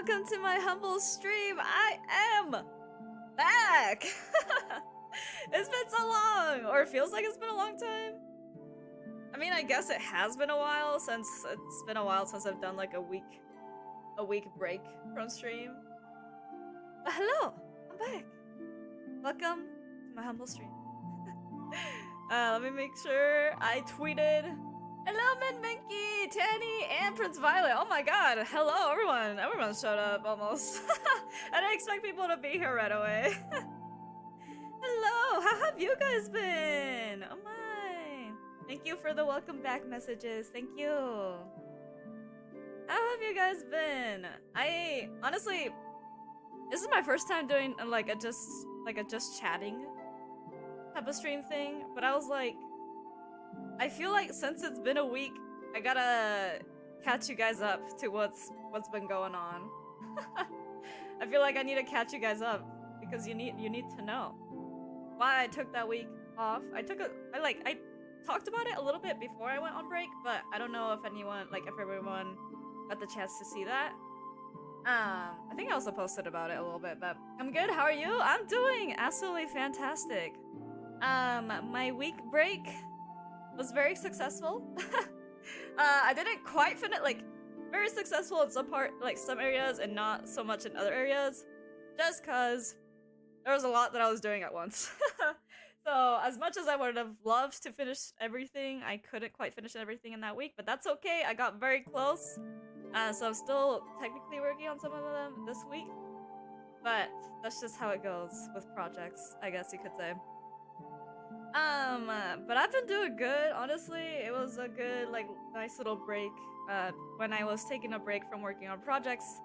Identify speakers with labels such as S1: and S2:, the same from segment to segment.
S1: welcome to my humble stream. I am back. It's been so long, or it feels like it's been a long time. I mean, I guess it has been a while since I've done like a week break from stream. But hello, I'm back. Welcome to my humble stream. Let me make sure I tweeted. Hello, Minminky, Tanny, and Prince Violet. Oh my god, hello everyone. Everyone showed up almost. I didn't expect people to be here right away. Hello, how have you guys been? Oh my. Thank you for the welcome back messages. Thank you. How have you guys been? I honestly, this is my first time doing like a just chatting type of stream thing, but I was like, I feel like since it's been a week, I gotta catch you guys up to what's been going on. I feel like I need to catch you guys up because you need to know why I took that week off. I talked about it a little bit before I went on break, but I don't know if everyone got the chance to see that. I think I also posted about it a little bit, but I'm good. How are you? I'm doing absolutely fantastic. My week break was very successful. I didn't quite finish, very successful in some areas and not so much in other areas, just cause there was a lot that I was doing at once. So as much as I would have loved to finish everything, I couldn't quite finish everything in that week, but that's okay. I got very close. So I'm still technically working on some of them this week, but that's just how it goes with projects, I guess you could say. But I've been doing good, honestly. It was a good, nice little break. When I was taking a break from working on projects,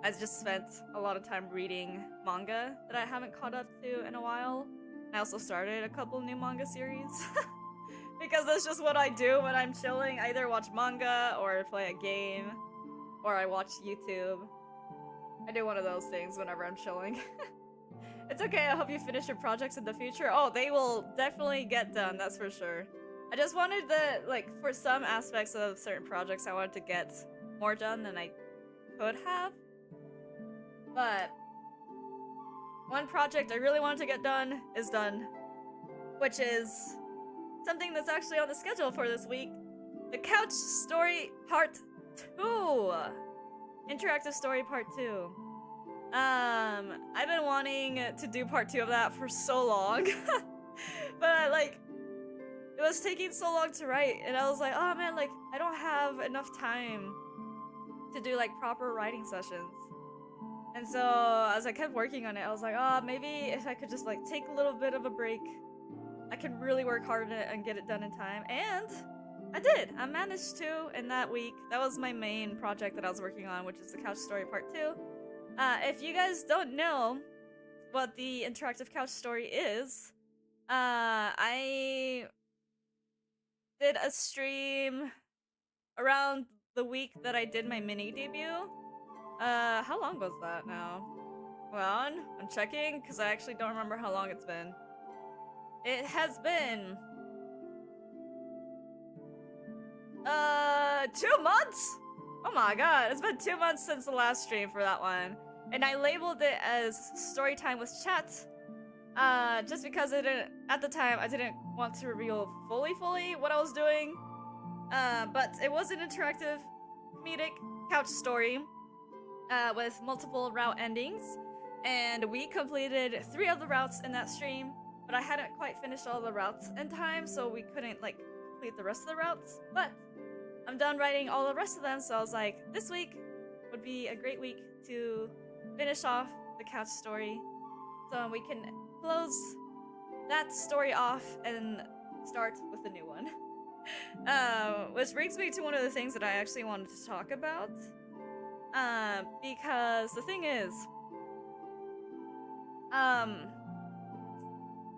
S1: I just spent a lot of time reading manga that I haven't caught up to in a while. I also started a couple new manga series. Because that's just what I do when I'm chilling. I either watch manga, or play a game, or I watch YouTube. I do one of those things whenever I'm chilling. It's okay, I hope you finish your projects in the future. Oh, they will definitely get done, that's for sure. I just wanted for some aspects of certain projects, I wanted to get more done than I could have. But one project I really wanted to get done is done, which is something that's actually on the schedule for this week. The Couch Story Part 2! Interactive Story Part 2. I've been wanting to do part 2 of that for so long. But it was taking so long to write, and I was like, oh man, I don't have enough time to do proper writing sessions. And so as I kept working on it, I was like, oh, maybe if I could just take a little bit of a break, I can really work hard on it and get it done in time. And I did. I managed to in that week. That was my main project that I was working on, which is the Couch Story Part 2. If you guys don't know what the interactive couch story is, I did a stream around the week that I did my mini debut. How long was that now? Hold on, I'm checking because I actually don't remember how long it's been. It has been 2 months? Oh my god, it's been 2 months since the last stream for that one. And I labeled it as Storytime with Chat, just because at the time, I didn't want to reveal fully what I was doing. But it was an interactive, comedic couch story, with multiple route endings. And we completed 3 of the routes in that stream, but I hadn't quite finished all the routes in time, so we couldn't, complete the rest of the routes. But I'm done writing all the rest of them, so I was like, this week would be a great week to finish off the couch story, so we can close that story off and start with a new one. Which brings me to one of the things that I actually wanted to talk about. Because the thing is,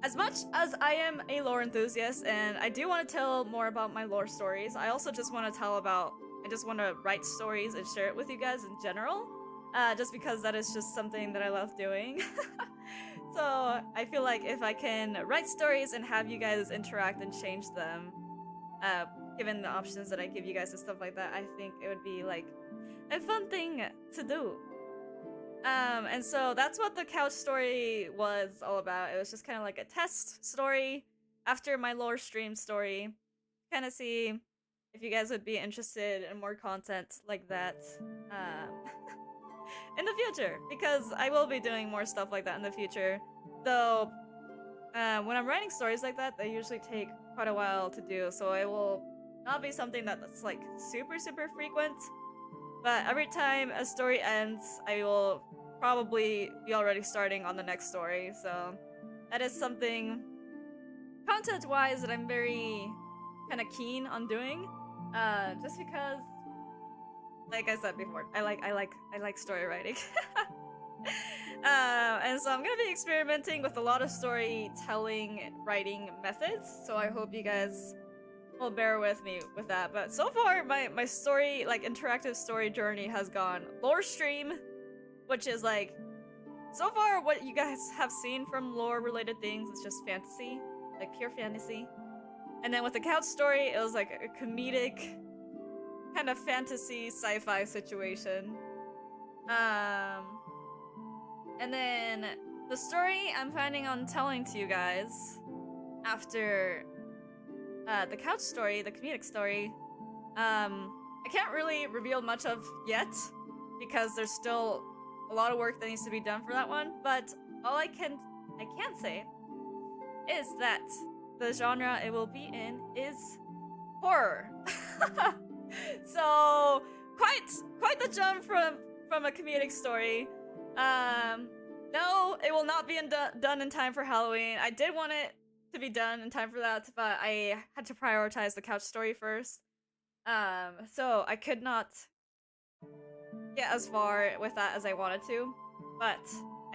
S1: as much as I am a lore enthusiast and I do want to tell more about my lore stories, I also just want to write stories and share it with you guys in general. Just because that is just something that I love doing. So I feel like if I can write stories and have you guys interact and change them, given the options that I give you guys and stuff like that, I think it would be a fun thing to do. And so that's what the couch story was all about. It was just kind of like a test story after my lore stream story. Kind of see if you guys would be interested in more content like that um, in the future, because I will be doing more stuff like that in the future. Though, when I'm writing stories like that, they usually take quite a while to do, so it will not be something that's like super frequent. But every time a story ends, I will probably be already starting on the next story. So that is something content-wise that I'm very kind of keen on doing. Just because, like I said before, I like story writing. And so I'm gonna be experimenting with a lot of storytelling writing methods. So I hope you guys will bear with me with that. But so far, my story, like interactive story journey, has gone lore stream, which is like, so far what you guys have seen from lore related things is just fantasy, like pure fantasy. And then with the couch story, it was like a comedic kind of fantasy sci-fi situation. And then the story I'm planning on telling to you guys after the couch story, the comedic story, I can't really reveal much of yet because there's still a lot of work that needs to be done for that one. But all I can say is that the genre it will be in is horror. So quite the jump from a comedic story. No, it will not be done in time for Halloween. I did want it to be done in time for that, but I had to prioritize the couch story first. So I could not get as far with that as I wanted to, but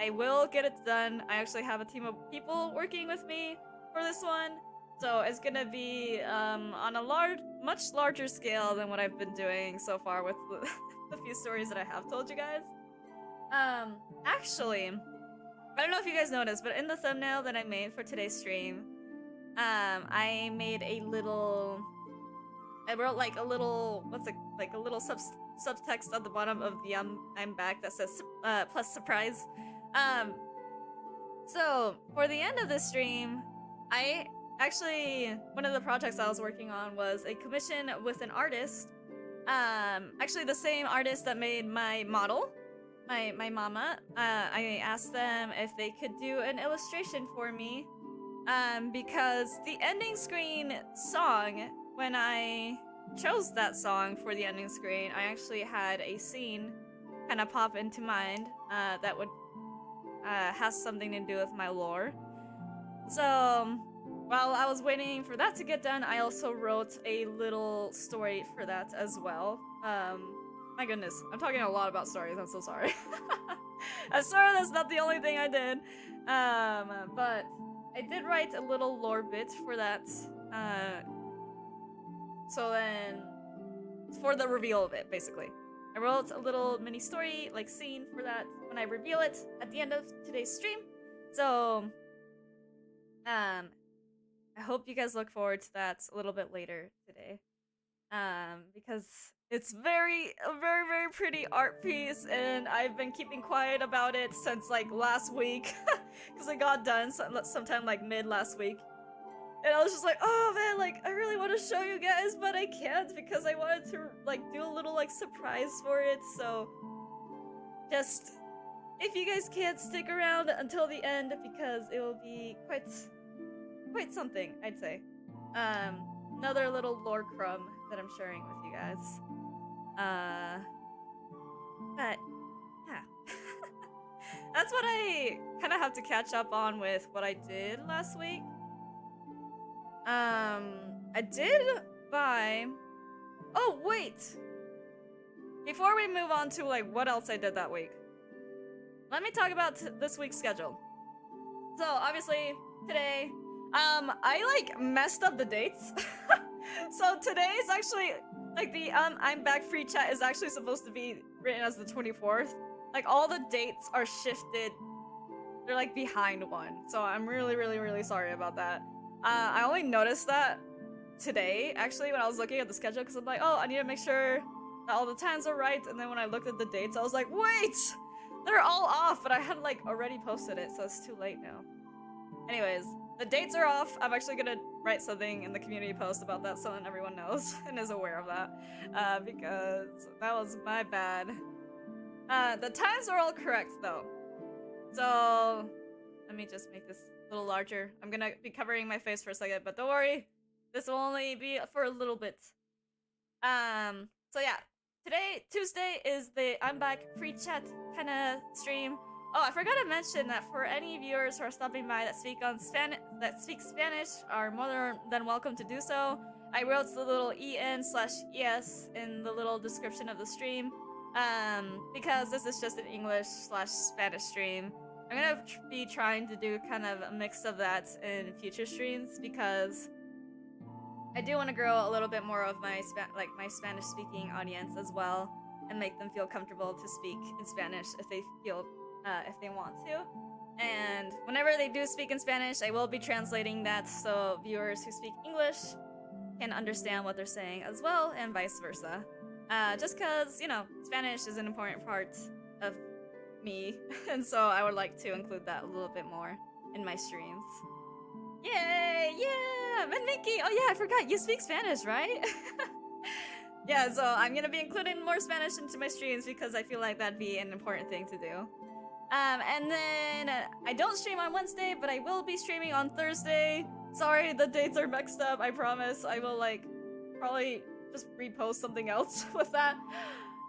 S1: I will get it done. I actually have a team of people working with me for this one, so it's gonna be on a much larger scale than what I've been doing so far with the few stories that I have told you guys. Actually, I don't know if you guys noticed, but in the thumbnail that I made for today's stream, I made I wrote like a little, like a little subtext at the bottom of the I'm back that says plus surprise. So for the end of this stream, I actually, one of the projects I was working on was a commission with an artist. Actually the same artist that made my model, my mama. I asked them if they could do an illustration for me, because the ending screen song, when I chose that song for the ending screen, I actually had a scene kind of pop into mind that would has something to do with my lore. So while I was waiting for that to get done, I also wrote a little story for that as well. My goodness, I'm talking a lot about stories, I'm so sorry. I'm sorry that's not the only thing I did. But I did write a little lore bit for that. So then, for the reveal of it, basically. I wrote a little mini story, like scene for that when I reveal it at the end of today's stream. So, I hope you guys look forward to that a little bit later today. Because it's a very pretty art piece, and I've been keeping quiet about it since like last week, because it got done sometime like mid last week. And I was just like, oh man, like I really want to show you guys, but I can't because I wanted to like do a little like surprise for it. So just, if you guys can't stick around until the end, because it will be quite something, I'd say. Another little lore crumb that I'm sharing with you guys. But yeah. That's what I kind of have to catch up on with what I did last week. I did buy... Oh, wait! Before we move on to, like, what else I did that week, let me talk about this week's schedule. So, obviously, today, I, like, messed up the dates. So, today is actually, like, the, I'm back free chat is actually supposed to be written as the 24th. Like, all the dates are shifted. They're, like, behind one. So, I'm really sorry about that. I only noticed that today, actually, when I was looking at the schedule, because I'm like, oh, I need to make sure that all the times are right, and then when I looked at the dates, I was like, wait! They're all off, but I had like already posted it, so it's too late now. Anyways, the dates are off. I'm actually gonna write something in the community post about that so that everyone knows and is aware of that, because that was my bad. The times are all correct though. So let me just make this a little larger. I'm gonna be covering my face for a second, but don't worry, this will only be for a little bit. So yeah, today, Tuesday, is the I'm back free chat kind of stream. Oh, I forgot to mention that for any viewers who are stopping by that speak Spanish are more than welcome to do so. I wrote the little EN/ES in the little description of the stream, because this is just an English/Spanish stream. I'm gonna be trying to do kind of a mix of that in future streams because I do want to grow a little bit more of my Spanish-speaking audience as well, and make them feel comfortable to speak in Spanish if they feel if they want to. And whenever they do speak in Spanish, I will be translating that so viewers who speak English can understand what they're saying as well, and vice versa. Just because, you know, Spanish is an important part of me, and so I would like to include that a little bit more in my streams. Yay! Yeah! And Mickey! Oh yeah, I forgot, you speak Spanish, right? Yeah, so I'm gonna be including more Spanish into my streams because I feel like that'd be an important thing to do. And then I don't stream on Wednesday, but I will be streaming on Thursday. Sorry, the dates are mixed up. I promise. I will like probably just repost something else with that.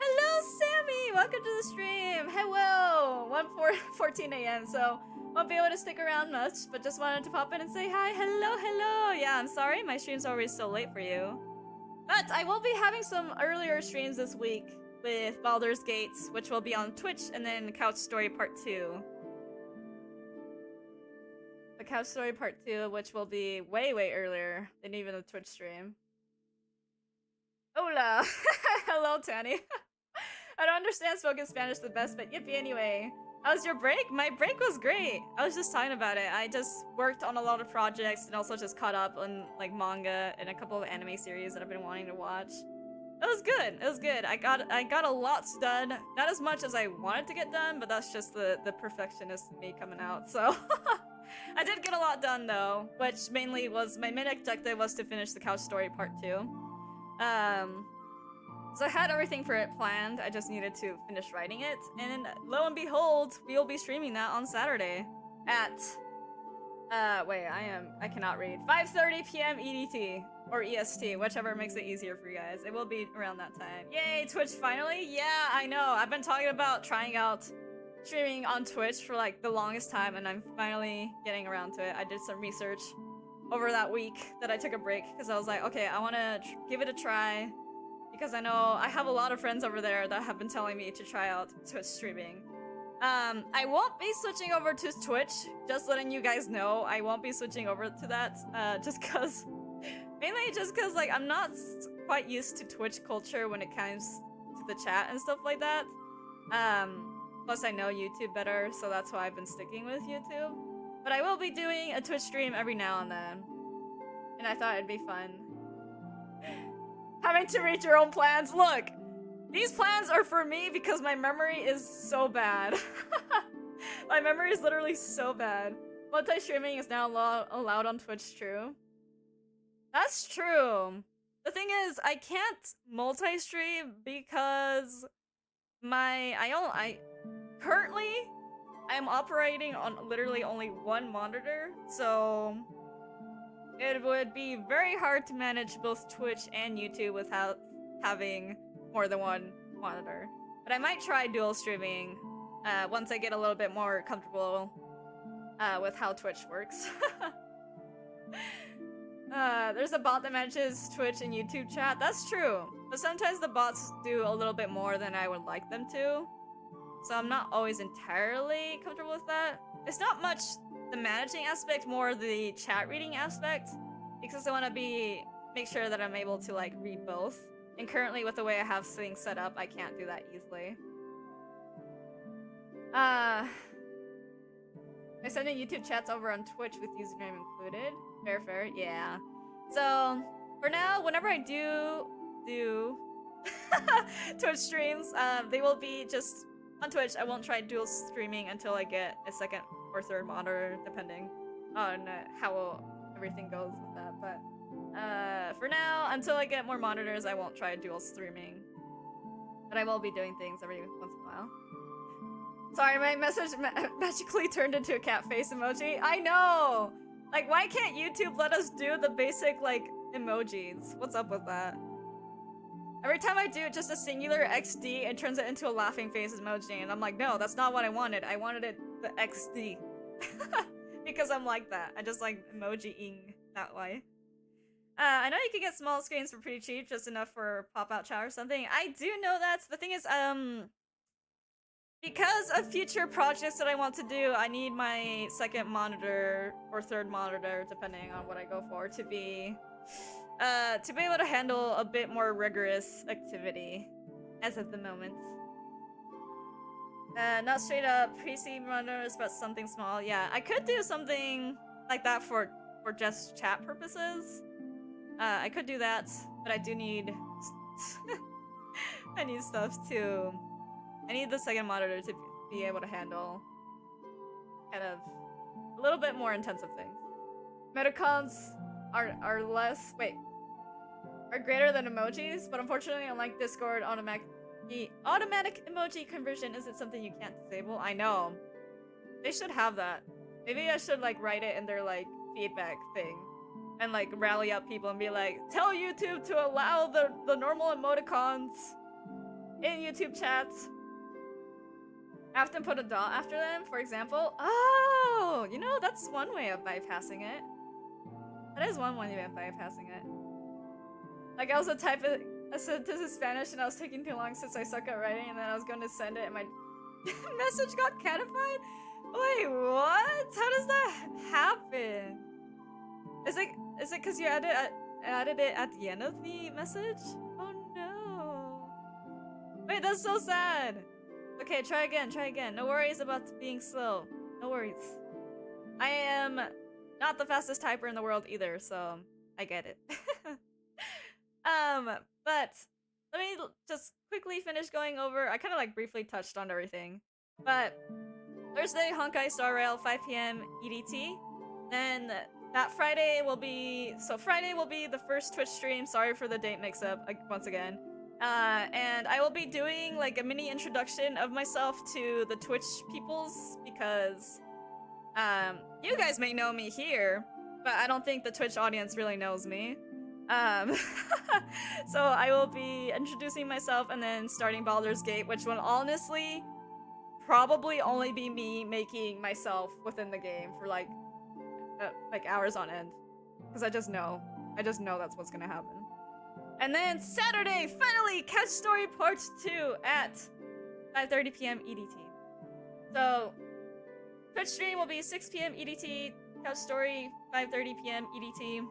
S1: Hello, Sammy. Welcome to the stream. Hello. 1:14 a.m. So won't be able to stick around much, but just wanted to pop in and say hi. Hello, hello. Yeah, I'm sorry. My stream's always so late for you. But I will be having some earlier streams this week with Baldur's Gate, which will be on Twitch, and then Couch Story Part 2. The Couch Story Part 2, which will be way, way earlier than even the Twitch stream. Hola! Hello, Tanny. I don't understand spoken Spanish the best, but yippee anyway. How was your break? My break was great. I was just talking about it. I just worked on a lot of projects and also just caught up on like manga and a couple of anime series that I've been wanting to watch. It was good. It was good. I got a lot done. Not as much as I wanted to get done, but that's just the perfectionist in me coming out. So I did get a lot done though, which mainly was my main objective was to finish the Couch Story Part 2. So I had everything for it planned. I just needed to finish writing it, and lo and behold, we will be streaming that on Saturday at I cannot read. 5:30 p.m. EDT or EST, whichever makes it easier for you guys. It will be around that time. Yay, Twitch finally? Yeah, I know. I've been talking about trying out streaming on Twitch for like the longest time, and I'm finally getting around to it. I did some research over that week that I took a break because I was like, okay, I want to give it a try because I know I have a lot of friends over there that have been telling me to try out Twitch streaming. I won't be switching over to Twitch, just letting you guys know. I won't be switching over to that, mainly just cause like I'm not quite used to Twitch culture when it comes to the chat and stuff like that. Plus I know YouTube better, so that's why I've been sticking with YouTube. But I will be doing a Twitch stream every now and then, and I thought it'd be fun. Having to read your own plans. Look! These plans are for me because my memory is so bad. My memory is literally so bad. Multi-streaming is now allowed on Twitch, true? That's true. The thing is, I can't multi-stream because currently I'm operating on literally only one monitor, so it would be very hard to manage both Twitch and YouTube without having more than one monitor. But I might try dual streaming once I get a little bit more comfortable with how Twitch works. There's a bot that manages Twitch and YouTube chat. That's true. But sometimes the bots do a little bit more than I would like them to. So I'm not always entirely comfortable with that. It's not much the managing aspect, more the chat reading aspect. Because I want to make sure that I'm able to like read both. And currently, with the way I have things set up, I can't do that easily. I send in YouTube chats over on Twitch with username included. Fair, yeah. So, for now, whenever I do Twitch streams, they will be just on Twitch, I won't try dual streaming until I get a second or third monitor, depending on how everything goes with that. But for now, until I get more monitors, I won't try dual streaming. But I will be doing things every once in a while. Sorry, my message magically turned into a cat face emoji. I know! Like, why can't YouTube let us do the basic, like, emojis? What's up with that? Every time I do just a singular XD, it turns it into a laughing face emoji, and I'm like, no, that's not what I wanted. I wanted it the XD. Because I'm like that. I just like emoji-ing that way. I know you can get small screens for pretty cheap, just enough for pop-out chat or something. I do know that. The thing is, because of future projects that I want to do, I need my second monitor or third monitor, depending on what I go for, to be able to handle a bit more rigorous activity as of the moment. Not straight up PC monitors, but something small. Yeah, I could do something like that for just chat purposes. I could do that, but I do need I need stuff too. I need the second monitor to be able to handle kind of a little bit more intensive things. Metacons are greater than emojis, but unfortunately, unlike Discord, the automatic emoji conversion isn't something you can't disable. I know. They should have that. Maybe I should like write it in their like feedback thing and like rally up people and be like, tell YouTube to allow the normal emoticons in YouTube chats. I often put a dot after them, for example. Oh, you know, that's one way of bypassing it. That is one way of bypassing it. Like, I was a sentence in Spanish and I was taking too long since I suck at writing, and then I was going to send it and my message got catified? Wait, what? How does that happen? Is it because you added it at the end of the message? Oh no. Wait, that's so sad. Okay, try again. No worries about being slow. No worries. I am not the fastest typer in the world either, so I get it. But let me just quickly finish going over. I kind of like briefly touched on everything. But Thursday, Honkai Star Rail, 5 p.m. EDT. Then that Friday will be... So Friday will be the first Twitch stream. Sorry for the date mix-up, like, once again. And I will be doing, like, a mini introduction of myself to the Twitch peoples, because, you guys may know me here, but I don't think the Twitch audience really knows me. So I will be introducing myself and then starting Baldur's Gate, which will honestly probably only be me making myself within the game for, like hours on end. Because I just know that's what's gonna happen. And then Saturday, finally, Catch Story Part 2 at 5:30 p.m. EDT. So, Twitch stream will be 6 p.m. EDT, Couch Story 5:30 p.m. EDT.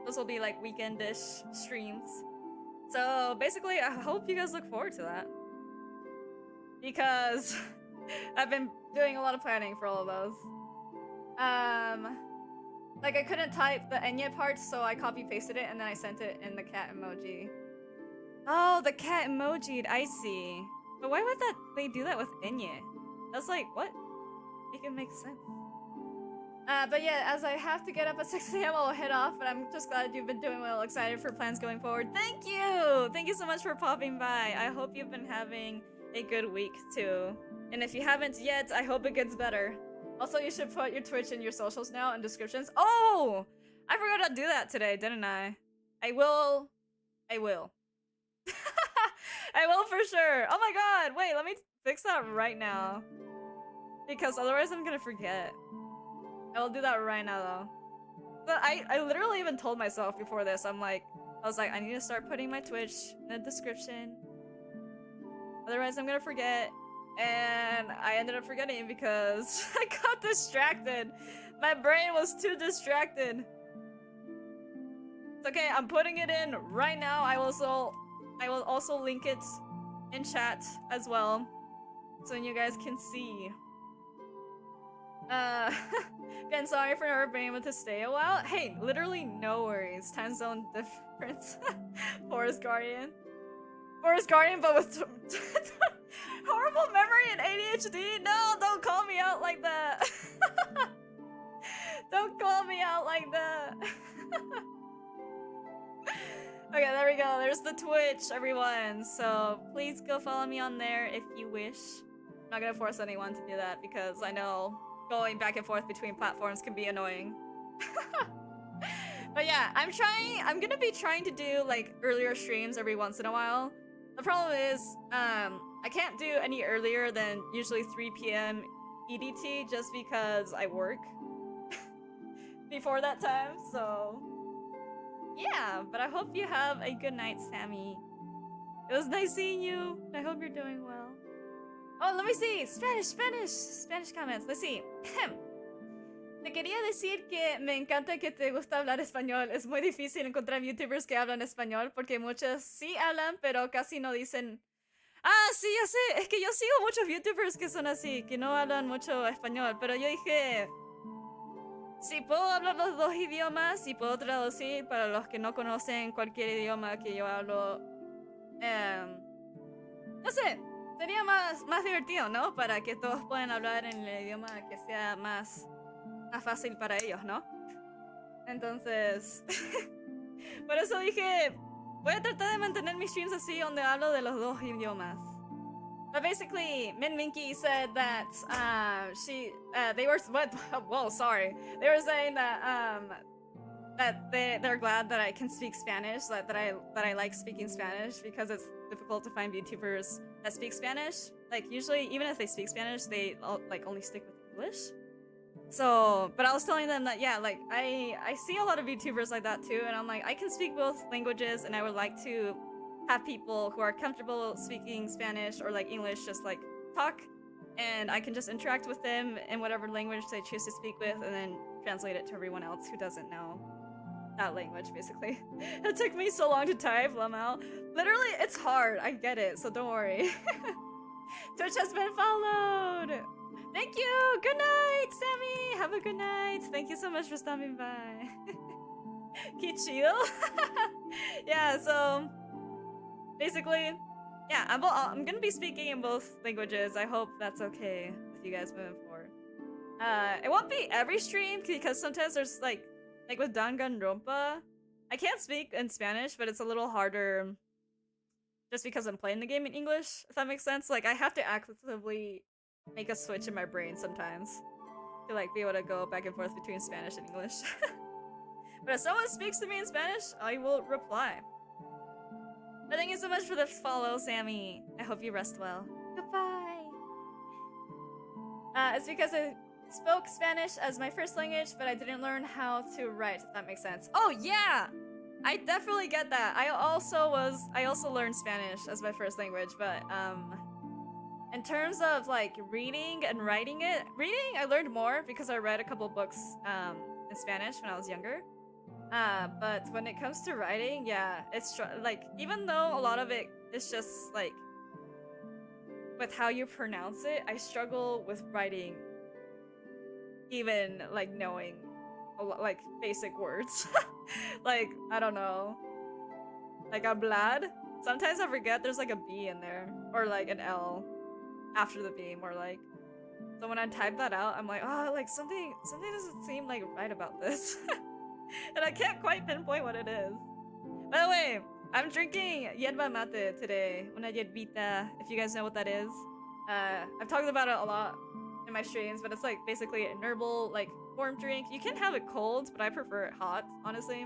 S1: Those will be like weekendish streams. So basically, I hope you guys look forward to that. Because I've been doing a lot of planning for all of those. Like, I couldn't type the Enya part, so I copy-pasted it, and then I sent it in the cat emoji. Oh, the cat emoji, I see. But why would they do that with Enya? That's like, what? Make it make sense. But yeah, as I have to get up at 6 a.m, I'll head off, but I'm just glad you've been doing well. Excited for plans going forward. Thank you! Thank you so much for popping by. I hope you've been having a good week, too. And if you haven't yet, I hope it gets better. Also, you should put your Twitch and your socials now in descriptions. Oh! I forgot to do that today, didn't I? I will. I will for sure. Oh my god, wait, let me fix that right now. Because otherwise I'm gonna forget. I will do that right now, though. But I literally even told myself before this, I was like, I need to start putting my Twitch in the description. Otherwise I'm gonna forget. And I ended up forgetting because I got distracted. My brain was too distracted. It's okay, I'm putting it in right now. I will also link it in chat as well, so you guys can see. Again, sorry for never being able to stay a while. Hey, literally no worries. Time zone difference. Forest Guardian. Forest Guardian, but with horrible memory and ADHD? No, don't call me out like that. Don't call me out like that. Okay, there we go. There's the Twitch, everyone. So please go follow me on there if you wish. I'm not gonna force anyone to do that because I know going back and forth between platforms can be annoying. But yeah, I'm gonna be trying to do like earlier streams every once in a while. The problem is, I can't do any earlier than usually 3 p.m. EDT just because I work before that time, so yeah, but I hope you have a good night, Sammy. It was nice seeing you. I hope you're doing well. Oh, let me see. Spanish comments. Let's see. Te quería decir que me encanta que te gusta hablar español. Es muy difícil encontrar YouTubers que hablan español porque muchos sí hablan, pero casi no dicen. Ah, sí, ya sé. Es que yo sigo muchos YouTubers que son así, que no hablan mucho español, pero yo dije, si puedo hablar los dos idiomas y puedo traducir para los que no conocen cualquier idioma que yo hablo, no sé, sería más divertido, ¿no? Para que todos puedan hablar en el idioma que sea más fácil para ellos, ¿no? Entonces, por eso dije, voy a tratar de mantener mis streams así donde hablo de los dos idiomas. But basically, Minminky said that they were whoa, sorry. They were saying that that they're glad that I can speak Spanish, that I like speaking Spanish because it's difficult to find YouTubers that speak Spanish. Like usually, even if they speak Spanish, they like only stick with English. So, but I was telling them that yeah, like I see a lot of YouTubers like that too, and I'm like, I can speak both languages, and I would like to have people who are comfortable speaking Spanish or like English just like talk, and I can just interact with them in whatever language they choose to speak with, and then translate it to everyone else who doesn't know that language, basically. It took me so long to type, Lamau. Literally, it's hard. I get it, so don't worry. Twitch has been followed. Thank you! Good night, Sammy! Have a good night! Thank you so much for stopping by. Kichido? Yeah, so... basically, yeah, I'm gonna be speaking in both languages. I hope that's okay with you guys moving forward. It won't be every stream, because sometimes there's like with Danganronpa, I can't speak in Spanish, but it's a little harder just because I'm playing the game in English, if that makes sense. Like, I have to actively make a switch in my brain sometimes to like be able to go back and forth between Spanish and English. But if someone speaks to me in Spanish, I will reply. But thank you so much for the follow, Sammy. I hope you rest well. Goodbye. It's because I spoke Spanish as my first language, but I didn't learn how to write, if that makes sense. Oh yeah! I definitely get that. I also learned Spanish as my first language, but in terms of like reading and writing it, I learned more because I read a couple books in Spanish when I was younger. But when it comes to writing, yeah, it's like, even though a lot of it is just like with how you pronounce it, I struggle with writing, even like knowing a lot, like basic words. Like, I don't know, like hablad. Sometimes I forget there's like a B in there, or like an L after the B, more like. So when I type that out, I'm like, oh, like something doesn't seem like right about this. And I can't quite pinpoint what it is. By the way, I'm drinking yerba mate today. Una yerbita, if you guys know what that is. I've talked about it a lot in my streams, but it's like basically an herbal, like, warm drink. You can have it cold, but I prefer it hot, honestly.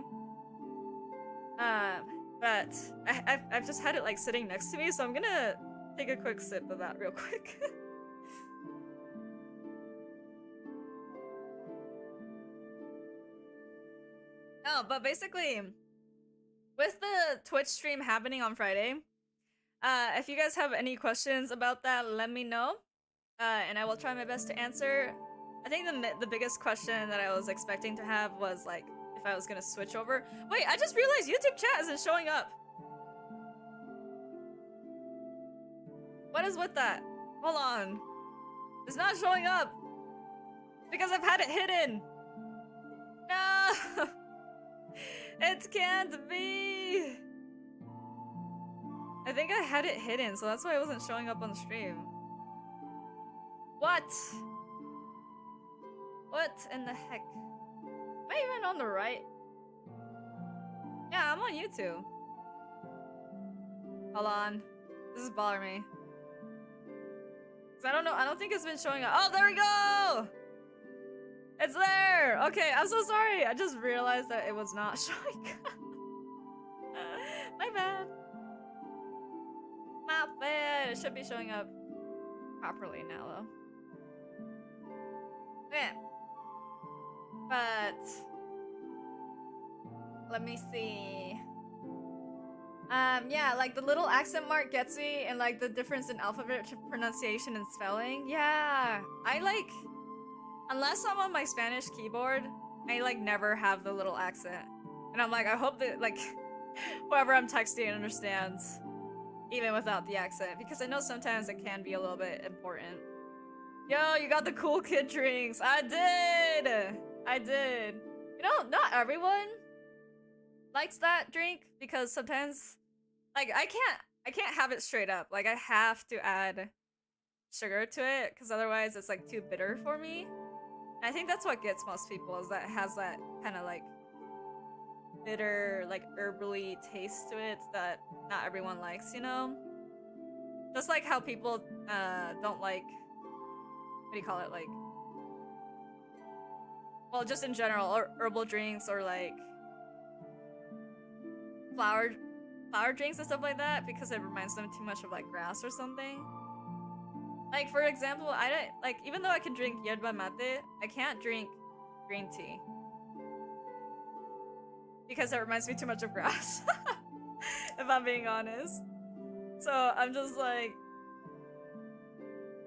S1: But I've just had it like sitting next to me, so I'm gonna take a quick sip of that real quick. Oh, but basically, with the Twitch stream happening on Friday, if you guys have any questions about that, let me know, and I will try my best to answer. I think the biggest question that I was expecting to have was like if I was gonna switch over. Wait, I just realized YouTube chat isn't showing up. What is with that? Hold on. It's not showing up because I've had it hidden. No. It can't be! I think I had it hidden, so that's why it wasn't showing up on the stream. What? What in the heck? Am I even on the right? Yeah, I'm on YouTube. Hold on. This is bothering me. Cause I don't know, I don't think it's been showing up. Oh, there we go! It's there! Okay, I'm so sorry. I just realized that it was not showing up. My bad. My bad. It should be showing up properly now, though. Yeah. But let me see. Yeah, like the little accent mark gets me, and like the difference in alphabet pronunciation and spelling. Yeah, I like, unless I'm on my Spanish keyboard, I like never have the little accent, and I'm like, I hope that like whoever I'm texting understands, even without the accent, because I know sometimes it can be a little bit important. Yo, you got the cool kid drinks. I did. You know, not everyone likes that drink, because sometimes like I can't have it straight up. Like I have to add sugar to it, because otherwise it's like too bitter for me. And I think that's what gets most people, is that it has that kind of like bitter, like herbally taste to it that not everyone likes, you know? Just like how people don't like, what do you call it, like, well, just in general, or herbal drinks, or like flower drinks and stuff like that, because it reminds them too much of like grass or something. Like for example, I don't like, even though I can drink yerba mate, I can't drink green tea because it reminds me too much of grass. If I'm being honest. So I'm just like,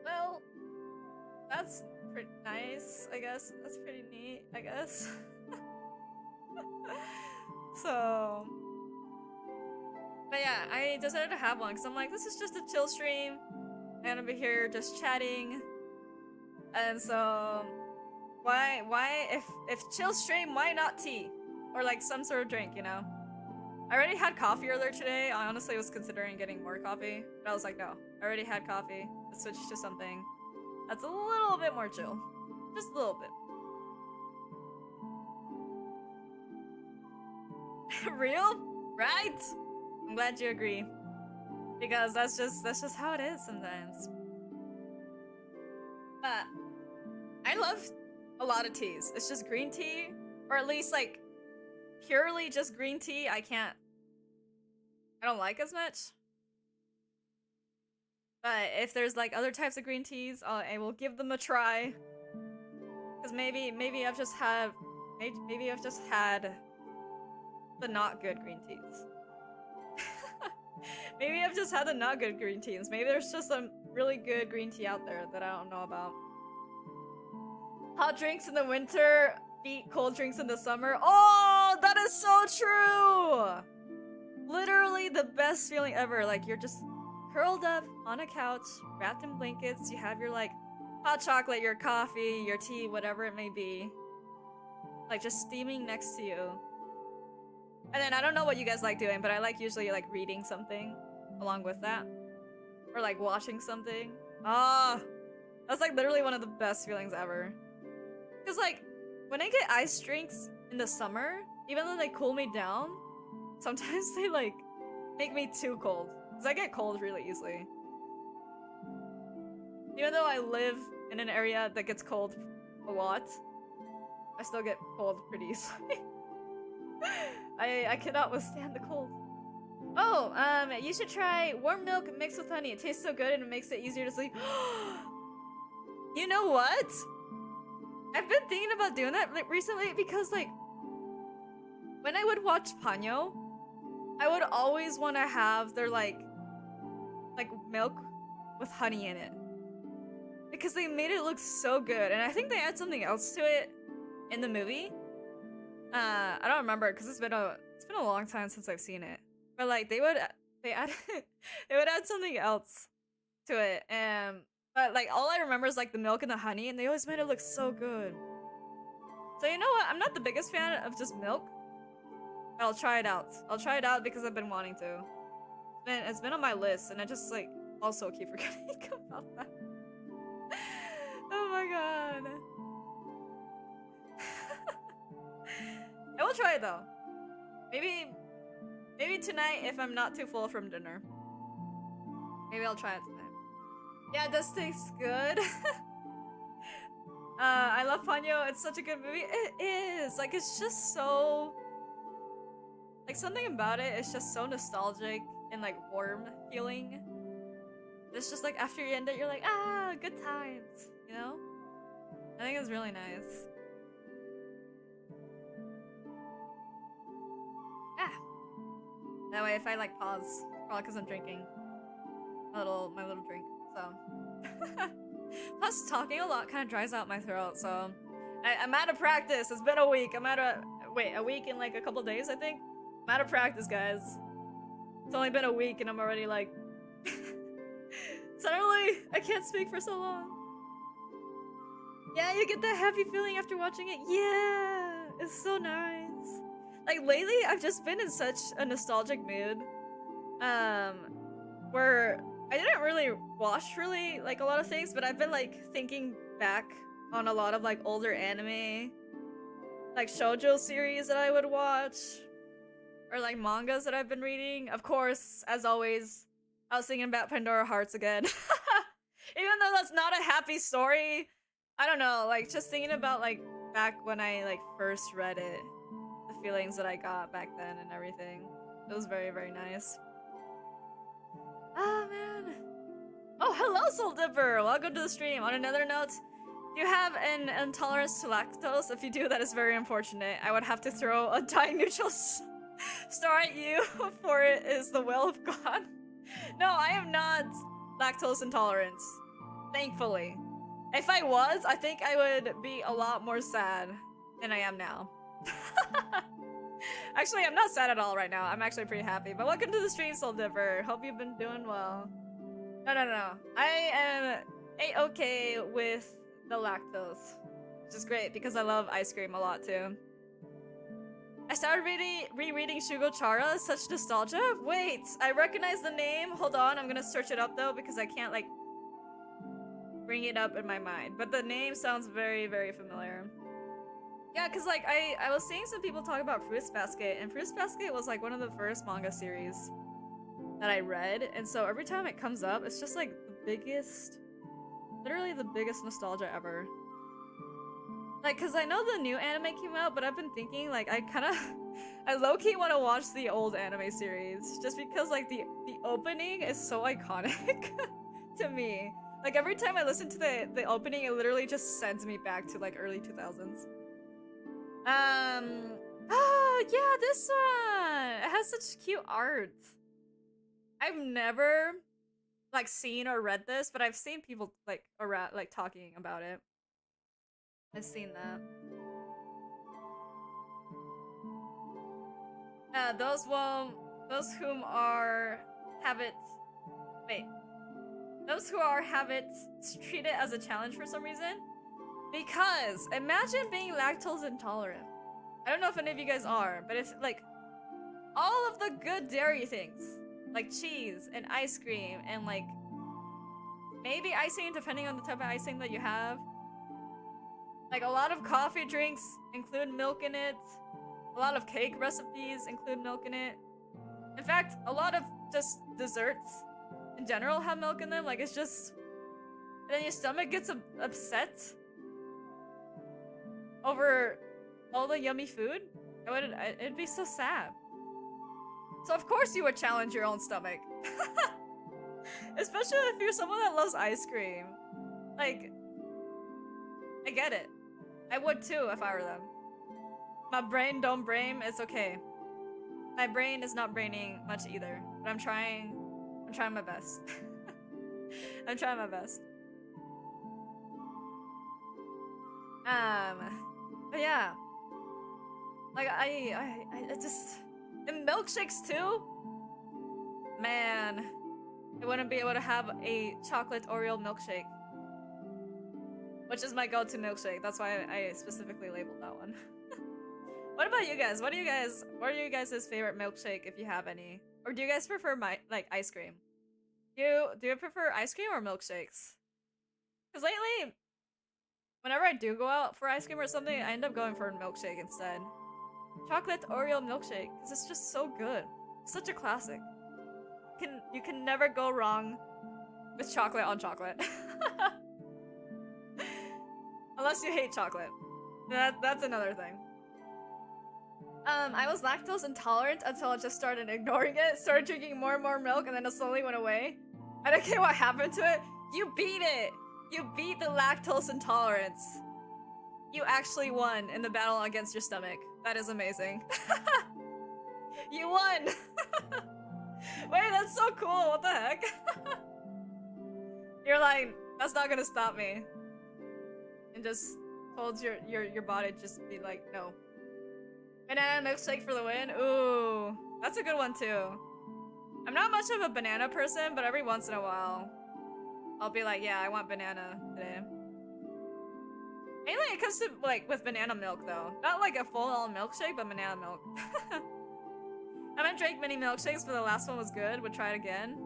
S1: well, that's pretty nice, I guess. That's pretty neat, I guess. So, but yeah, I decided to have one because I'm like, this is just a chill stream. I'm gonna be here just chatting. And so, why if chill stream, why not tea? Or like some sort of drink, you know? I already had coffee earlier today. I honestly was considering getting more coffee, but I was like, no, I already had coffee. Let's switch to something that's a little bit more chill. Just a little bit. Real? Right? I'm glad you agree. Because that's just how it is sometimes. But I love a lot of teas. It's just green tea, or at least like purely just green tea, I don't like as much. But if there's like other types of green teas, I will give them a try. Cause maybe I've just had the not good green teas. Maybe I've just had the not good green teas. Maybe there's just some really good green tea out there that I don't know about. Hot drinks in the winter beat cold drinks in the summer. Oh, that is so true! Literally the best feeling ever. Like you're just curled up on a couch, wrapped in blankets. You have your like hot chocolate, your coffee, your tea, whatever it may be. Like just steaming next to you. And then I don't know what you guys like doing, but I like usually like reading something along with that. Or like watching something. Ah, that's like literally one of the best feelings ever. Cause like, when I get ice drinks in the summer, even though they cool me down, sometimes they like make me too cold. Cause I get cold really easily. Even though I live in an area that gets cold a lot, I still get cold pretty easily. I cannot withstand the cold. Oh, you should try warm milk mixed with honey. It tastes so good and it makes it easier to sleep. You know what? I've been thinking about doing that recently because, like, when I would watch Panyo, I would always want to have their, like milk with honey in it. Because they made it look so good. And I think they add something else to it in the movie. I don't remember because it's been a long time since I've seen it. But like they would add something else to it. But like all I remember is like the milk and the honey, and they always made it look so good. So you know what? I'm not the biggest fan of just milk. But I'll try it out. I'll try it out because I've been wanting to. It's been on my list, and I just like also keep forgetting about that. Oh my god. I will try it though. Maybe tonight if I'm not too full from dinner. Maybe I'll try it tonight. Yeah, it does taste good. I love Ponyo. It's such a good movie. It is. Like, it's just so... Like, something about it is just so nostalgic and, like, warm feeling. It's just, like, after you end it, you're like, ah, good times. You know? I think it's really nice. Ah. That way, if I, like, pause, probably because I'm drinking my little drink, so... Plus, talking a lot kind of dries out my throat, so... I'm out of practice. It's been a week. I'm out of... Wait, a week and like a couple days, I think? I'm out of practice, guys. It's only been a week and I'm already like... Suddenly, I can't speak for so long. Yeah, you get that happy feeling after watching it. Yeah, it's so nice. Like, lately, I've just been in such a nostalgic mood. Where... I didn't really watch like a lot of things, but I've been like thinking back on a lot of like older anime, like shoujo series that I would watch, or like mangas that I've been reading. Of course, as always, I was thinking about Pandora Hearts again. Even though that's not a happy story, I don't know, like just thinking about like back when I like first read it, the feelings that I got back then and everything. It was very, very nice. Oh man. Oh, hello, Soul Dipper! Welcome to the stream. On another note, do you have an intolerance to lactose? If you do, that is very unfortunate. I would have to throw a dye neutral star at you, for it is the will of God. No, I am not lactose intolerant. Thankfully. If I was, I think I would be a lot more sad than I am now. Actually, I'm not sad at all right now. I'm actually pretty happy. But welcome to the stream, Soul Dipper. Hope you've been doing well. No. I am a-okay with the lactose, which is great because I love ice cream a lot too. I started rereading Shugo Chara. Such nostalgia. Wait, I recognize the name. Hold on, I'm gonna search it up though because I can't like bring it up in my mind. But the name sounds very, very familiar. Yeah, because like I was seeing some people talk about Fruits Basket, and Fruits Basket was like one of the first manga series that I read, and so every time it comes up, it's just like the biggest, literally the biggest nostalgia ever. Like, because I know the new anime came out, but I've been thinking like I low-key want to watch the old anime series, just because like the opening is so iconic to me. Like every time I listen to the opening, it literally just sends me back to like early 2000s. Oh yeah, this one! It has such cute art. I've never like seen or read this, but I've seen people like around like talking about it. I've seen that. Those whom are habits. Wait. Those who are habits treat it as a challenge for some reason. Because imagine being lactose intolerant. I don't know if any of you guys are, but if like all of the good dairy things, like cheese and ice cream and like maybe icing depending on the type of icing that you have. Like a lot of coffee drinks include milk in it. A lot of cake recipes include milk in it. In fact, a lot of just desserts in general have milk in them. Like it's just, and then your stomach gets upset over all the yummy food. It'd be so sad. So of course you would challenge your own stomach. Especially if you're someone that loves ice cream. Like, I get it. I would too if I were them. My brain don't brain, it's okay. My brain is not braining much either. But I'm trying my best. I'm trying my best. But yeah. Like I just, and milkshakes too? Man, I wouldn't be able to have a chocolate Oreo milkshake. Which is my go-to milkshake. That's why I specifically labeled that one. What about you guys? What are you guys' favorite milkshake if you have any? Or do you guys prefer like ice cream? Do you prefer ice cream or milkshakes? Because lately, whenever I do go out for ice cream or something, I end up going for a milkshake instead. Chocolate Oreo milkshake, because it's just so good. It's such a classic. You can never go wrong with chocolate on chocolate. Unless you hate chocolate. That's another thing. I was lactose intolerant until I just started ignoring it, started drinking more and more milk, and then it slowly went away. I don't care what happened to it. You beat it! You beat the lactose intolerance. You actually won in the battle against your stomach. That is amazing. You won! Wait, that's so cool, what the heck? You're like, that's not gonna stop me. And just told your body to just be like, no. Banana milkshake for the win? Ooh, that's a good one too. I'm not much of a banana person, but every once in a while, I'll be like, yeah, I want banana today. Mainly it comes to, like, with banana milk though. Not like a full-on milkshake, but banana milk. I haven't drank many milkshakes, but the last one was good. Would try it again.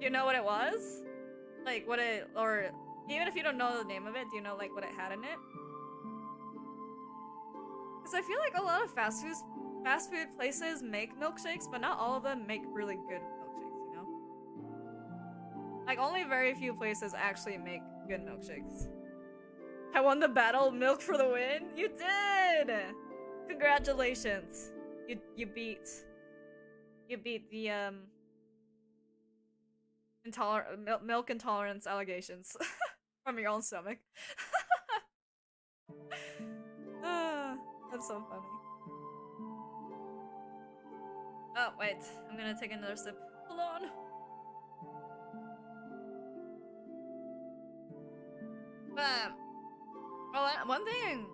S1: You know what it was? Like, what it, or even if you don't know the name of it, do you know, like, what it had in it? Because I feel like a lot of fast food places make milkshakes, but not all of them make really good milkshakes, you know? Like, only very few places actually make good milkshakes. I won the battle, milk for the win? You did! Congratulations. You beat the milk intolerance allegations from your own stomach. That's so funny. Oh wait, I'm gonna take another sip. Hold on. One thing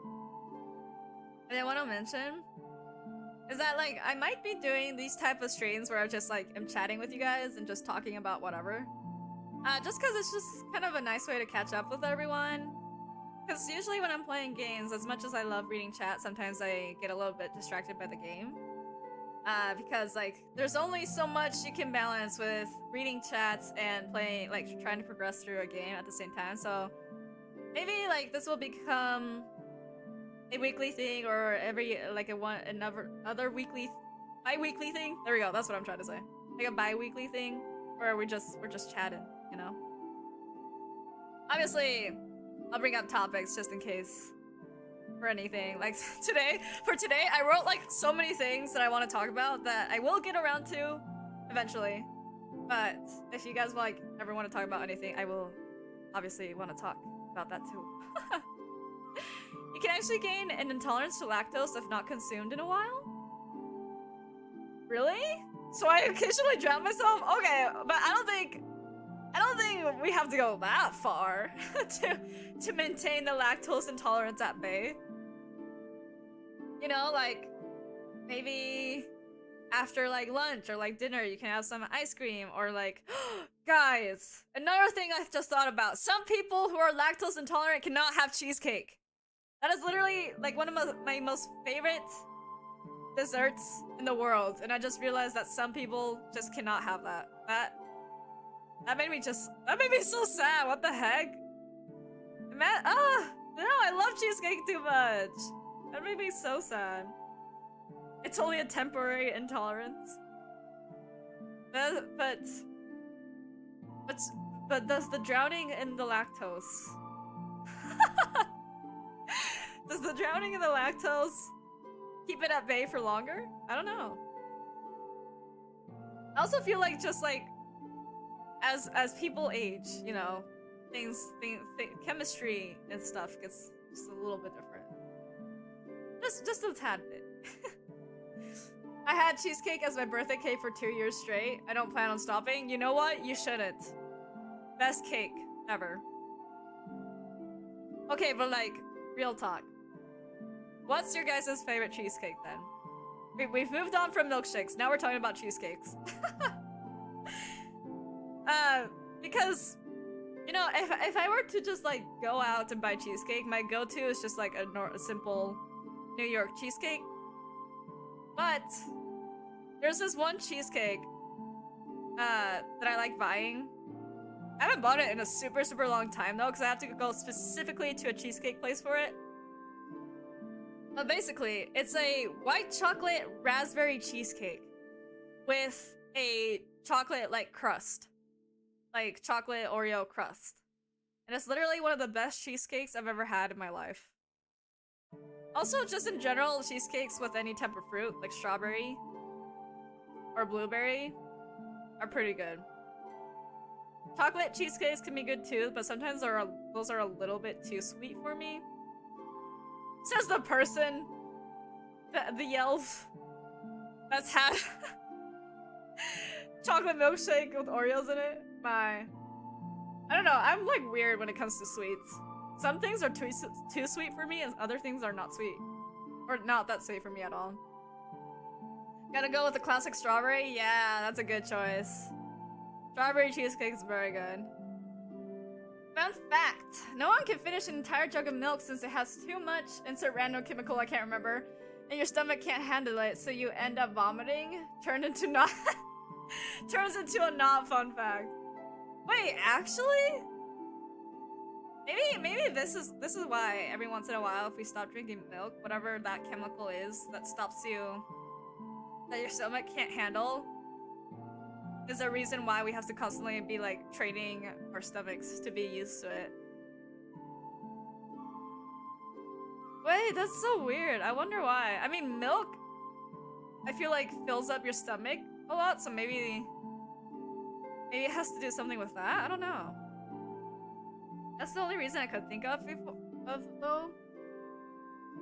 S1: I want to mention is that, like, I might be doing these type of streams where I just, like, am chatting with you guys and just talking about whatever. Just because it's just kind of a nice way to catch up with everyone. Because usually when I'm playing games, as much as I love reading chat, sometimes I get a little bit distracted by the game. Because, like, there's only so much you can balance with reading chats and playing, like, trying to progress through a game at the same time. So maybe, like, this will become a weekly thing, or every, like, another weekly, bi-weekly thing. There we go. That's what I'm trying to say. Like a bi-weekly thing, where we're just chatting, you know. Obviously, I'll bring up topics just in case for anything. Like for today, I wrote like so many things that I want to talk about that I will get around to eventually. But if you guys like ever want to talk about anything, I will obviously want to talk about that too. You can actually gain an intolerance to lactose if not consumed in a while? Really? So I occasionally drown myself? Okay, but I don't think we have to go that far to maintain the lactose intolerance at bay. You know, like, maybe after, like, lunch or, like, dinner, you can have some ice cream, or, like, guys, another thing I've just thought about. Some people who are lactose intolerant cannot have cheesecake. That is literally, like, one of my most favorite desserts in the world, and I just realized that some people just cannot have that. That made me so sad. What the heck? Man, no, I love cheesecake too much. That made me so sad. It's only a temporary intolerance. But does the drowning in the lactose does the drowning in the lactose keep it at bay for longer? I don't know. I also feel like just like as people age, you know, things chemistry and stuff gets just a little bit different. Just a tad bit. I had cheesecake as my birthday cake for 2 years straight. I don't plan on stopping. You know what? You shouldn't. Best cake ever. Okay, but like, real talk. What's your guys' favorite cheesecake then? We've moved on from milkshakes. Now we're talking about cheesecakes. Because, you know, if I were to just like go out and buy cheesecake, my go-to is just like a simple New York cheesecake. But there's this one cheesecake that I like buying. I haven't bought it in a super long time though, because I have to go specifically to a cheesecake place for it. But basically, it's a white chocolate raspberry cheesecake with a chocolate like crust, like chocolate Oreo crust. And it's literally one of the best cheesecakes I've ever had in my life. Also, just in general, cheesecakes with any type of fruit, like strawberry or blueberry, are pretty good. Chocolate cheesecakes can be good too, but sometimes those are a little bit too sweet for me. Says the person, the elf, that's had chocolate milkshake with Oreos in it. I don't know, I'm like weird when it comes to sweets. Some things are too sweet for me and other things are not sweet. Or not that sweet for me at all. Gotta go with the classic strawberry? Yeah, that's a good choice. Strawberry cheesecake is very good. Fun fact, no one can finish an entire jug of milk since it has too much, insert random chemical I can't remember, and your stomach can't handle it, so you end up vomiting. Turns into a not fun fact. Wait, actually? Maybe this is why every once in a while if we stop drinking milk, whatever that chemical is that stops you, that your stomach can't handle, is a reason why we have to constantly be like training our stomachs to be used to it. Wait, that's so weird. I wonder why. I mean, milk, I feel like fills up your stomach a lot, so maybe it has to do something with that. I don't know. That's the only reason I could think of though.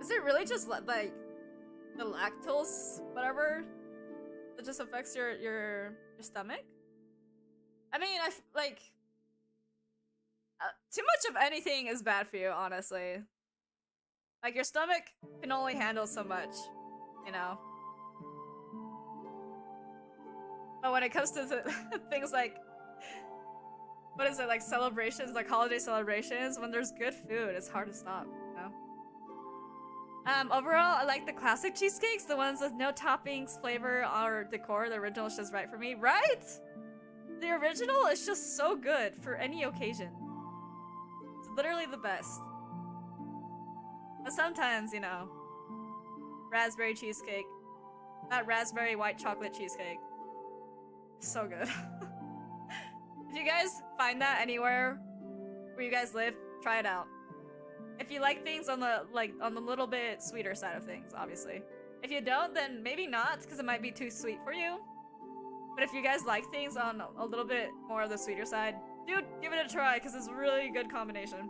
S1: Is it really just like the lactose, whatever, that just affects your stomach? I mean, like too much of anything is bad for you, honestly. Like your stomach can only handle so much, you know. But when it comes to things like, what is it, like celebrations, like holiday celebrations, when there's good food, it's hard to stop, you know? Overall, I like the classic cheesecakes, the ones with no toppings, flavor, or decor. The original is just right for me, right? The original is just so good for any occasion. It's literally the best. But sometimes, you know, raspberry cheesecake, that raspberry white chocolate cheesecake, so good. If you guys find that anywhere where you guys live, try it out. If you like things on the little bit sweeter side of things, obviously. If you don't, then maybe not, because it might be too sweet for you. But if you guys like things on a little bit more of the sweeter side, dude, give it a try, because it's a really good combination.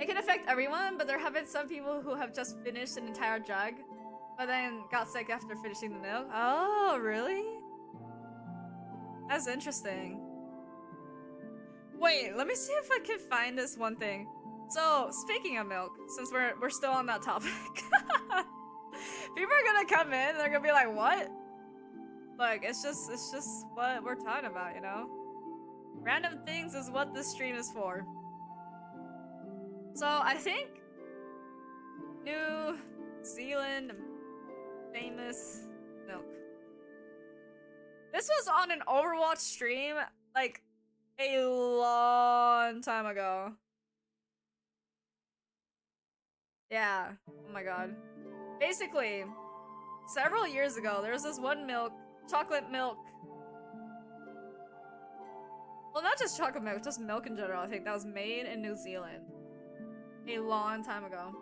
S1: It can affect everyone, but there have been some people who have just finished an entire jug, but then got sick after finishing the milk. Oh, really? That's interesting. Wait, let me see if I can find this one thing. So, speaking of milk, since we're still on that topic, people are gonna come in, they're gonna be like, what? Look, it's just what we're talking about, you know? Random things is what this stream is for. So, I think New Zealand famous milk. This was on an Overwatch stream, like, a long time ago. Yeah, oh my god. Basically, several years ago, there was this one milk, chocolate milk. Well, not just chocolate milk, just milk in general, I think, that was made in New Zealand. A long time ago.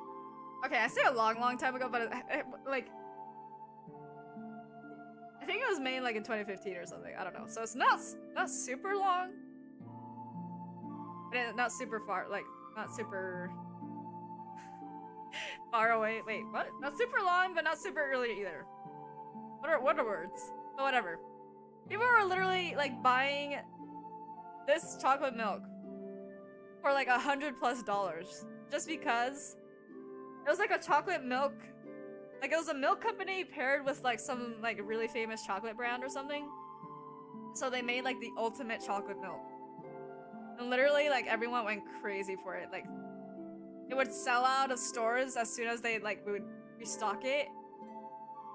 S1: Okay, I say a long time ago, but like, I think it was made like in 2015 or something. I don't know. So it's not super long, but not super far. Like not super far away. Wait, what? Not super long, but not super early either. What are words? But whatever. People were literally like buying this chocolate milk for like $100+ just because it was like a chocolate milk. Like, it was a milk company paired with, like, some, like, really famous chocolate brand or something. So they made, like, the ultimate chocolate milk. And literally, like, everyone went crazy for it. Like, it would sell out of stores as soon as they like would restock it.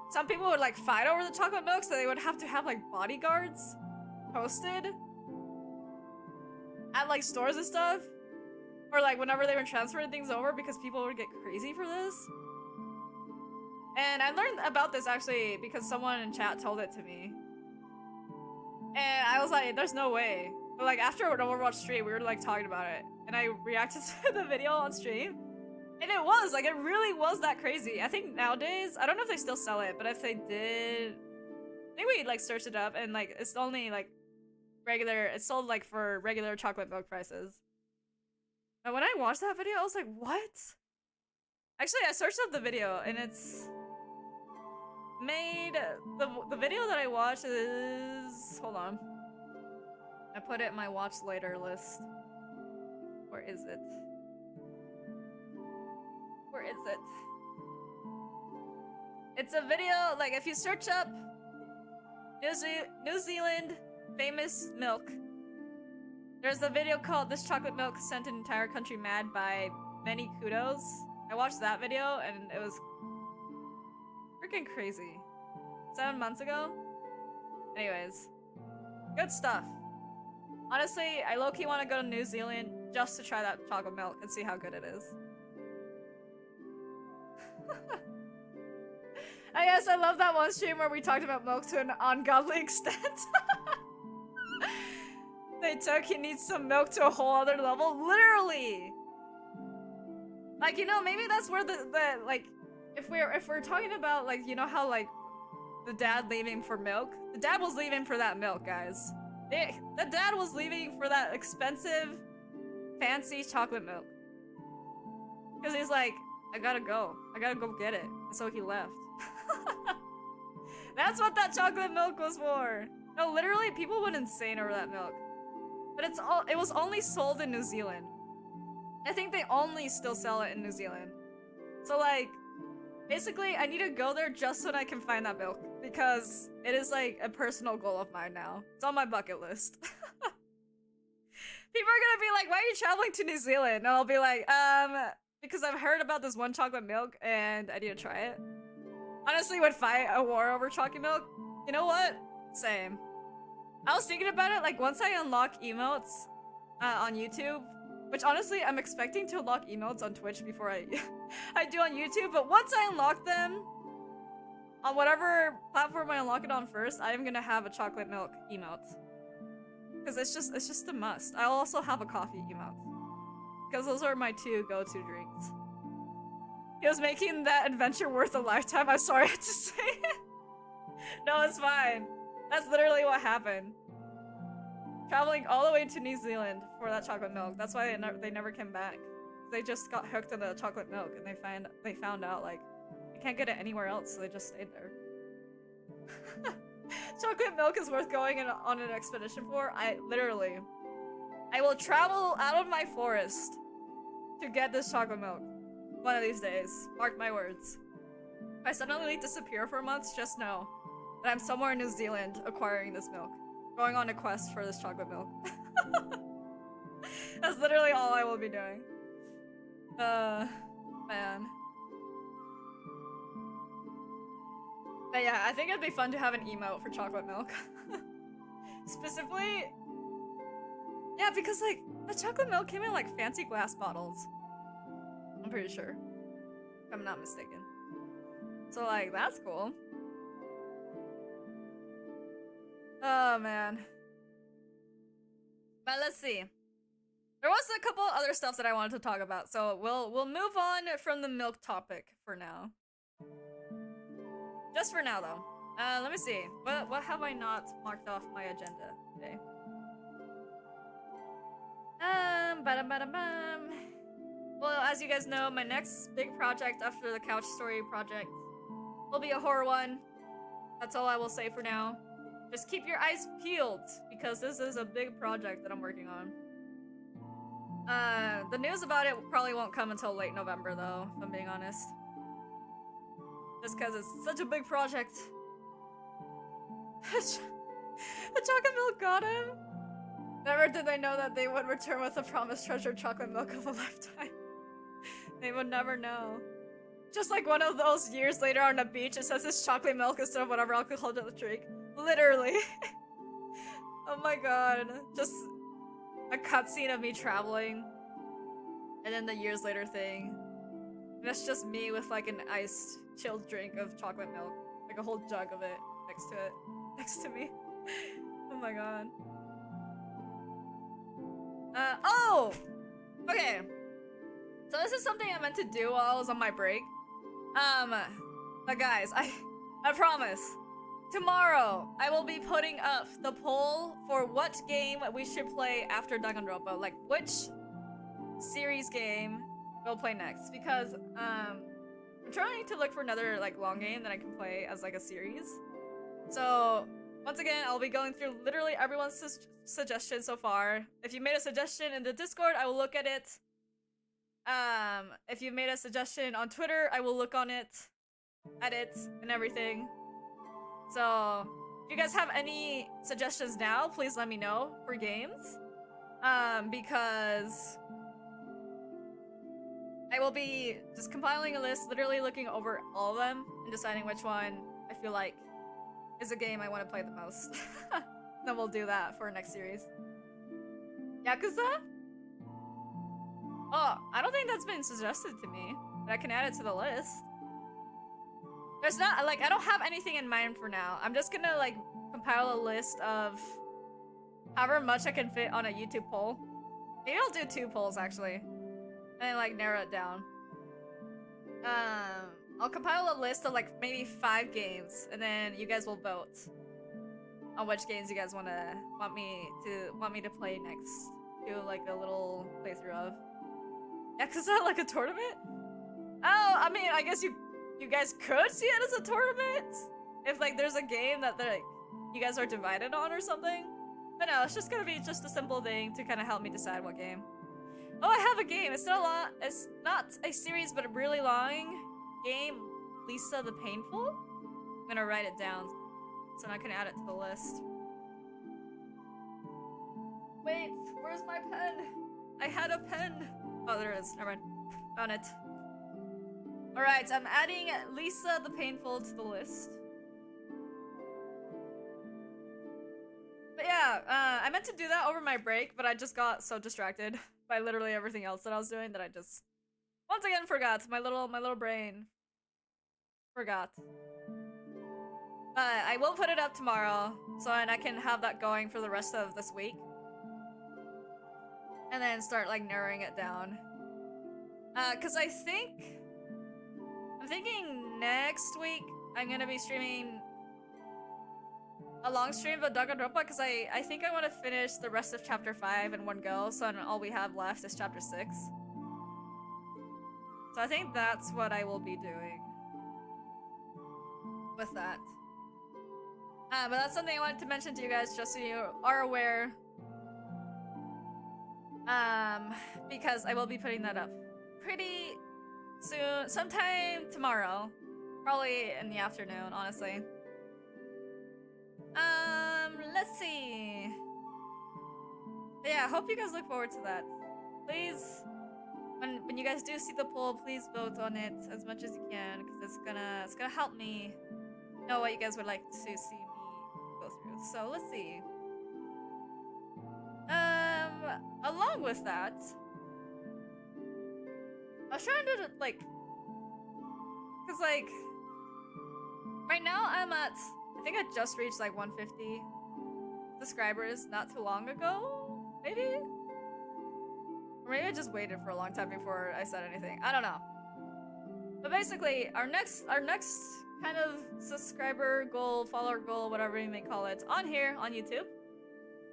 S1: Some people would like fight over the chocolate milk, so they would have to have like bodyguards posted at like stores and stuff, or like whenever they were transferring things over, because people would get crazy for this. And I learned about this actually because someone in chat told it to me, and I was like, "There's no way." But like after an Overwatch stream, we were like talking about it, and I reacted to the video on stream. And it was, like, it really was that crazy. I think nowadays, I don't know if they still sell it, but if they did, I think we, like, searched it up, and, like, it's only, like, regular, it's sold, like, for regular chocolate milk prices. And when I watched that video, I was like, what? Actually, I searched up the video, and it's made, the video that I watched is, hold on. I put it in my watch later list. Where is it? Where is it? It's a video, like, if you search up New Zealand famous milk, there's a video called "This Chocolate Milk Sent an Entire Country Mad" by Many Kudos. I watched that video and it was freaking crazy. 7 months ago? Anyways. Good stuff. Honestly, I low-key want to go to New Zealand just to try that chocolate milk and see how good it is. I guess I love that one stream where we talked about milk to an ungodly extent. They took he needs some milk to a whole other level. Literally! Like, you know, maybe that's where the like, if we're talking about, like, you know how, like, the dad leaving for milk? The dad was leaving for that milk, guys. The dad was leaving for that expensive, fancy chocolate milk. Because he's like, I gotta go get it. So he left. That's what that chocolate milk was for. No, literally, people went insane over that milk. But it was only sold in New Zealand. I think they only still sell it in New Zealand. So, like, basically, I need to go there just so that I can find that milk. Because it is, like, a personal goal of mine now. It's on my bucket list. People are gonna be like, why are you traveling to New Zealand? And I'll be like, because I've heard about this one chocolate milk and I need to try it. Honestly, would fight a war over chocolate milk. You know what? Same. I was thinking about it, like, once I unlock emotes on YouTube, which honestly, I'm expecting to unlock emotes on Twitch before I do on YouTube, but once I unlock them, on whatever platform I unlock it on first, I'm gonna have a chocolate milk emote. Because it's just a must. I'll also have a coffee emote. Because those are my two go-to drinks. He was making that adventure worth a lifetime. I'm sorry I had to say it. No, it's fine. That's literally what happened. Traveling all the way to New Zealand for that chocolate milk. That's why they never came back. They just got hooked on the chocolate milk, and they found out, like, they can't get it anywhere else, so they just stayed there. Chocolate milk is worth going on an expedition for. I will travel out of my forest to get this chocolate milk. One of these days. Mark my words. If I suddenly disappear for months, just know that I'm somewhere in New Zealand acquiring this milk. Going on a quest for this chocolate milk. That's literally all I will be doing. Man. But yeah, I think it'd be fun to have an emote for chocolate milk. Specifically, yeah, because, like, the chocolate milk came in, like, fancy glass bottles. I'm pretty sure. If I'm not mistaken. So, like, that's cool. Oh, man. But let's see. There was a couple other stuff that I wanted to talk about, so we'll move on from the milk topic for now. Just for now, though. Let me see. What have I not marked off my agenda today? Ba-dum-ba-dum-bum. Well, as you guys know, my next big project after the couch story project will be a horror one. That's all I will say for now. Just keep your eyes peeled, because this is a big project that I'm working on. The news about it probably won't come until late November, though, if I'm being honest. Just because it's such a big project. The chocolate milk got him. Never did they know that they would return with the promised treasured chocolate milk of a lifetime. They would never know. Just like one of those years later on the beach, it says it's chocolate milk instead of whatever alcohol to drink. Literally. Oh my god. Just a cutscene of me traveling. And then the years later thing. And that's just me with like an iced chilled drink of chocolate milk. Like a whole jug of it next to it. Next to me. Oh my god. Oh! Okay. So this is something I meant to do while I was on my break. But guys, I promise. Tomorrow, I will be putting up the poll for what game we should play after Danganronpa. Like, which series game we'll play next. Because, I'm trying to look for another, like, long game that I can play as, like, a series. So, once again, I'll be going through literally everyone's suggestions so far. If you made a suggestion in the Discord, I will look at it. If you made a suggestion on Twitter, I will look on it, edit, and everything. So, if you guys have any suggestions now, please let me know for games. Because I will be just compiling a list, literally looking over all of them, and deciding which one I feel like is a game I want to play the most. Then we'll do that for our next series. Yakuza? Oh, I don't think that's been suggested to me, but I can add it to the list. There's not, like, I don't have anything in mind for now. I'm just gonna, like, compile a list of however much I can fit on a YouTube poll. Maybe I'll do 2 polls, actually. And, like, narrow it down. I'll compile a list of, like, maybe 5 games, and then you guys will vote on which games you guys want me to play next. Do, like, a little playthrough of. Yakuza, like a tournament? Oh, I mean, I guess you guys could see it as a tournament if like there's a game that like you guys are divided on or something. But no, it's just gonna be just a simple thing to kind of help me decide what game. Oh, I have a game. It's not a series, but a really long game. Lisa the Painful. I'm gonna write it down so I can add it to the list. Wait, where's my pen? I had a pen. Oh, there it is. Never mind. Found it. Alright, I'm adding Lisa the Painful to the list. But yeah, I meant to do that over my break, but I just got so distracted by literally everything else that I was doing that I just once again forgot. My little brain forgot. But I will put it up tomorrow, so I can have that going for the rest of this week. And then start like narrowing it down. Cause I'm thinking next week I'm gonna be streaming a long stream of Danganronpa because I think I want to finish the rest of chapter 5 in one go, so all we have left is chapter 6. So I think that's what I will be doing with that. But that's something I wanted to mention to you guys just so you are aware. Because I will be putting that up pretty soon, sometime tomorrow. Probably in the afternoon, honestly. Let's see. But yeah, I hope you guys look forward to that. Please, when you guys do see the poll, please vote on it as much as you can, because it's gonna help me know what you guys would like to see me go through. So let's see. Along with that, I was trying to like, cause like, right now I'm at, I think I just reached like 150 subscribers not too long ago, maybe? Or maybe I just waited for a long time before I said anything. I don't know. But basically, our next kind of subscriber goal, follower goal, whatever you may call it, on here, on YouTube,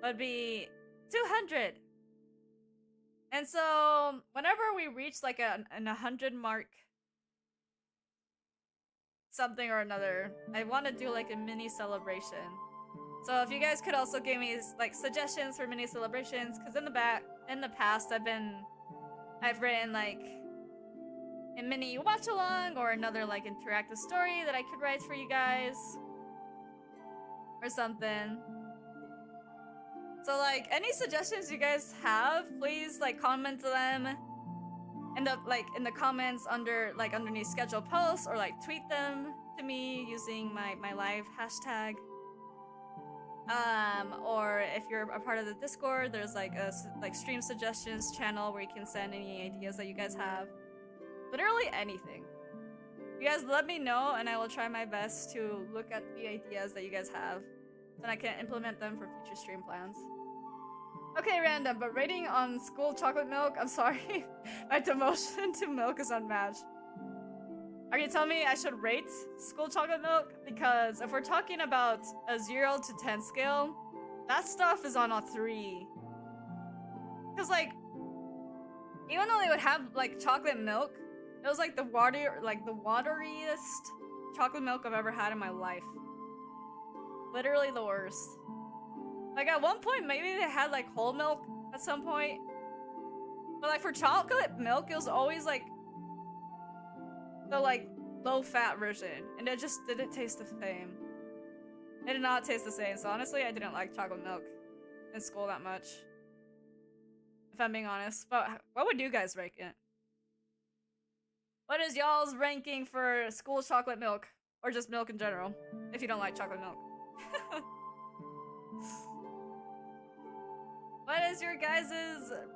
S1: would be 200. And so, whenever we reach like an 100 mark, something or another, I want to do like a mini celebration. So if you guys could also give me like suggestions for mini celebrations, because in the past I've written like a mini watch along or another like interactive story that I could write for you guys or something. So like any suggestions you guys have, please like comment them end up like in the comments underneath scheduled posts, or like tweet them to me using my live hashtag. Or if you're a part of the Discord, there's like a stream suggestions channel where you can send any ideas that you guys have. Literally anything. You guys let me know, and I will try my best to look at the ideas that you guys have, and I can implement them for future stream plans. Okay, random, but rating on school chocolate milk, I'm sorry. My devotion to milk is unmatched. Are you telling me I should rate school chocolate milk? Because if we're talking about a 0 to 10 scale, that stuff is on a 3. Because, like, even though they would have, like, chocolate milk, it was, like, the wateriest chocolate milk I've ever had in my life. Literally the worst. Like, at one point, maybe they had, like, whole milk at some point. But, like, for chocolate milk, it was always, like, the, like, low-fat version. And it just didn't taste the same. It did not taste the same. So, honestly, I didn't like chocolate milk in school that much. If I'm being honest. But what would you guys rank it? What is y'all's ranking for school chocolate milk? Or just milk in general, if you don't like chocolate milk. What is your guys'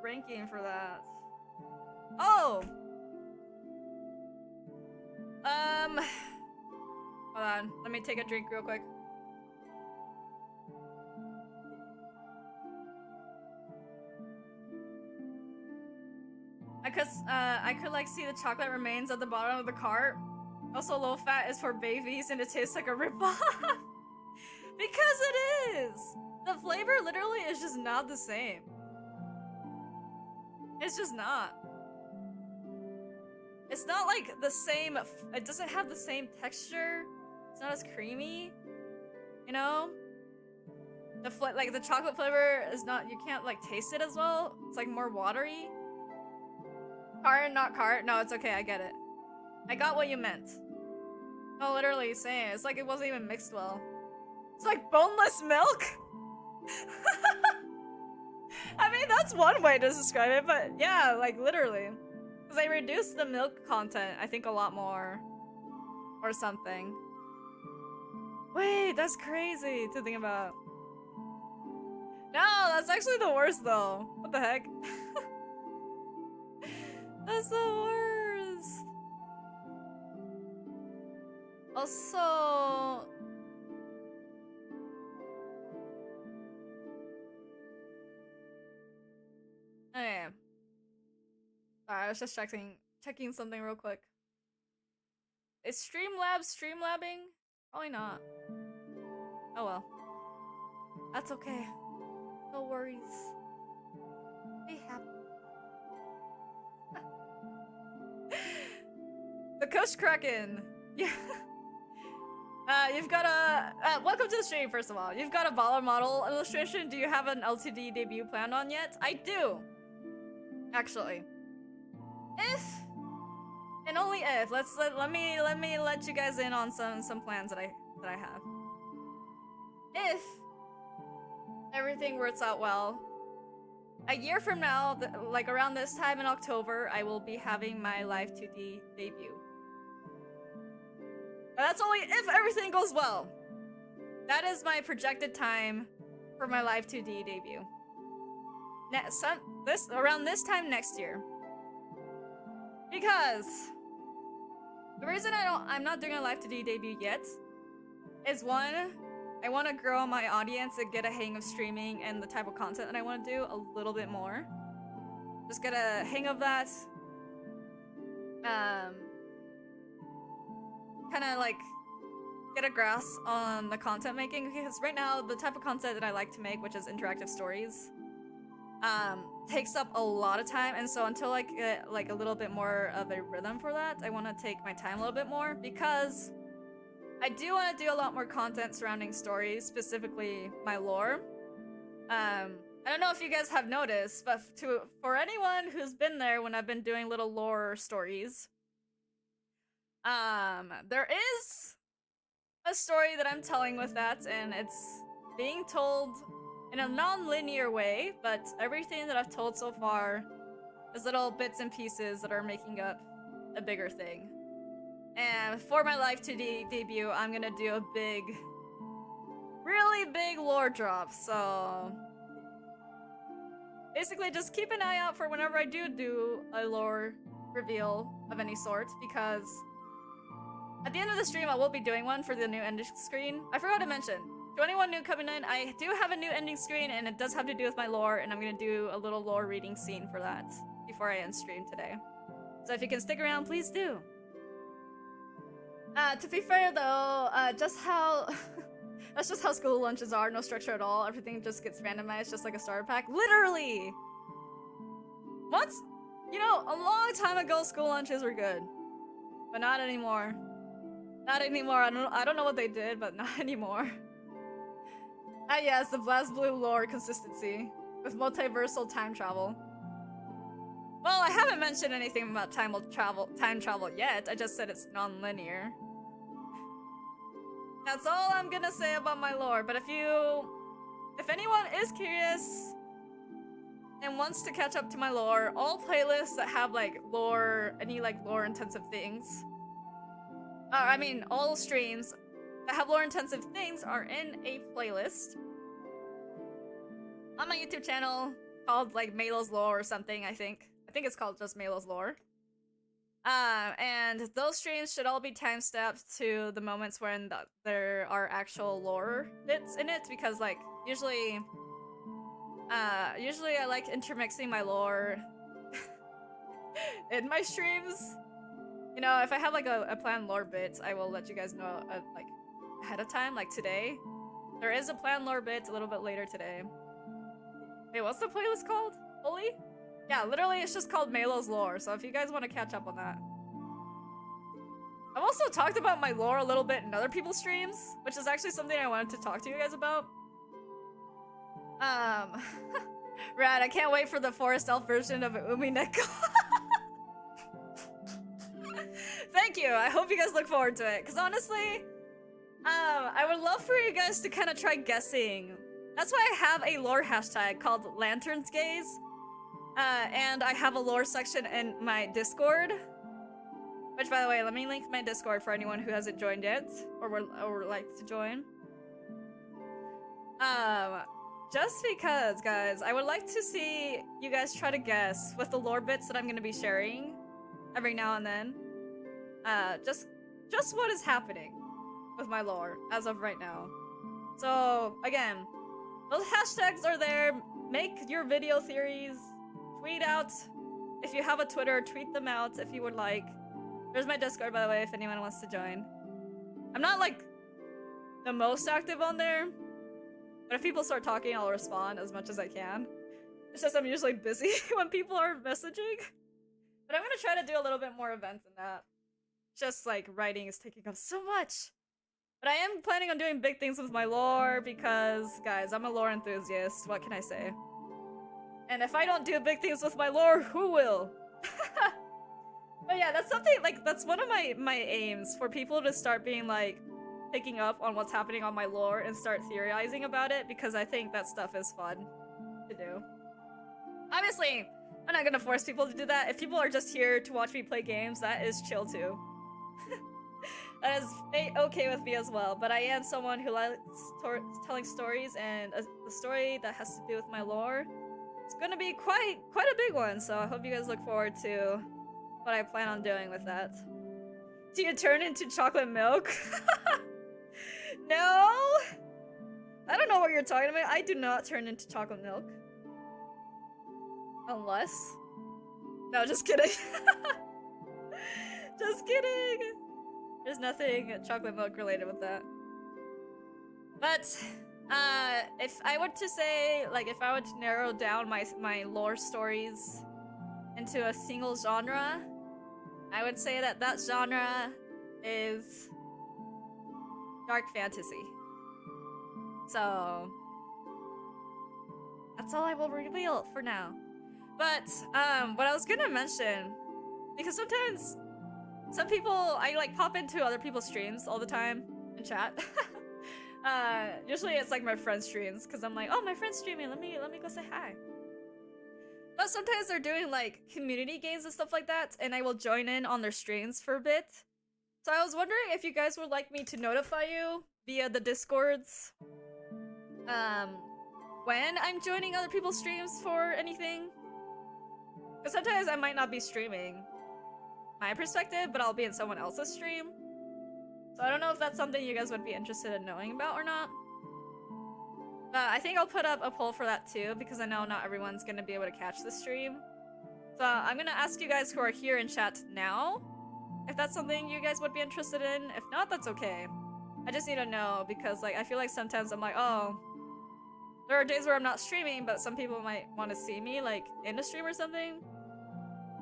S1: ranking for that? Oh! Hold on. Let me take a drink real quick. I could like see the chocolate remains at the bottom of the cart. Also, low fat is for babies and it tastes like a ripoff. Because it is! The flavor literally is just not the same. It's just not. It's not like the same, it doesn't have the same texture. It's not as creamy, you know? The chocolate flavor is not, you can't like taste it as well. It's like more watery. Cart, not cart. No, it's okay, I get it. I got what you meant. No, literally saying, it's like it wasn't even mixed well. It's like boneless milk? I mean, that's one way to describe it, but yeah, like literally. Because they reduced the milk content, I think, a lot more. Or something. Wait, that's crazy to think about. No, that's actually the worst though. What the heck? That's the worst. Also... Okay. I was just checking something real quick. Is streamlabbing? Probably not. Oh well. That's okay. No worries. Be happy. The Kush Kraken! Yeah. You've got a... welcome to the stream, first of all. You've got a baller model illustration. Do you have an LTD debut planned on yet? I do! Actually. If... and only if. Let me let you guys in on some plans that I have. If everything works out well, a year from now, like around this time in October, I will be having my Live 2D debut. But that's only if everything goes well. That is my projected time for my Live 2D debut. Around this time next year. Because the reason I'm not doing a Live 2D debut yet is one, I want to grow my audience and get a hang of streaming and the type of content that I want to do a little bit more. Just get a hang of that. Kind of like get a grasp on the content making, because right now the type of content that I like to make, which is interactive stories, takes up a lot of time, and so until I get like a little bit more of a rhythm for that, I want to take my time a little bit more, because I do want to do a lot more content surrounding stories, specifically my lore. I don't know if you guys have noticed, but for anyone who's been there when I've been doing little lore stories, there is a story that I'm telling with that, and it's being told in a non-linear way, but everything that I've told so far There's little bits and pieces that are making up a bigger thing. And for my Live 2D debut, I'm gonna do a big, really big lore drop, so... Basically, just keep an eye out for whenever I do a lore reveal of any sort, because at the end of the stream, I will be doing one for the new ending screen. I forgot to mention, to anyone new coming in, I do have a new ending screen, and it does have to do with my lore, and I'm gonna do a little lore reading scene for that before I end stream today. So if you can stick around, please do. To be fair though, just how... That's just how school lunches are, no structure at all. Everything just gets randomized, just like a starter pack. Literally! Once, you know, a long time ago, school lunches were good. But not anymore. Not anymore. I don't know what they did, but not anymore. Ah yes, the BlazBlue lore consistency. With multiversal time travel. Well, I haven't mentioned anything about time travel yet. I just said it's non-linear. That's all I'm gonna say about my lore, but if anyone is curious and wants to catch up to my lore, all playlists that have like lore, any like lore intensive things, all streams that have lore intensive things are in a playlist on my YouTube channel called like Maelo's Lore or something, I think it's called just Maelo's Lore. And those streams should all be time-stamped to the moments when there are actual lore bits in it, because like usually I like intermixing my lore in my streams. You know, if I have like a planned lore bit, I will let you guys know like ahead of time. Like today, there is a planned lore bit a little bit later today. Wait, what's the playlist called? Holy? Yeah, literally it's just called Maelo's Lore, so if you guys want to catch up on that. I've also talked about my lore a little bit in other people's streams, which is actually something I wanted to talk to you guys about. Rad, I can't wait for the Forest Elf version of Umi Neko. Thank you, I hope you guys look forward to it, because honestly, I would love for you guys to kind of try guessing. That's why I have a lore hashtag called Lanterns Gaze. And I have a lore section in my Discord. Which, by the way, let me link my Discord for anyone who hasn't joined yet, or would like to join. Just because, guys, I would like to see you guys try to guess with the lore bits that I'm gonna be sharing every now and then. Just what is happening with my lore as of right now. So, again, those hashtags are there. Make your video theories. Tweet out. If you have a Twitter, tweet them out if you would like. There's my Discord, by the way, if anyone wants to join. I'm not, like, the most active on there. But if people start talking, I'll respond as much as I can. It's just I'm usually busy when people are messaging. But I'm gonna try to do a little bit more events than that. Just, like, writing is taking up so much. But I am planning on doing big things with my lore because, guys, I'm a lore enthusiast. What can I say? And if I don't do big things with my lore, who will? But yeah, that's something, like, that's one of my aims, for people to start being, like, picking up on what's happening on my lore and start theorizing about it, because I think that stuff is fun to do. Obviously, I'm not gonna force people to do that. If people are just here to watch me play games, that is chill too. That is okay with me as well, but I am someone who likes telling stories, and a story that has to do with my lore, it's gonna be quite a big one, so I hope you guys look forward to what I plan on doing with that. Do you turn into chocolate milk? No! I don't know what you're talking about. I do not turn into chocolate milk. Unless... No, just kidding. Just kidding! There's nothing chocolate milk related with that. But, if I were to say, like, if I were to narrow down my lore stories into a single genre, I would say that genre is dark fantasy. So, that's all I will reveal for now. But, what I was gonna mention, because sometimes some people, I like pop into other people's streams all the time and chat. Usually it's like my friend's streams, because I'm like, oh, my friend's streaming, let me go say hi. But sometimes they're doing like community games and stuff like that, and I will join in on their streams for a bit. So I was wondering if you guys would like me to notify you via the Discords when I'm joining other people's streams for anything. Because sometimes I might not be streaming my perspective, but I'll be in someone else's stream. So I don't know if that's something you guys would be interested in knowing about or not. I think I'll put up a poll for that too, because I know not everyone's gonna be able to catch the stream. So I'm gonna ask you guys who are here in chat now if that's something you guys would be interested in. If not, that's okay. I just need to know, because like I feel like sometimes I'm like, oh, there are days where I'm not streaming, but some people might want to see me like in the stream or something.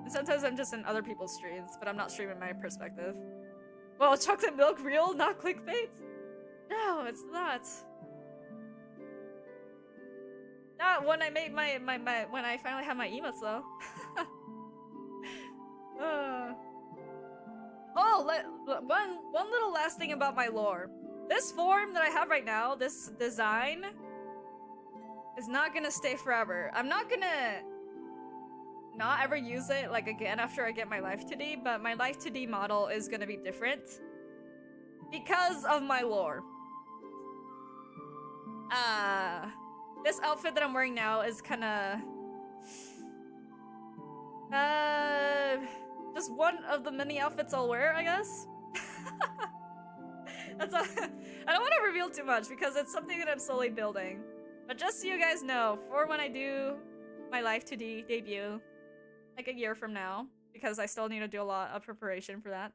S1: And sometimes I'm just in other people's streams, but I'm not streaming my perspective. Well, chocolate milk real, not clickbait? No, it's not. Not when I made my when I finally have my emotes though. One little last thing about my lore. This form that I have right now, this design, is not gonna stay forever. I'm not gonna not ever use it like again after I get my life 2D, but my life 2D model is gonna be different because of my lore. This outfit that I'm wearing now is kinda just one of the many outfits I'll wear, I guess. That's all. I don't want to reveal too much because it's something that I'm slowly building. But just so you guys know, for when I do my Life 2D debut, like a year from now, because I still need to do a lot of preparation for that.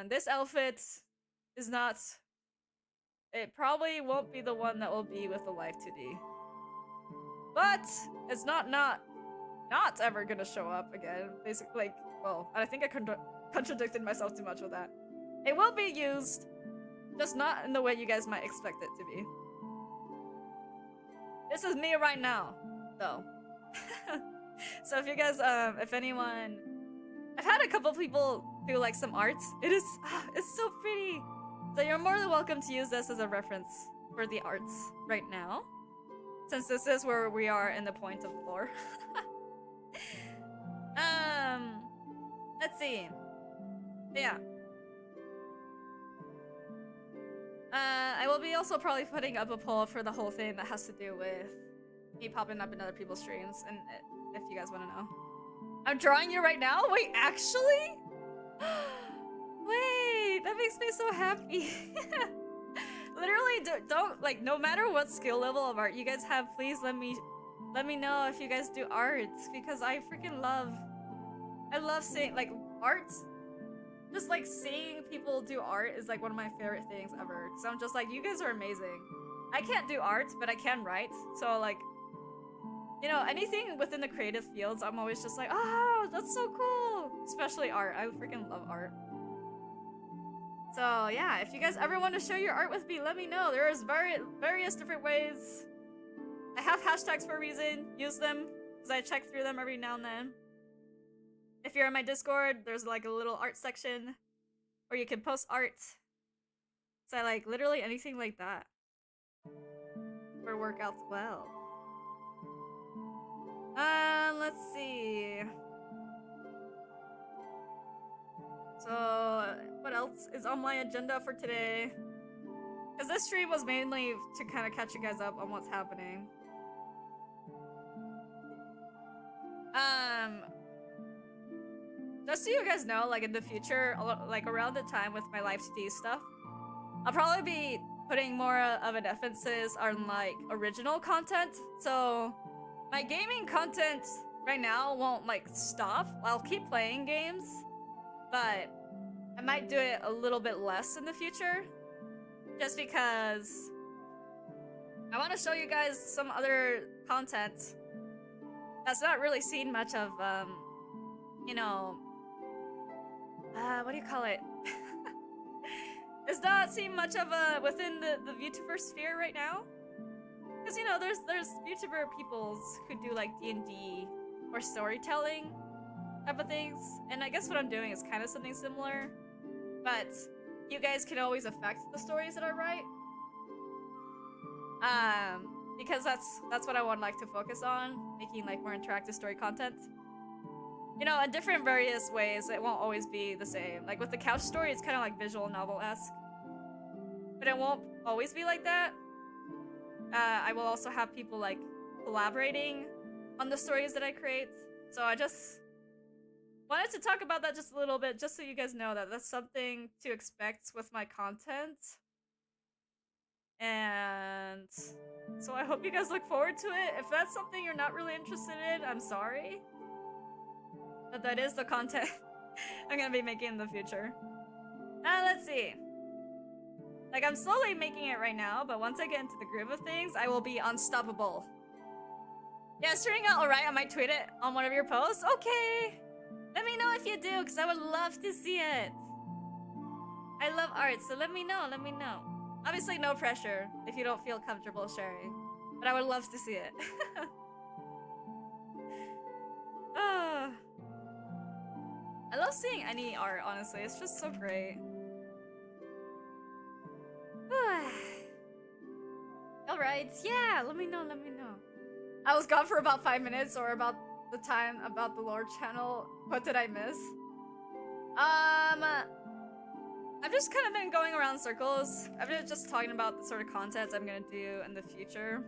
S1: This outfit is not... It probably won't be the one that will be with the Life 2D. But it's not ever gonna show up again. Basically, like, well, I think I contradicted myself too much with that. It will be used, just not in the way you guys might expect it to be. This is me right now, though. So if you guys, if anyone... I've had a couple people do, like, some arts. It's so pretty! So you're more than welcome to use this as a reference for the arts right now, since this is where we are in the point of lore. Let's see. Yeah. I will be also probably putting up a poll for the whole thing that has to do with me popping up in other people's streams, and if you guys want to know. I'm drawing you right now? Wait, actually? Wait, that makes me so happy. Literally, don't, like, no matter what skill level of art you guys have, please let me know if you guys do arts, because I freaking love seeing, like, art. Just, like, seeing people do art is, like, one of my favorite things ever. So I'm just like, you guys are amazing. I can't do art, but I can write. So, like, you know, anything within the creative fields, I'm always just like, oh, that's so cool. Especially art. I freaking love art. So, yeah, if you guys ever want to share your art with me, let me know. There's various different ways. I have hashtags for a reason. Use them, because I check through them every now and then. If you're in my Discord, there's like a little art section where you can post art. So I like literally anything like that for workouts well. Let's see. So what else is on my agenda for today? Because this stream was mainly to kind of catch you guys up on what's happening. Just so you guys know, like in the future, like around the time with my Life 2D stuff, I'll probably be putting more of an emphasis on like original content. So my gaming content right now won't like stop. I'll keep playing games, but I might do it a little bit less in the future, just because I want to show you guys some other content that's not really seen much of, you know, what do you call it? It's not seen much of within the VTuber sphere right now. Because, you know, there's VTuber peoples who do like D&D or storytelling type of things. And I guess what I'm doing is kind of something similar. But you guys can always affect the stories that I write. because that's what I would like to focus on, making like more interactive story content. You know, in different various ways, it won't always be the same. Like with the couch story, it's kind of like visual novel-esque, but it won't always be like that. I will also have people like collaborating on the stories that I create. So I just wanted to talk about that just a little bit, just so you guys know that that's something to expect with my content. And so I hope you guys look forward to it. If that's something you're not really interested in, I'm sorry. But that is the content I'm gonna be making in the future. Let's see. Like, I'm slowly making it right now, but once I get into the groove of things, I will be unstoppable. Yeah, it's turning out alright. I might tweet it on one of your posts. Okay! Let me know if you do, because I would love to see it. I love art, so let me know, let me know. Obviously, no pressure if you don't feel comfortable sharing, but I would love to see it. Oh. I love seeing any art, honestly. It's just so great. Alright, yeah, let me know, let me know. I was gone for about 5 minutes, or about the time about the lore channel. What did I miss? I've just kind of been going around circles. I've been just talking about the sort of content I'm gonna do in the future.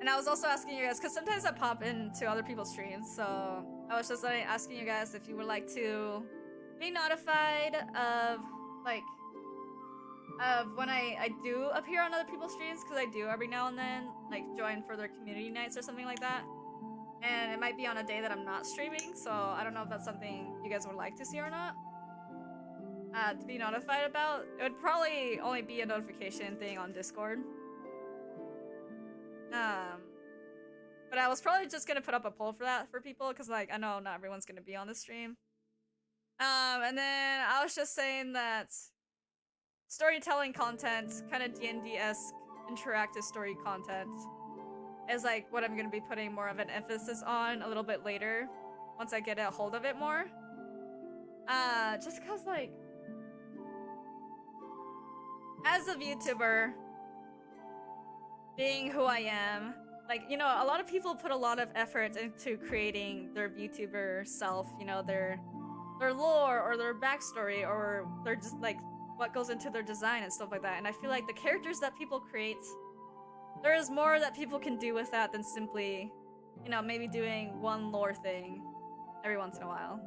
S1: And I was also asking you guys, because sometimes I pop into other people's streams, so I was just like asking you guys if you would like to be notified of, like, when I do appear on other people's streams, because I do every now and then, like, join for their community nights or something like that. And it might be on a day that I'm not streaming, so I don't know if that's something you guys would like to see or not. To be notified about. It would probably only be a notification thing on Discord. But I was probably just gonna put up a poll for that for people, because, like, I know not everyone's gonna be on the stream. And then I was just saying that storytelling content, kind of D&D-esque interactive story content, is like what I'm gonna be putting more of an emphasis on a little bit later, once I get a hold of it more. Just cause, like, as a VTuber, being who I am, like, you know, a lot of people put a lot of effort into creating their VTuber self, you know, their lore or their backstory, or their just like what goes into their design and stuff like that. And I feel like the characters that people create, there is more that people can do with that than simply, you know, maybe doing one lore thing every once in a while.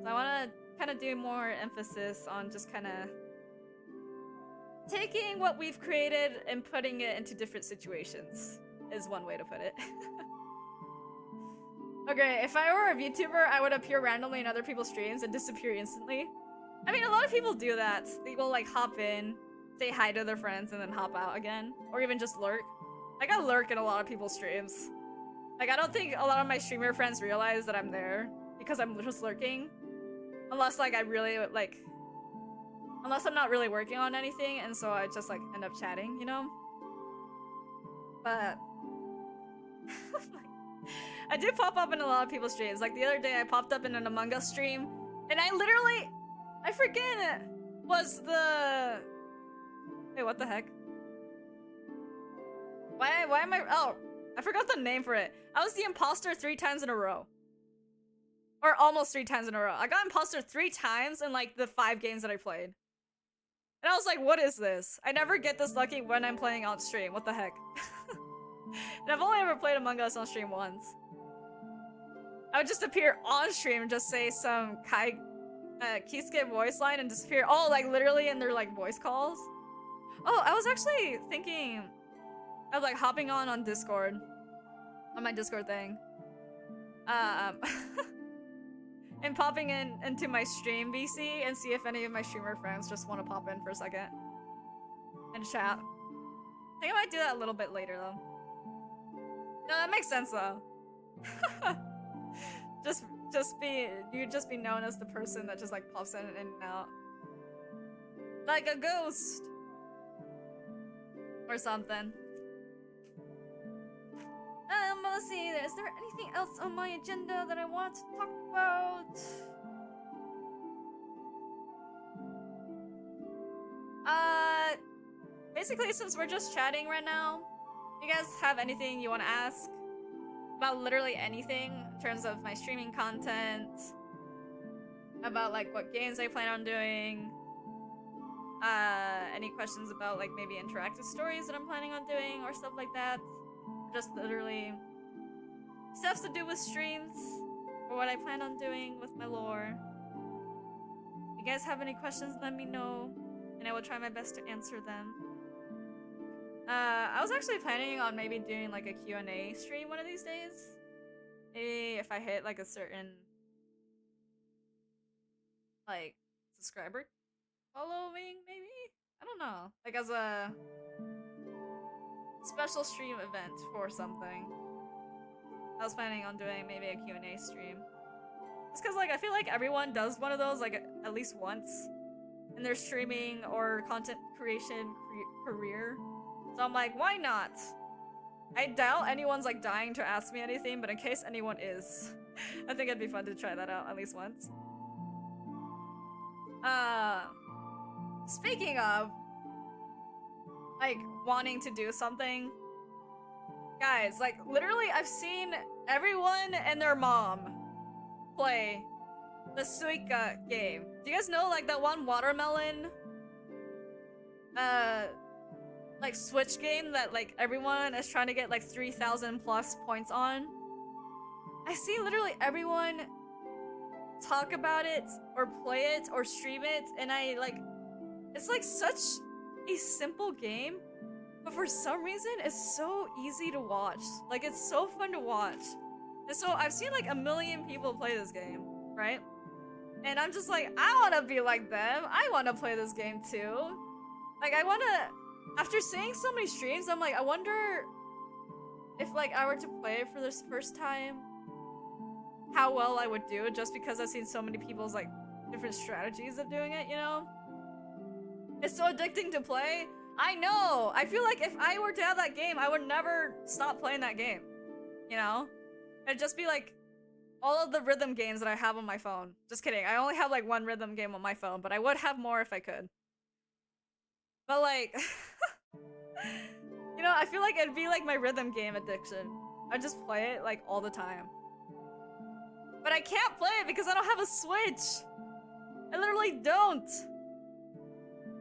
S1: So I want to kind of do more emphasis on just kind of taking what we've created and putting it into different situations, is one way to put it. Okay, if I were a VTuber, I would appear randomly in other people's streams and disappear instantly. I mean, a lot of people do that. They will, like, hop in, say hi to their friends, and then hop out again. Or even just lurk. Like, I lurk in a lot of people's streams. Like, I don't think a lot of my streamer friends realize that I'm there, because I'm just lurking. Unless, like, I really, like... Unless I'm not really working on anything, and so I just, like, end up chatting, you know? But... I do pop up in a lot of people's streams. Like, the other day I popped up in an Among Us stream, and I literally... I freaking was the... Wait, what the heck? Why am I... Oh, I forgot the name for it. I was the imposter 3 times in a row. Or almost 3 times in a row. I got imposter 3 times in, like, the 5 games that I played. And I was like, what is this? I never get this lucky when I'm playing on stream. What the heck? And I've only ever played Among Us on stream once. I would just appear on stream and just say some Kisuke voice line and disappear. Oh, like literally in their like voice calls. Oh, I was actually thinking of like hopping on Discord, on my Discord thing, and popping into my stream VC and see if any of my streamer friends just want to pop in for a second and chat. I think I might do that a little bit later though. No, that makes sense though. You'd just be known as the person that just like pops in and out. Like a ghost. Or something. Let's see, is there anything else on my agenda that I want to talk about? basically, since we're just chatting right now, you guys have anything you want to ask about literally anything in terms of my streaming content, about like what games I plan on doing, any questions about like maybe interactive stories that I'm planning on doing or stuff like that, just literally stuff to do with streams or what I plan on doing with my lore. If you guys have any questions, let me know and I will try my best to answer them. I was actually planning on maybe doing like a Q&A stream one of these days. Maybe if I hit like a certain like subscriber following, maybe? I don't know. Like as a special stream event for something. I was planning on doing maybe a Q&A stream. Just cause like I feel like everyone does one of those like at least once in their streaming or content creation career. So I'm like, why not? I doubt anyone's like dying to ask me anything, but in case anyone is, I think it'd be fun to try that out at least once. Speaking of like wanting to do something, guys, like literally I've seen everyone and their mom play the Suika game. Do you guys know like that one watermelon like Switch game that like everyone is trying to get like 3,000 plus points on? I see literally everyone talk about it or play it or stream it, and I like, it's like such a simple game, but for some reason it's so easy to watch. Like it's so fun to watch. And so I've seen like a million people play this game, right? And I'm just like, I want to be like them. I want to play this game too. Like I want to, after seeing so many streams, I'm like, I wonder if like I were to play it for this first time, how well I would do, just because I've seen so many people's like different strategies of doing it, you know? It's so addicting to play. I know. I feel like if I were to have that game, I would never stop playing that game, you know? It'd just be like all of the rhythm games that I have on my phone. Just kidding. I only have like one rhythm game on my phone, but I would have more if I could. But like, you know, I feel like it'd be like my rhythm game addiction. I just play it like all the time. But I can't play it because I don't have a Switch. I literally don't.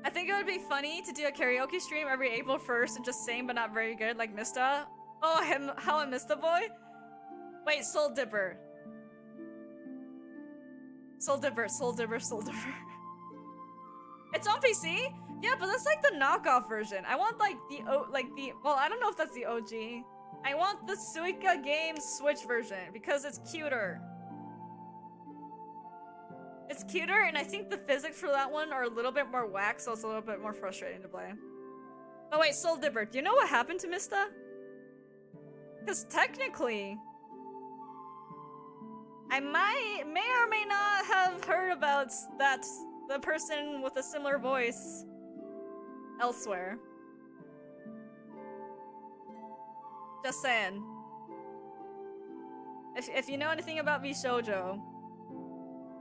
S1: I think it would be funny to do a karaoke stream every April 1st and just sing but not very good like Mista. Oh, how I Mista boy? Wait, Soul Dipper. Soul Dipper, Soul Dipper, Soul Dipper. It's on PC? Yeah, but that's like the knockoff version. I want like well, I don't know if that's the OG. I want the Suika game Switch version because it's cuter. It's cuter, and I think the physics for that one are a little bit more whack, so it's a little bit more frustrating to play. Oh wait, Soul Dipper, do you know what happened to Mista? Because technically, I may or may not have heard about that, the person with a similar voice elsewhere. Just saying. If you know anything about VShoujo,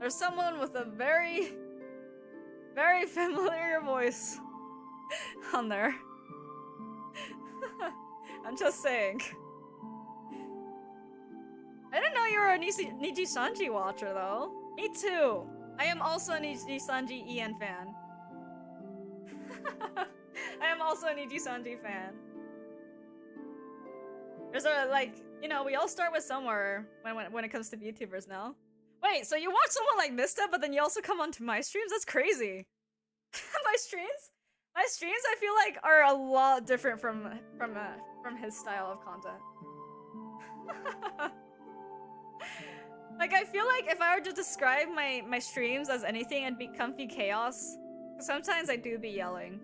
S1: there's someone with a very, very familiar voice on there. I'm just saying. I didn't know you were a Niji Sanji watcher, though. Me too. I am also a Niji Sanji EN fan. I am also a Niji Sanji fan. There's a, like, you know, we all start with somewhere when it comes to VTubers now. Wait, so you watch someone like Mista, but then you also come onto my streams? That's crazy. My streams, I feel like, are a lot different from his style of content. Like, I feel like if I were to describe my streams as anything, it'd be comfy chaos. Sometimes I do be yelling.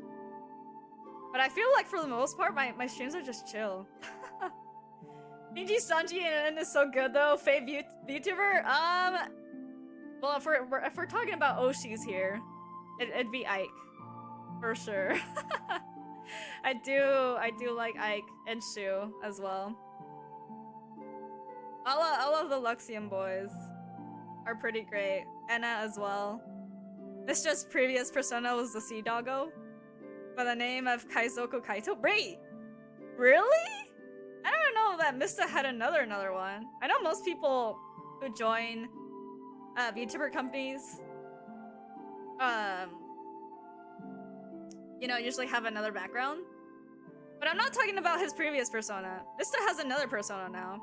S1: But I feel like for the most part, my streams are just chill. Niji Sanji and is so good though. Fav VTuber? Well, if we're talking about Oshis here, it'd be Ike. For sure. I do like Ike and Shu as well. All of the Luxian boys are pretty great. Enna as well. This just previous persona was the Sea Doggo. by the name of Kaizoku Kaito. Wait, really? I don't know that Mista had another one. I know most people who join VTuber companies, you know, usually have another background. But I'm not talking about his previous persona. Mista has another persona now.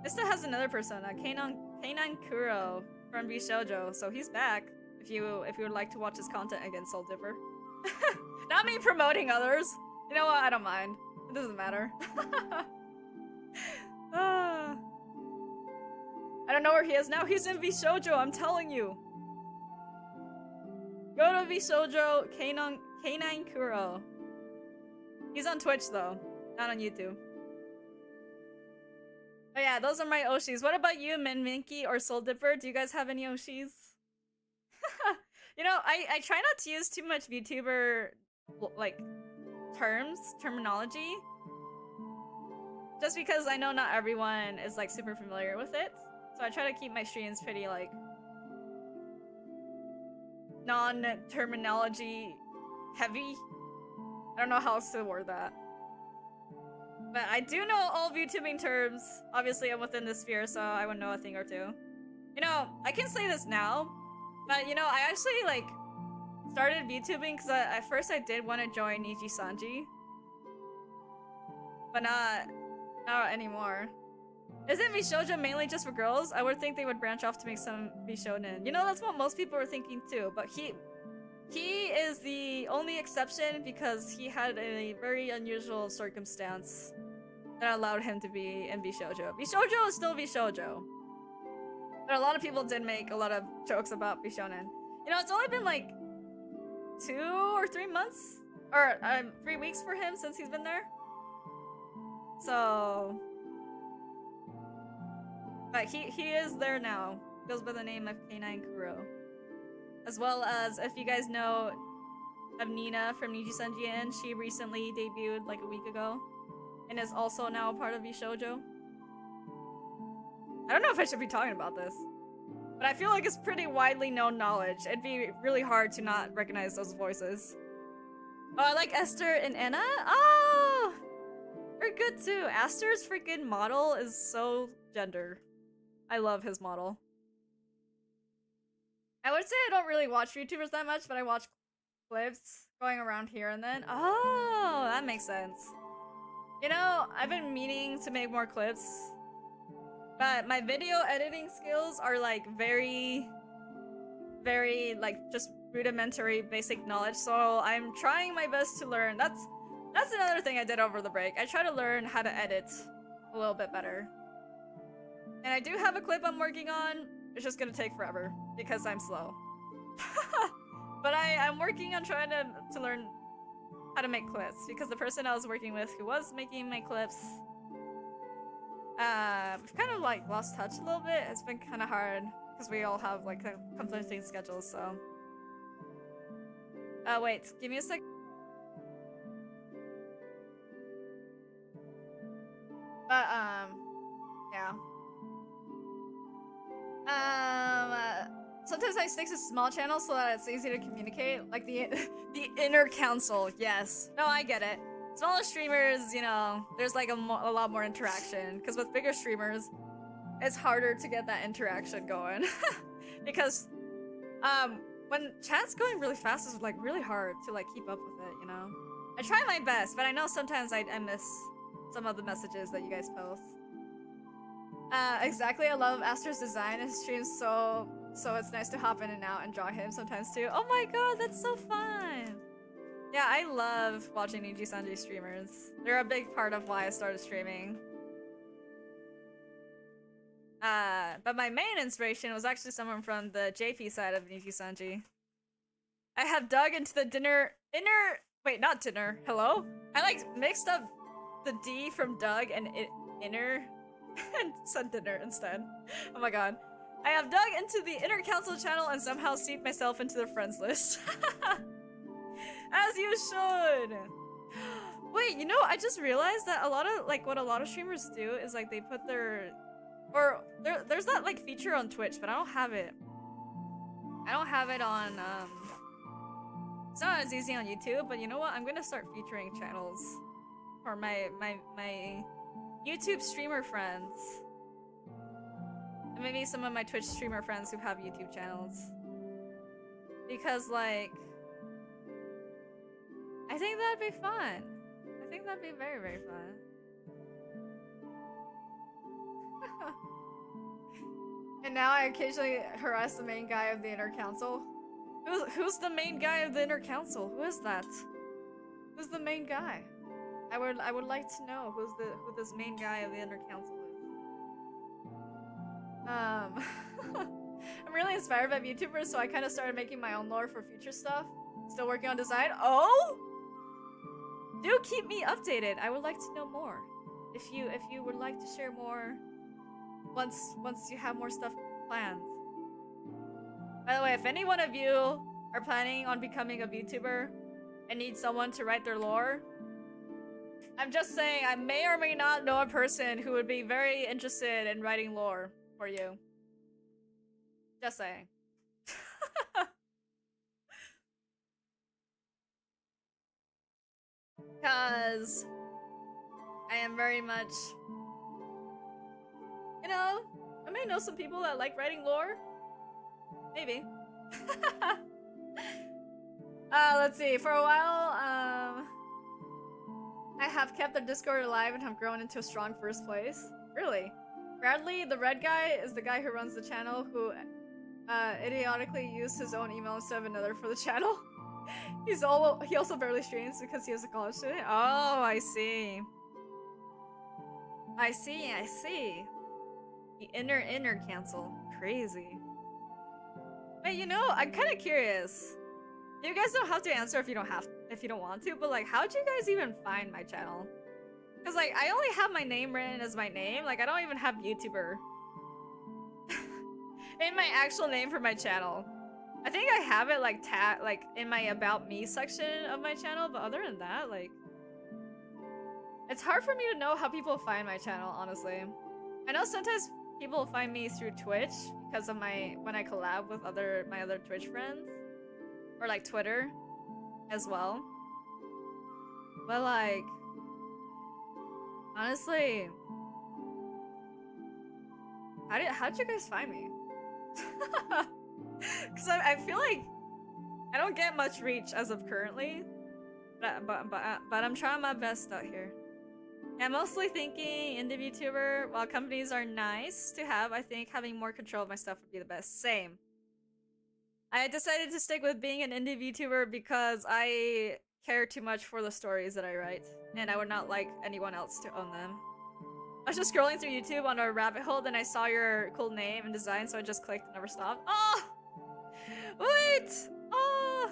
S1: Mista has another persona, Keinan Kuro from Bishoujo, so he's back. If you would like to watch his content again, Soul Dipper. Not me promoting others. You know what? I don't mind. It doesn't matter. I don't know where he is now. He's in Bishoujo, I'm telling you. Go to Bishoujo, Keinan Kuro. He's on Twitch though, not on YouTube. Oh yeah, those are my Oshis. What about you, Minminky or Soul Dipper? Do you guys have any Oshis? You know, I try not to use too much VTuber like terminology. Just because I know not everyone is like super familiar with it. So I try to keep my streams pretty like non-terminology heavy. I don't know how else to word that. But I do know all VTubing terms. Obviously I'm within this sphere, so I would know a thing or two. You know, I can say this now, but you know, I actually like started VTubing because at first I did want to join Niji Sanji. But not anymore. Isn't Bishoujo mainly just for girls? I would think they would branch off to make some Bishonen. You know, that's what most people were thinking too, but he is the only exception because he had a very unusual circumstance that allowed him to be in Bishoujo. Bishoujo is still Bishoujo. But a lot of people did make a lot of jokes about Bishonen. You know, it's only been like 2 or 3 months, or 3 weeks for him since he's been there. So, but he is there now. Goes by the name of K9 Kuro. As well as, if you guys know of Nina from Niji Sanjien, she recently debuted like a week ago, and is also now a part of Bishoujo. I don't know if I should be talking about this, but I feel like it's pretty widely known knowledge. It'd be really hard to not recognize those voices. Oh, I like Esther and Anna? Oh! They're good too. Aster's freaking model is so gender. I love his model. I would say I don't really watch YouTubers that much, but I watch clips going around here and then. Oh, that makes sense. You know, I've been meaning to make more clips, but my video editing skills are like very like just rudimentary basic knowledge, so I'm trying my best to learn. That's another thing I did over the break. I try to learn how to edit a little bit better. And I do have a clip I'm working on. It's just gonna take forever because I'm slow. But I'm working on trying to learn how to make clips because the person I was working with who was making my clips, we've kind of like lost touch a little bit. It's been kind of hard because we all have like conflicting schedules, so. Wait, give me a sec. But, yeah. Sometimes I stick to small channels so that it's easy to communicate, like the inner council. Yes. No, I get it. Smaller streamers, you know, there's like a lot more interaction, because with bigger streamers, it's harder to get that interaction going. Because, when chat's going really fast, it's like really hard to like keep up with it, you know? I try my best, but I know sometimes I miss some of the messages that you guys post. Exactly, I love Aster's design and streams, so it's nice to hop in and out and draw him sometimes too. Oh my god, that's so fun! Yeah, I love watching Niji Sanji streamers. They're a big part of why I started streaming. But my main inspiration was actually someone from the JP side of Niji Sanji. I have dug into the wait, not dinner, hello? I like mixed up the D from Doug and inner and said dinner instead. Oh my god. I have dug into the inner council channel and somehow seeped myself into their friends list. As you should! Wait, you know, I just realized that a lot of, like, what a lot of streamers do is, like, they put their... Or, there's that, like, feature on Twitch, but I don't have it. I don't have it on, It's not as easy on YouTube, but you know what? I'm gonna start featuring channels for my YouTube streamer friends. And maybe some of my Twitch streamer friends who have YouTube channels. Because, like, I think that'd be fun. I think that'd be very, very fun. And now I occasionally harass the main guy of the inner council. Who's the main guy of the inner council? Who is that? Who's the main guy? I would like to know who this main guy of the inner council is. I'm really inspired by YouTubers, so I kind of started making my own lore for future stuff. Still working on design. Oh, do keep me updated. I would like to know more. If you would like to share more, once you have more stuff planned. By the way, if any one of you are planning on becoming a VTuber and need someone to write their lore, I'm just saying I may or may not know a person who would be very interested in writing lore for you. Just saying. Because I am very much, you know, I may know some people that like writing lore. Maybe. Let's see. For a while, I have kept the Discord alive and have grown into a strong first place. Really? Bradley, the red guy, is the guy who runs the channel who idiotically used his own email instead of another for the channel. He also barely streams because he is a college student. Oh, I see. I see. The inner cancel. Crazy. Wait, you know, I'm kind of curious. You guys don't have to answer if you don't want to, but like, how'd you guys even find my channel? Cause like, I only have my name written as my name. Like, I don't even have YouTuber in my actual name for my channel. I think I have it like in my about me section of my channel, but other than that, like, it's hard for me to know how people find my channel, honestly. I know sometimes people find me through Twitch because of when I collab with my other Twitch friends, or like Twitter as well. But like, honestly, how'd you guys find me? Because I feel like I don't get much reach as of currently, but I'm trying my best out here. I'm mostly thinking indie VTuber. While companies are nice to have, I think having more control of my stuff would be the best. Same. I decided to stick with being an indie VTuber because I care too much for the stories that I write, and I would not like anyone else to own them. I was just scrolling through YouTube on a rabbit hole, then I saw your cool name and design, so I just clicked and never stopped. Oh! Wait! Oh!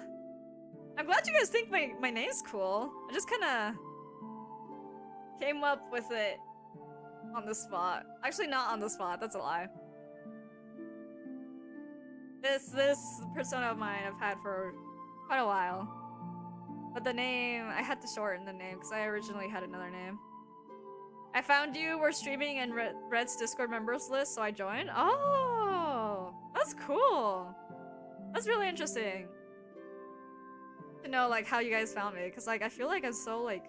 S1: I'm glad you guys think my name's cool. I just kinda came up with it on the spot. Actually, not on the spot, that's a lie. This persona of mine I've had for quite a while. But the name, I had to shorten the name because I originally had another name. I found you were streaming in Red's Discord members list, so I joined. Oh, that's cool. That's really interesting to know like how you guys found me, because like I feel like I'm so like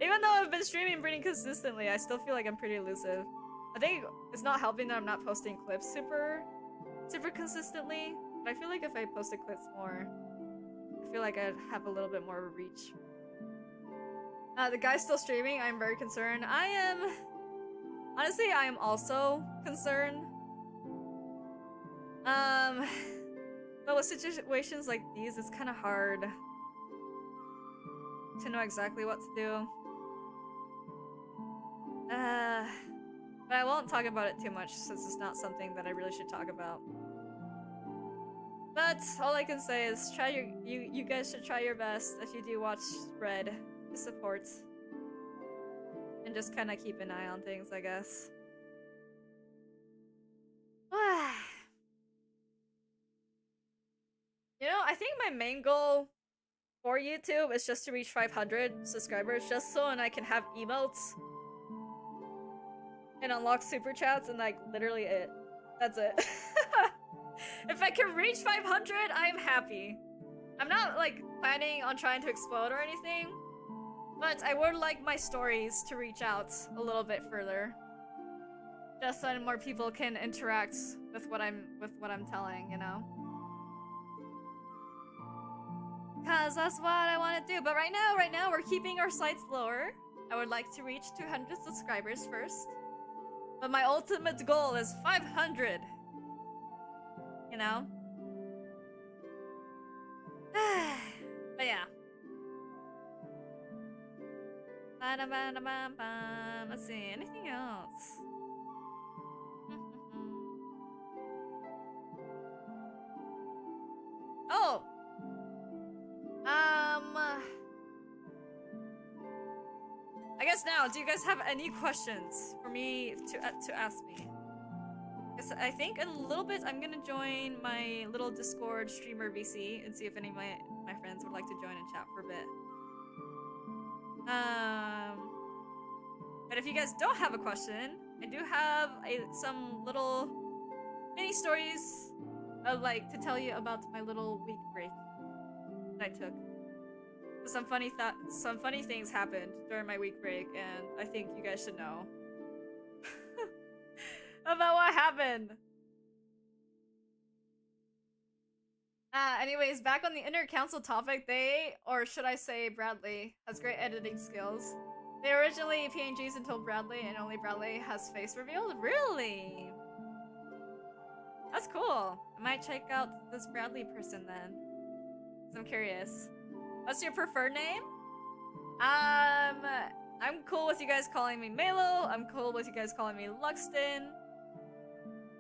S1: even though I've been streaming pretty consistently, I still feel like I'm pretty elusive. I think it's not helping that I'm not posting clips super consistently, but I feel like if I posted clips more, I feel like I'd have a little bit more reach. The guy's still streaming. I'm very concerned. Honestly, I am also concerned. But with situations like these, it's kind of hard to know exactly what to do. But I won't talk about it too much since it's not something that I really should talk about. But all I can say is you guys should try your best if you do watch Red to support. And just kind of keep an eye on things, I guess. You know, I think my main goal for YouTube is just to reach 500 subscribers, just so I can have emotes and unlock super chats, and like literally that's it. If I can reach 500, I'm happy. I'm not like planning on trying to explode or anything, but I would like my stories to reach out a little bit further, just so more people can interact with what I'm telling, you know. Cause that's what I want to do. But right now we're keeping our sights lower. I would like to reach 200 subscribers first, but my ultimate goal is 500. You know. But yeah. Let's see, anything else? Oh! I guess now, do you guys have any questions for me to ask me? I think in a little bit I'm gonna join my little Discord streamer VC and see if any of my friends would like to join and chat for a bit. But if you guys don't have a question, I do have some little mini stories like to tell you about my little week break that I took. Some funny things happened during my week break, and I think you guys should know about what happened. Anyways, back on the inner council topic, or should I say Bradley, has great editing skills. They were originally PNGs until Bradley, and only Bradley has face revealed? Really? That's cool. I might check out this Bradley person then. 'Cause I'm curious. What's your preferred name? I'm cool with you guys calling me Maelo. I'm cool with you guys calling me Luxton.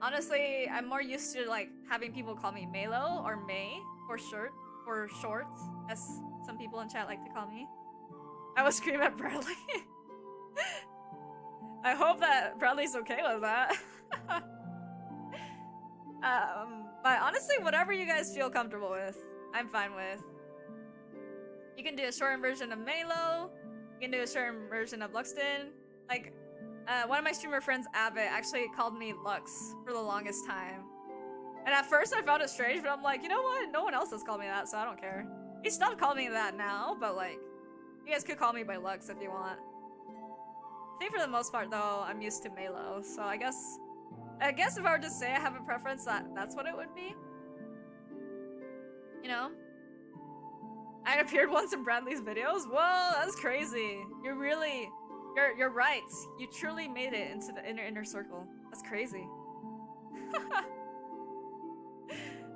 S1: Honestly, I'm more used to like having people call me Maelo or May for short, as some people in chat like to call me. I will scream at Bradley. I hope that Bradley's okay with that. But honestly, whatever you guys feel comfortable with, I'm fine with. You can do a shortened version of Maelo. You can do a shortened version of Luxton. Like, one of my streamer friends, Abbott, actually called me Lux for the longest time. And at first I found it strange, but I'm like, you know what? No one else has called me that, so I don't care. He stopped calling me that now, but like, you guys could call me by Lux if you want. I think for the most part, though, I'm used to Maelo, so I guess if I were to say I have a preference, that's what it would be. You know? I appeared once in Bradley's videos? Whoa, that's crazy. You're right. You truly made it into the inner circle. That's crazy.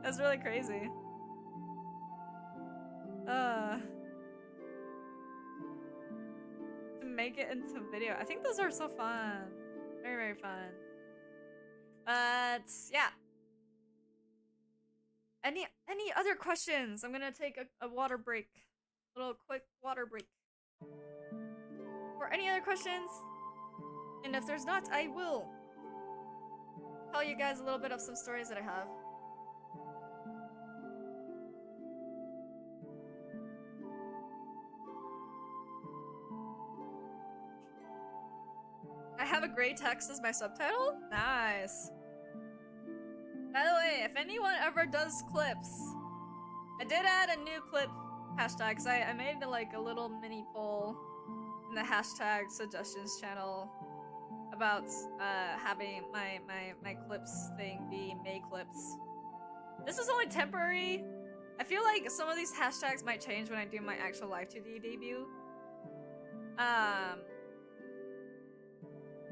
S1: That's really crazy. To make it into video. I think those are so fun. Very, very fun. But yeah. Any other questions? I'm gonna take a water break. Little quick water break. For any other questions? And if there's not, I will tell you guys a little bit of some stories that I have. I have a gray text as my subtitle? Nice. By the way, if anyone ever does clips, I did add a new clip hashtag, because I made like a little mini poll in the hashtag suggestions channel about having my clips thing be May clips. This is only temporary. I feel like some of these hashtags might change when I do my actual live 2D debut.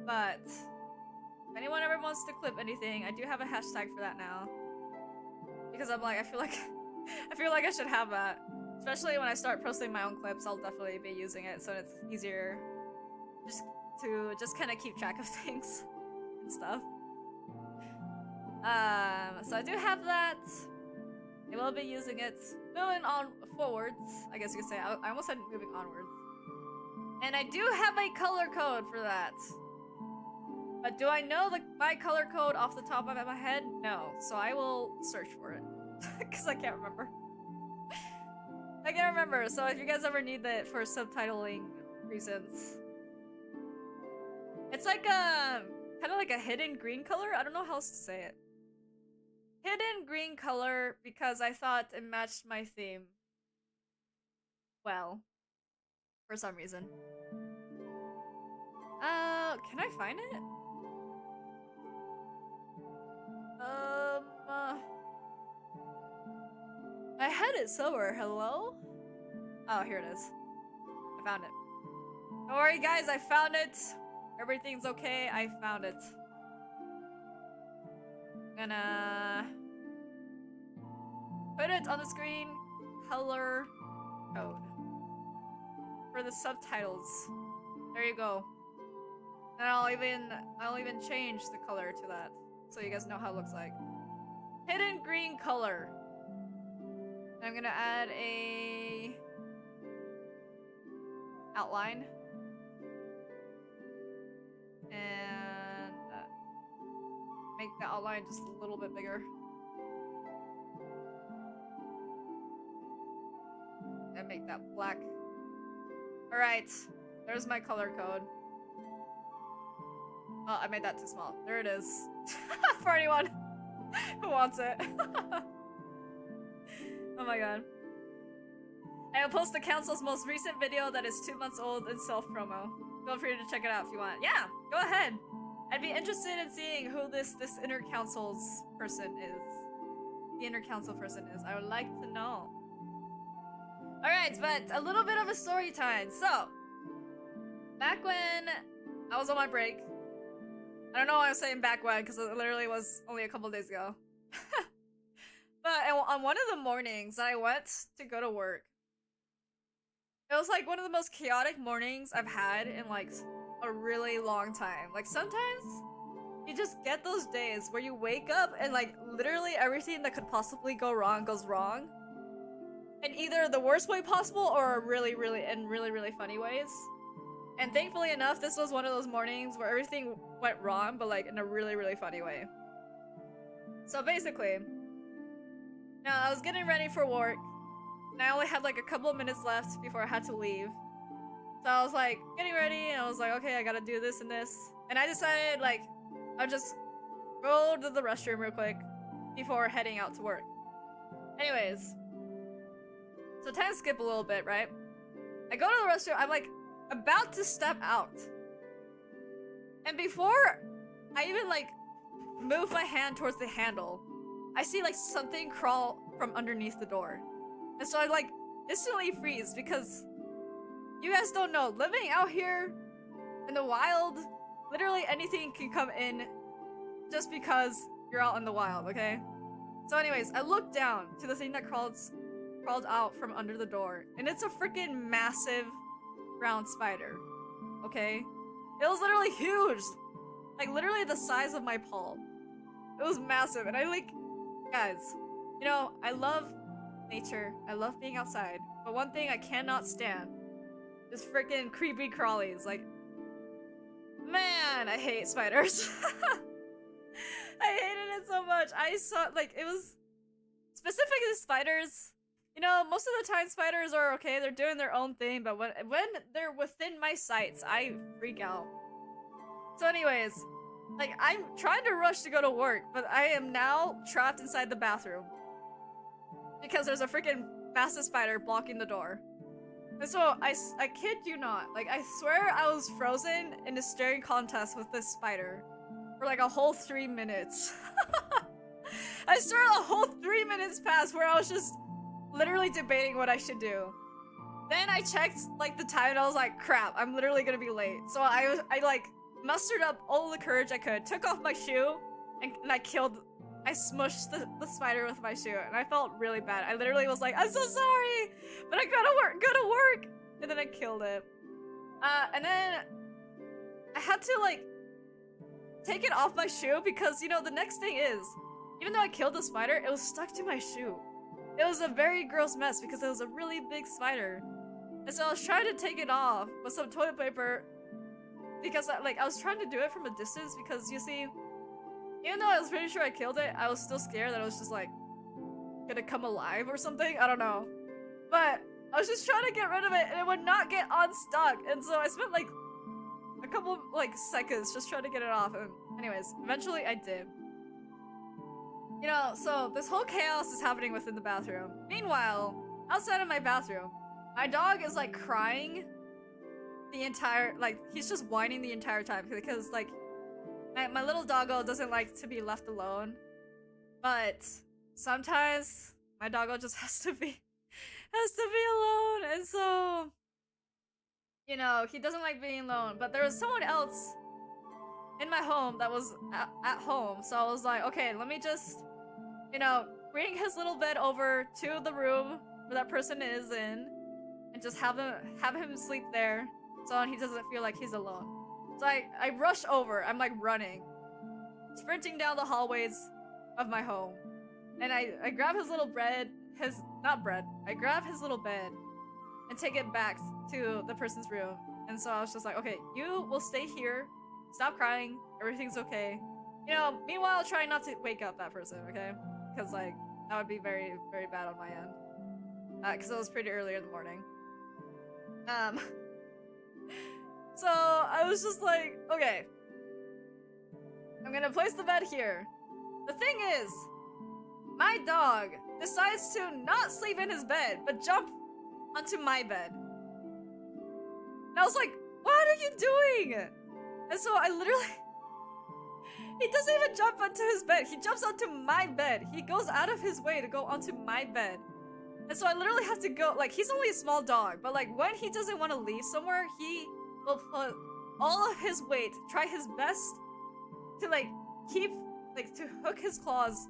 S1: But if anyone ever wants to clip anything, I do have a hashtag for that now. Because I'm like, I feel like I should have that. Especially when I start posting my own clips, I'll definitely be using it, so it's easier just kind of keep track of things and stuff. So I do have that. I will be using it. Moving on forwards, I guess you could say. I almost said moving onwards. And I do have a color code for that. But do I know my color code off the top of my head? No. So I will search for it. Because I can't remember. I can't remember. So if you guys ever need that for subtitling reasons. It's like a kind of like a hidden green color. I don't know how else to say it. Hidden green color because I thought it matched my theme well, for some reason. Can I find it? I had it somewhere. Hello? Oh, here it is. I found it. Don't worry, guys. I found it. Everything's okay. I found it. I'm gonna put it on the screen. Color code for the subtitles. There you go. And I'll even change the color to that, so you guys know how it looks like. Hidden green color. And I'm gonna add a outline and make the outline just a little bit bigger. And make that black. Alright, there's my color code. Oh, I made that too small. There it is. For anyone who wants it. Oh my god. I will post the council's most recent video that is 2 months old in self-promo. Feel free to check it out if you want. Yeah, go ahead. I'd be interested in seeing who this inner council's person is. The inner council person is. I would like to know. Alright, but a little bit of a story time. So, back when I was on my break, I don't know why I'm saying back when, because it literally was only a couple days ago. But on one of the mornings I went to go to work, it was like one of the most chaotic mornings I've had in like a really long time. Like sometimes you just get those days where you wake up and like literally everything that could possibly go wrong goes wrong. In either the worst way possible or really funny ways. And thankfully enough, this was one of those mornings where everything went wrong, but like in a really funny way. So basically, now I was getting ready for work, and I only had like a couple of minutes left before I had to leave. So I was like getting ready, and I was like, okay, I gotta do this and this. And I decided like, I'll just go to the restroom real quick before heading out to work. Anyways, so time skip a little bit, right? I go to the restroom, I'm like about to step out. And before I even like move my hand towards the handle, I see like something crawl from underneath the door. And so I like instantly freeze because you guys don't know, living out here in the wild, literally anything can come in just because you're out in the wild, okay? So anyways, I look down to the thing that crawled out from under the door, and it's a freaking massive brown spider, okay? It was literally huge, like literally the size of my palm. It was massive, and I like, guys, you know, I love nature, I love being outside, but one thing I cannot stand is freaking creepy crawlies. Like, man, I hate spiders. I hated it so much. I saw, like, it was specifically spiders. You know, most of the time spiders are okay, they're doing their own thing, but when they're within my sights, I freak out. So anyways, like, I'm trying to rush to go to work, but I am now trapped inside the bathroom because there's a freaking massive spider blocking the door. And so I kid you not, like, I swear I was frozen in a staring contest with this spider for like a whole 3 minutes. I swear a whole 3 minutes passed where I was just literally debating what I should do. Then I checked like the time and I was like, crap, I'm literally gonna be late. So I like mustered up all the courage I could, took off my shoe, and I smushed the spider with my shoe, and I felt really bad. I literally was like, I'm so sorry, but I gotta work, and then I killed it. And then I had to like take it off my shoe because, you know, the next thing is, even though I killed the spider, it was stuck to my shoe. It was a very gross mess because it was a really big spider. And so I was trying to take it off with some toilet paper because I was trying to do it from a distance because, you see, even though I was pretty sure I killed it, I was still scared that it was just like gonna come alive or something. I don't know. But I was just trying to get rid of it and it would not get unstuck. And so I spent like a couple like seconds just trying to get it off. And anyways, eventually I did. You know, so this whole chaos is happening within the bathroom. Meanwhile, outside of my bathroom, My dog is like crying the entire, like he's just whining the entire time because like my little doggo doesn't like to be left alone, but sometimes my doggo just has to be alone, and so you know he doesn't like being alone. But there was someone else in my home that was at home, so I was like, okay, let me just you know bring his little bed over to the room where that person is in, and just have him sleep there, so he doesn't feel like he's alone. So I rush over. I'm like running, sprinting down the hallways of my home, and I grab his little I grab his little bed and take it back to the person's room. And so I was just like, okay, you will stay here, stop crying, everything's okay. You know, meanwhile, trying not to wake up that person, okay? Because like that would be very, very bad on my end. Because it was pretty early in the morning. So I was just like, okay, I'm gonna place the bed here. The thing is, my dog decides to not sleep in his bed, but jump onto my bed. And I was like, what are you doing? And so I literally, he doesn't even jump onto his bed. He jumps onto my bed. He goes out of his way to go onto my bed. And so I literally have to go, like, he's only a small dog, but like when he doesn't want to leave somewhere, he will put all of his weight, try his best to like to hook his claws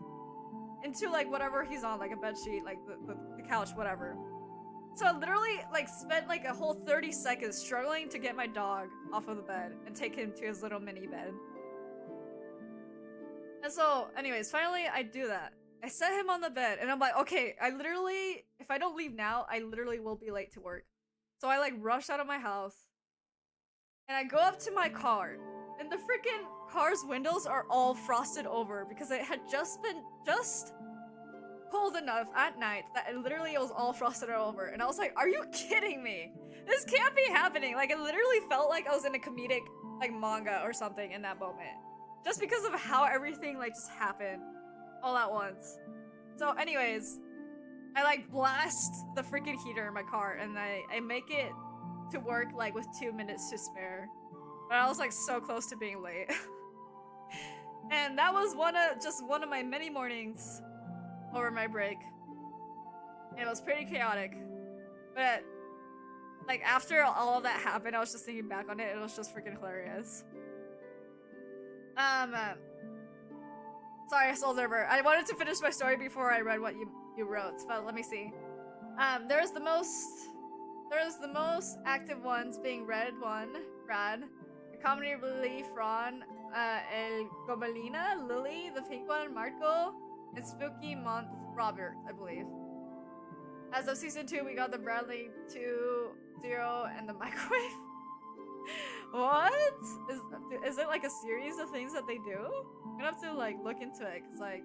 S1: into like whatever he's on, like a bed sheet, like the couch, whatever. So I literally like spent like a whole 30 seconds struggling to get my dog off of the bed and take him to his little mini bed. And so anyways, finally I do that. I set him on the bed and I'm like, okay, if I don't leave now, I literally will be late to work. So I like rush out of my house and I go up to my car, and the freaking car's windows are all frosted over because it had just cold enough at night that it literally was all frosted over. And I was like, are you kidding me? This can't be happening. Like, it literally felt like I was in a comedic like manga or something in that moment, just because of how everything like just happened all at once. So anyways, I like blast the freaking heater in my car and I make it to work like with 2 minutes to spare. But I was like so close to being late. And that was just one of my many mornings over my break. It was pretty chaotic. But like after all of that happened, I was just thinking back on it, it was just freaking hilarious. Sorry, Soul Server. I wanted to finish my story before I read what you wrote, but let me see. There's the most active ones being Red One, Brad, the Comedy Relief Ron, El Gobelina, Lily, the Pink One, Marco, and Spooky Month Robert, I believe. As of season 2, we got the Bradley 2-0 and the microwave. What? Is it like a series of things that they do? I'm gonna have to like look into it, cause like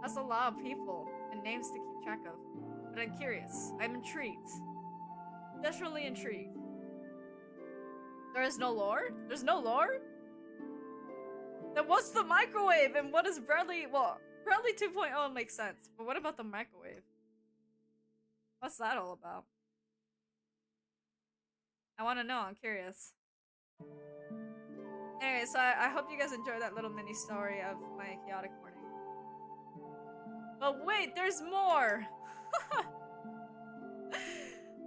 S1: that's a lot of people and names to keep track of. But I'm curious. I'm intrigued. Desperately intrigued. There is no lore? There's no lore? Then what's the microwave and what is Bradley? Well, Bradley 2.0 makes sense, but what about the microwave? What's that all about? I want to know. I'm curious. Anyway, so I hope you guys enjoyed that little mini story of my chaotic morning. But wait, there's more!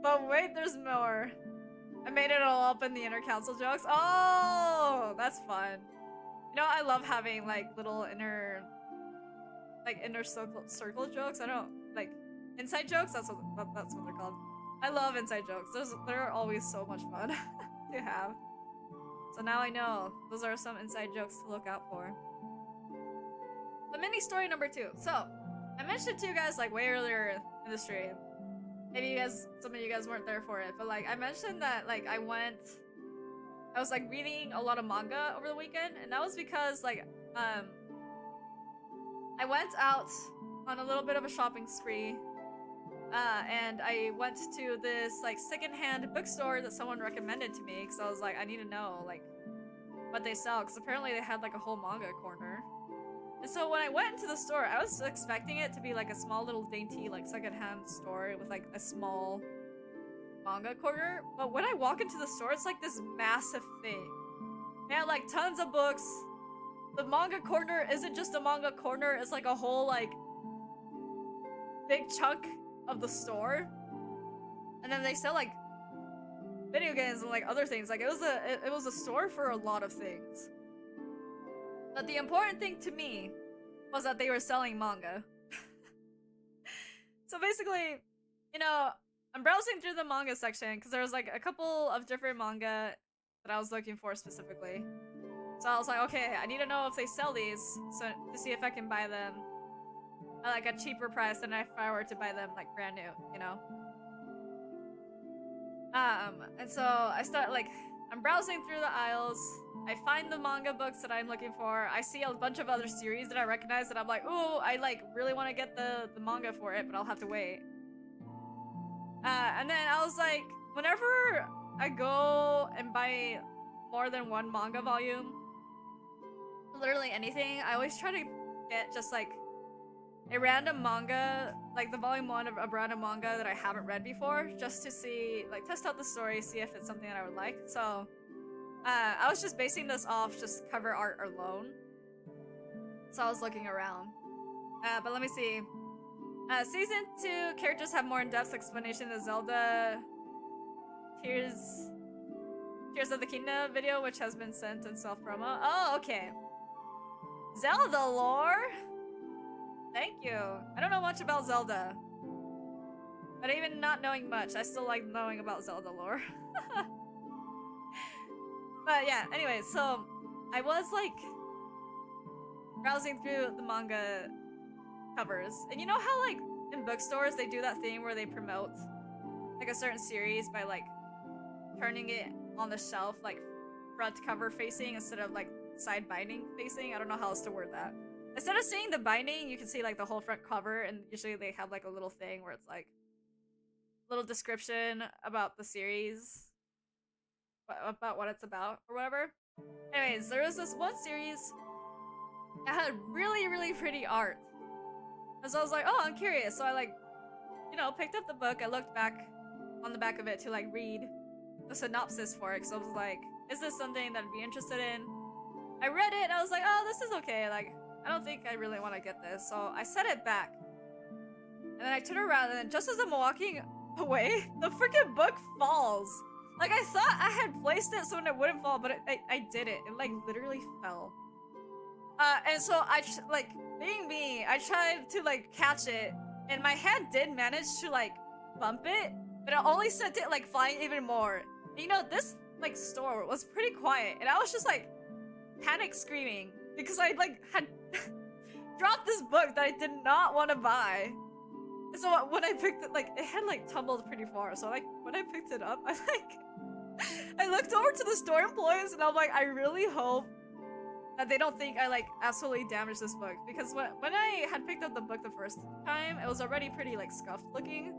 S1: But wait, there's more. I made it all up in the inner council jokes. Oh, that's fun. You know, I love having like little inner circle jokes. I don't like inside jokes. That's what they're called. I love inside jokes. They're always so much fun to have. So now I know those are some inside jokes to look out for. But mini story number 2. So I mentioned to you guys like way earlier in the stream. Maybe some of you guys weren't there for it, but like I mentioned that like I was like reading a lot of manga over the weekend, and that was because like I went out on a little bit of a shopping spree. And I went to this like secondhand bookstore that someone recommended to me because I was like, I need to know like what they sell, because apparently they had like a whole manga corner. And so when I went into the store, I was expecting it to be like a small little dainty like secondhand store with like a small manga corner, but when I walk into the store, it's like this massive thing. They have like tons of books. The manga corner isn't just a manga corner, it's like a whole like big chunk of the store. And then they sell like video games and like other things. Like it was a store for a lot of things. But the important thing to me was that they were selling manga. So basically, you know, I'm browsing through the manga section because there was like a couple of different manga that I was looking for specifically. So I was like, okay, I need to know if they sell these so to see if I can buy them at like a cheaper price than if I were to buy them like brand new, you know? And so I start like, I'm browsing through the aisles. I find the manga books that I'm looking for. I see a bunch of other series that I recognize that I'm like, ooh, I like really want to get the manga for it, but I'll have to wait. And then I was like, whenever I go and buy more than one manga volume, literally anything, I always try to get just like a random manga, like the volume 1 of a random manga that I haven't read before, just to see, like, test out the story, see if it's something that I would like. So, I was just basing this off just cover art alone. So I was looking around. But let me see. Season 2 characters have more in-depth explanation than Zelda Tears of the Kingdom video, which has been sent in self-promo. Oh, okay. Zelda lore? Thank you. I don't know much about Zelda. But even not knowing much, I still like knowing about Zelda lore. But yeah, anyway, so I was like browsing through the manga covers. And you know how like in bookstores they do that thing where they promote like a certain series by like turning it on the shelf like front cover facing instead of like side binding facing? I don't know how else to word that. Instead of seeing the binding, you can see like the whole front cover, and usually they have like a little thing where it's like little description about the series, about what it's about or whatever. Anyways, there was this one series that had really, really pretty art. And so I was like, oh, I'm curious. So I like, you know, picked up the book. I looked back on the back of it to like read the synopsis for it. Because I was like, is this something that I'd be interested in? I read it and I was like, oh, this is okay. Like, I don't think I really want to get this. So I set it back. And then I turn around and then just as I'm walking away, the freaking book falls. Like, I thought I had placed it so it wouldn't fall, but I did it. It, like, literally fell. And so like, being me, I tried to, like, catch it. And my hand did manage to, like, bump it. But it only sent it, like, flying even more. And, you know, this, like, store was pretty quiet. And I was just, like, panic screaming. Because I, like, had dropped this book that I did not want to buy. And so when I picked it, like, it had, like, tumbled pretty far. So, like, when I picked it up, I looked over to the store employees and I'm like, I really hope that they don't think I, like, absolutely damaged this book. Because when I had picked up the book the first time, it was already pretty, like, scuffed looking.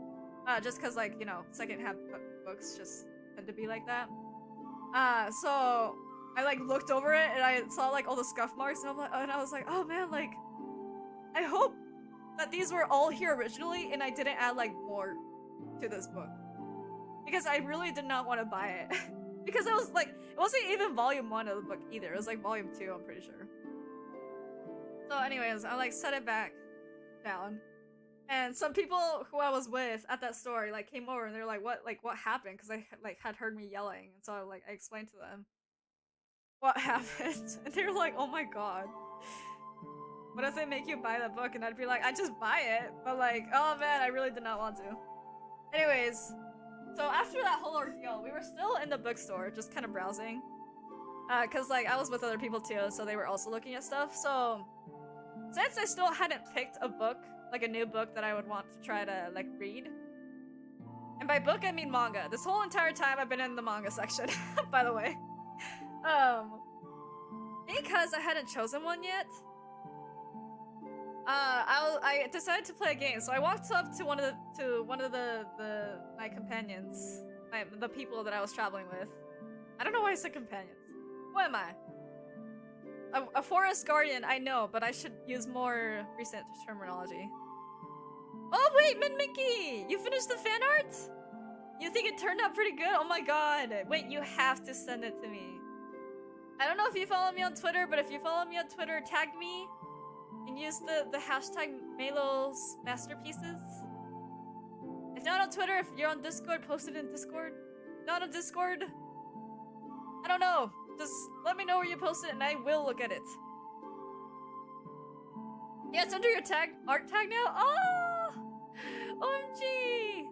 S1: Just because, like, you know, second-hand books just tend to be like that. So I, like, looked over it and I saw, like, all the scuff marks and I was like, oh man, like, I hope that these were all here originally and I didn't add, like, more to this book. Because I really did not want to buy it. Because it was, like, it wasn't even volume 1 of the book either. It was, like, volume 2, I'm pretty sure. So anyways, I, like, set it back down. And some people who I was with at that store, like, came over and they're like, what happened? Because they, like, had heard me yelling. And so, I explained to them what happened. And they were like, oh my god. What if they make you buy the book? And I'd be like, I just buy it. But, like, oh man, I really did not want to. Anyways, so after that whole ordeal, we were still in the bookstore, just kind of browsing. Because, like, I was with other people too, so they were also looking at stuff. So, since I still hadn't picked a book, like a new book that I would want to try to, like, read. And by book, I mean manga. This whole entire time I've been in the manga section, by the way. Because I hadn't chosen one yet, I decided to play a game. So I walked up to one of my companions, the people that I was traveling with. I don't know why I said companions. What am I? A forest guardian, I know, but I should use more recent terminology. Oh wait, Min Mickey! You finished the fan art? You think it turned out pretty good? Oh my god. Wait, you have to send it to me. I don't know if you follow me on Twitter, but if you follow me on Twitter, tag me and use the hashtag Maelo's masterpieces. If not on Twitter, if you're on Discord, post it in Discord. Not on Discord, I don't know. Just let me know where you post it and I will look at it. Yeah, it's under your tag, art tag now? Oh! OMG!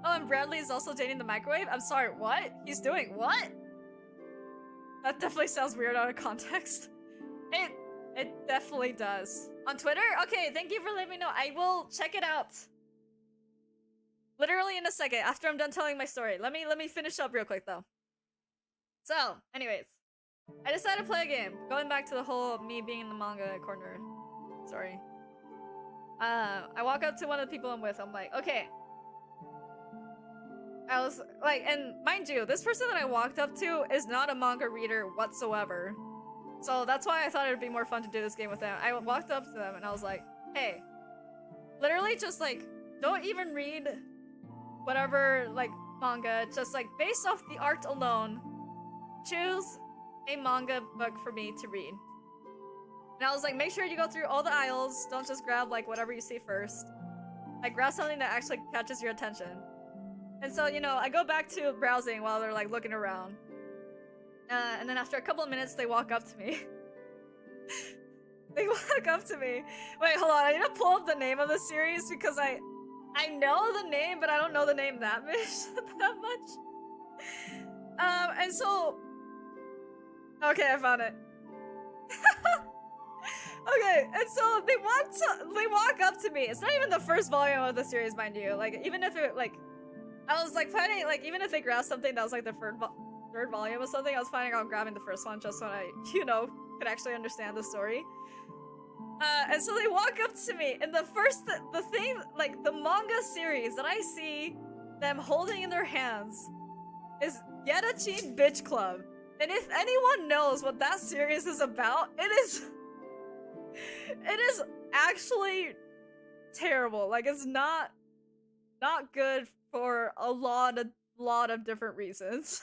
S1: Oh, and Bradley is also dating the microwave? I'm sorry, what? He's doing what? That definitely sounds weird out of context. It definitely does. On Twitter? Okay, thank you for letting me know. I will check it out. Literally in a second, after I'm done telling my story. Let me finish up real quick though. So, anyways. I decided to play a game. Going back to the whole me being in the manga corner. Sorry. I walk up to one of the people I'm with. I'm like, okay. I was like, and mind you, this person that I walked up to is not a manga reader whatsoever. So that's why I thought it would be more fun to do this game with them. I walked up to them and I was like, hey, literally just like, don't even read whatever like manga, just like based off the art alone, choose a manga book for me to read. And I was like, make sure you go through all the aisles, don't just grab like whatever you see first. Like grab something that actually catches your attention. And so, you know, I go back to browsing while they're like looking around. And then after a couple of minutes, they walk up to me. They walk up to me. Wait, hold on. I need to pull up the name of the series because I know the name, but I don't know the name that much. And so... Okay, I found it. Okay, and so they walk up to me. It's not even the first volume of the series, mind you. Like, even if it, like... I was, like, planning, like, even if they grabbed something that was, like, the third volume or something, I was planning on grabbing the first one just so I, you know, could actually understand the story. And so they walk up to me, and the thing, like, the manga series that I see them holding in their hands is Yarachin Bitch Club. And if anyone knows what that series is about, it is actually terrible. Like, it's not good for a lot of different reasons.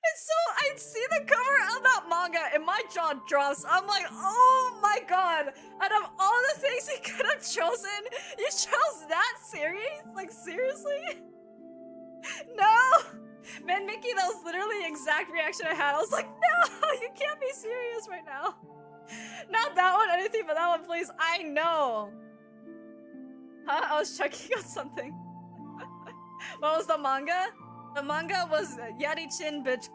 S1: And so I see the cover of that manga and my jaw drops. I'm like, oh my god. Out of all the things you could have chosen, you chose that series? Like, seriously? No! Man, Mickey, that was literally the exact reaction I had. I was like, no! You can't be serious right now. Not that one, anything but that one, please. I know. Huh? I was checking on something. What was the manga? The manga was Yarichin Bitch...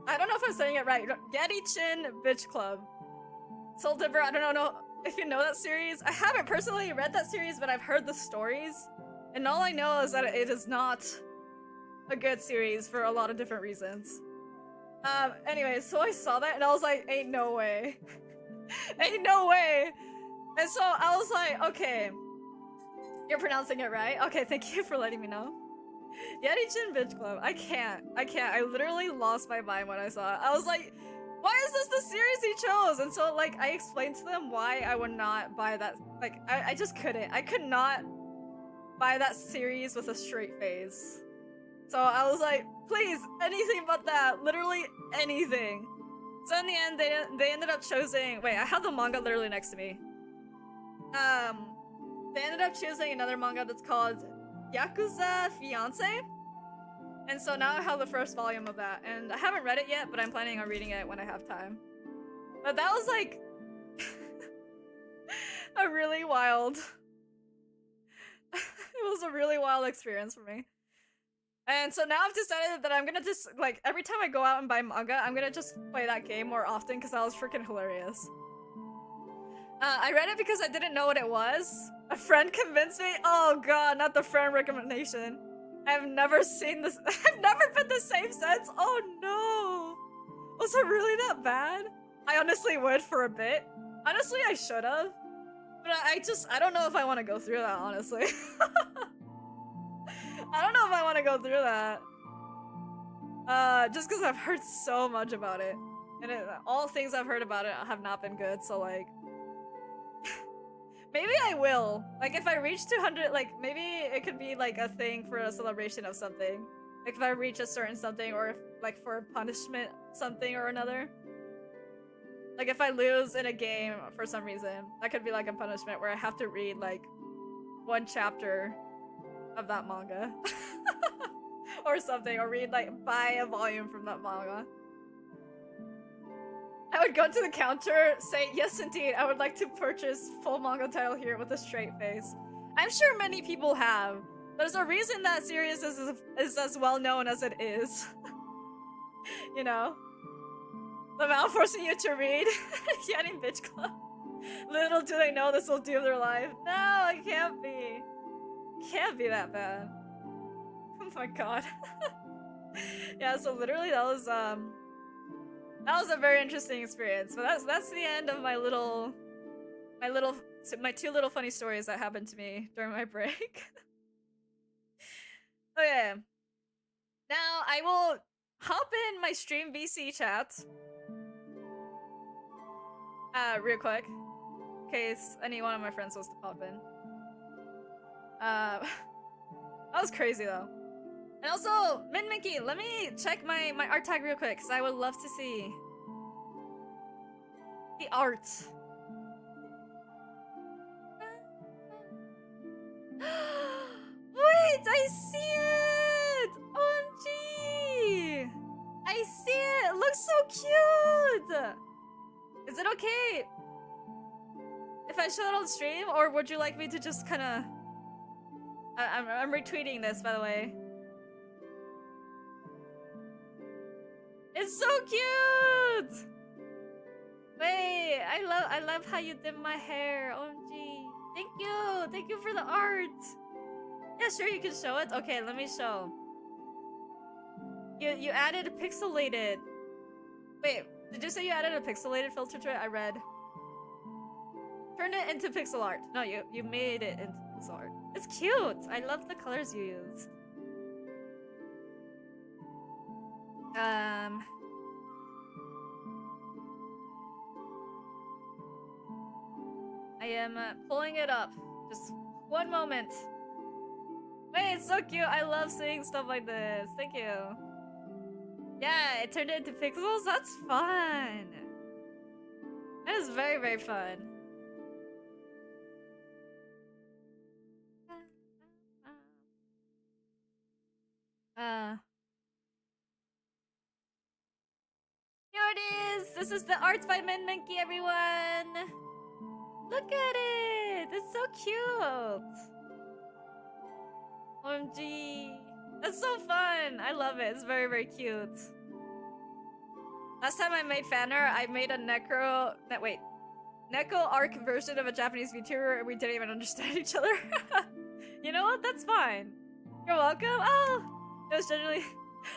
S1: I don't know if I'm saying it right. Yarichin Bitch Club. Soul Dipper, I don't know if you know that series. I haven't personally read that series, but I've heard the stories. And all I know is that it is not a good series for a lot of different reasons. Anyway, so I saw that and I was like, ain't no way. Ain't no way. And so I was like, okay. You're pronouncing it right? Okay, thank you for letting me know. Yarichin Bitch Club. I can't. I literally lost my mind when I saw it. I was like, why is this the series he chose? And so, like, I explained to them why I would not buy that. Like, I just couldn't. I could not buy that series with a straight face. So I was like, please, anything but that. Literally anything. So in the end, they ended up choosing... Wait, I have the manga literally next to me. They ended up choosing another manga that's called Yakuza Fiancé. And so now I have the first volume of that. And I haven't read it yet, but I'm planning on reading it when I have time. But that was like... a really wild... It was a really wild experience for me. And so now I've decided that I'm gonna just, like, every time I go out and buy manga, I'm gonna just play that game more often because that was freaking hilarious. I read it because I didn't know what it was. A friend convinced me. Oh god, not the friend recommendation. I've never seen this. I've never been the same since. Oh no. Was it really that bad? I honestly would for a bit. Honestly, I should have. But I don't know if I want to go through that, honestly. I don't know if I want to go through that. Just because I've heard so much about it. And all things I've heard about it have not been good, so like... Maybe I will. Like, if I reach 200, like, maybe it could be, like, a thing for a celebration of something. Like, if I reach a certain something, or if, like, for a punishment something or another. Like, if I lose in a game for some reason, that could be, like, a punishment where I have to read, like, one chapter of that manga. Or something, or read, like, buy a volume from that manga. I would go to the counter, say, yes indeed, I would like to purchase full manga title here with a straight face. I'm sure many people have. There's a reason that series is as well known as it is. You know? The amount forcing you to read. Getting bitch club. Little do they know this will do their life. No, it can't be. It can't be that bad. Oh my god. Yeah, so literally that was a very interesting experience. But that's the end of my two little funny stories that happened to me during my break. Okay. Now I will hop in my stream VC chat. Real quick. In case any one of my friends wants to pop in. That was crazy though. And also, Minmickey, let me check my art tag real quick, because I would love to see the art. Wait, I see it! OMG! I see it! It looks so cute! Is it okay if I show it on stream, or would you like me to just kind of... I'm retweeting this, by the way. It's so cute! Wait, I love how you did my hair. OMG. Thank you for the art. Yeah, sure, you can show it. Okay, let me show. You added a pixelated. Wait, did you say you added a pixelated filter to it? I read. Turn it into pixel art. No, you made it into pixel art. It's cute. I love the colors you used. I am pulling it up. Just one moment. Wait, it's so cute. I love seeing stuff like this. Thank you. Yeah, it turned it into pixels. That's fun. That is very, very fun. Here it is! This is the art by Minminky, everyone! Look at it! It's so cute! OMG. That's so fun! I love it. It's very, very cute. Last time I made fan art, I made a Neko arc version of a Japanese VTuber and we didn't even understand each other. You know what? That's fine. You're welcome. Oh! It was generally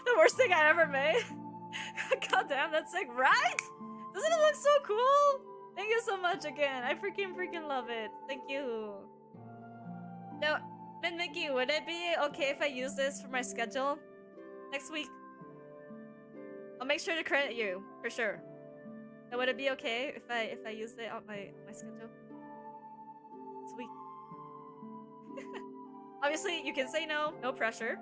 S1: the worst thing I ever made. God damn, that's sick, right? Doesn't it look so cool? Thank you so much again. I freaking love it. Thank you. No, Mickey, would it be okay if I use this for my schedule next week? I'll make sure to credit you for sure. So would it be okay if I use it on my schedule this week? Obviously, you can say no. No pressure.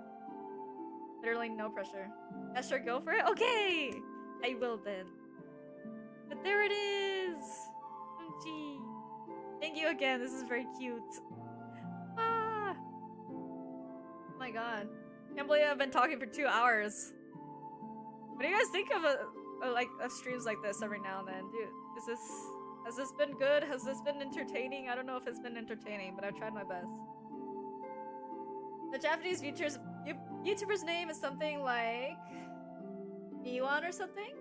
S1: Literally no pressure. Yeah, sure, go for it. Okay, I will then. But there it is. OMG. Thank you again. This is very cute. Ah. Oh my god. Can't believe I've been talking for 2 hours. What do you guys think of streams like this every now and then? Dude, has this been good? Has this been entertaining? I don't know if it's been entertaining, but I've tried my best. The Japanese YouTuber's name is something like Miwan or something?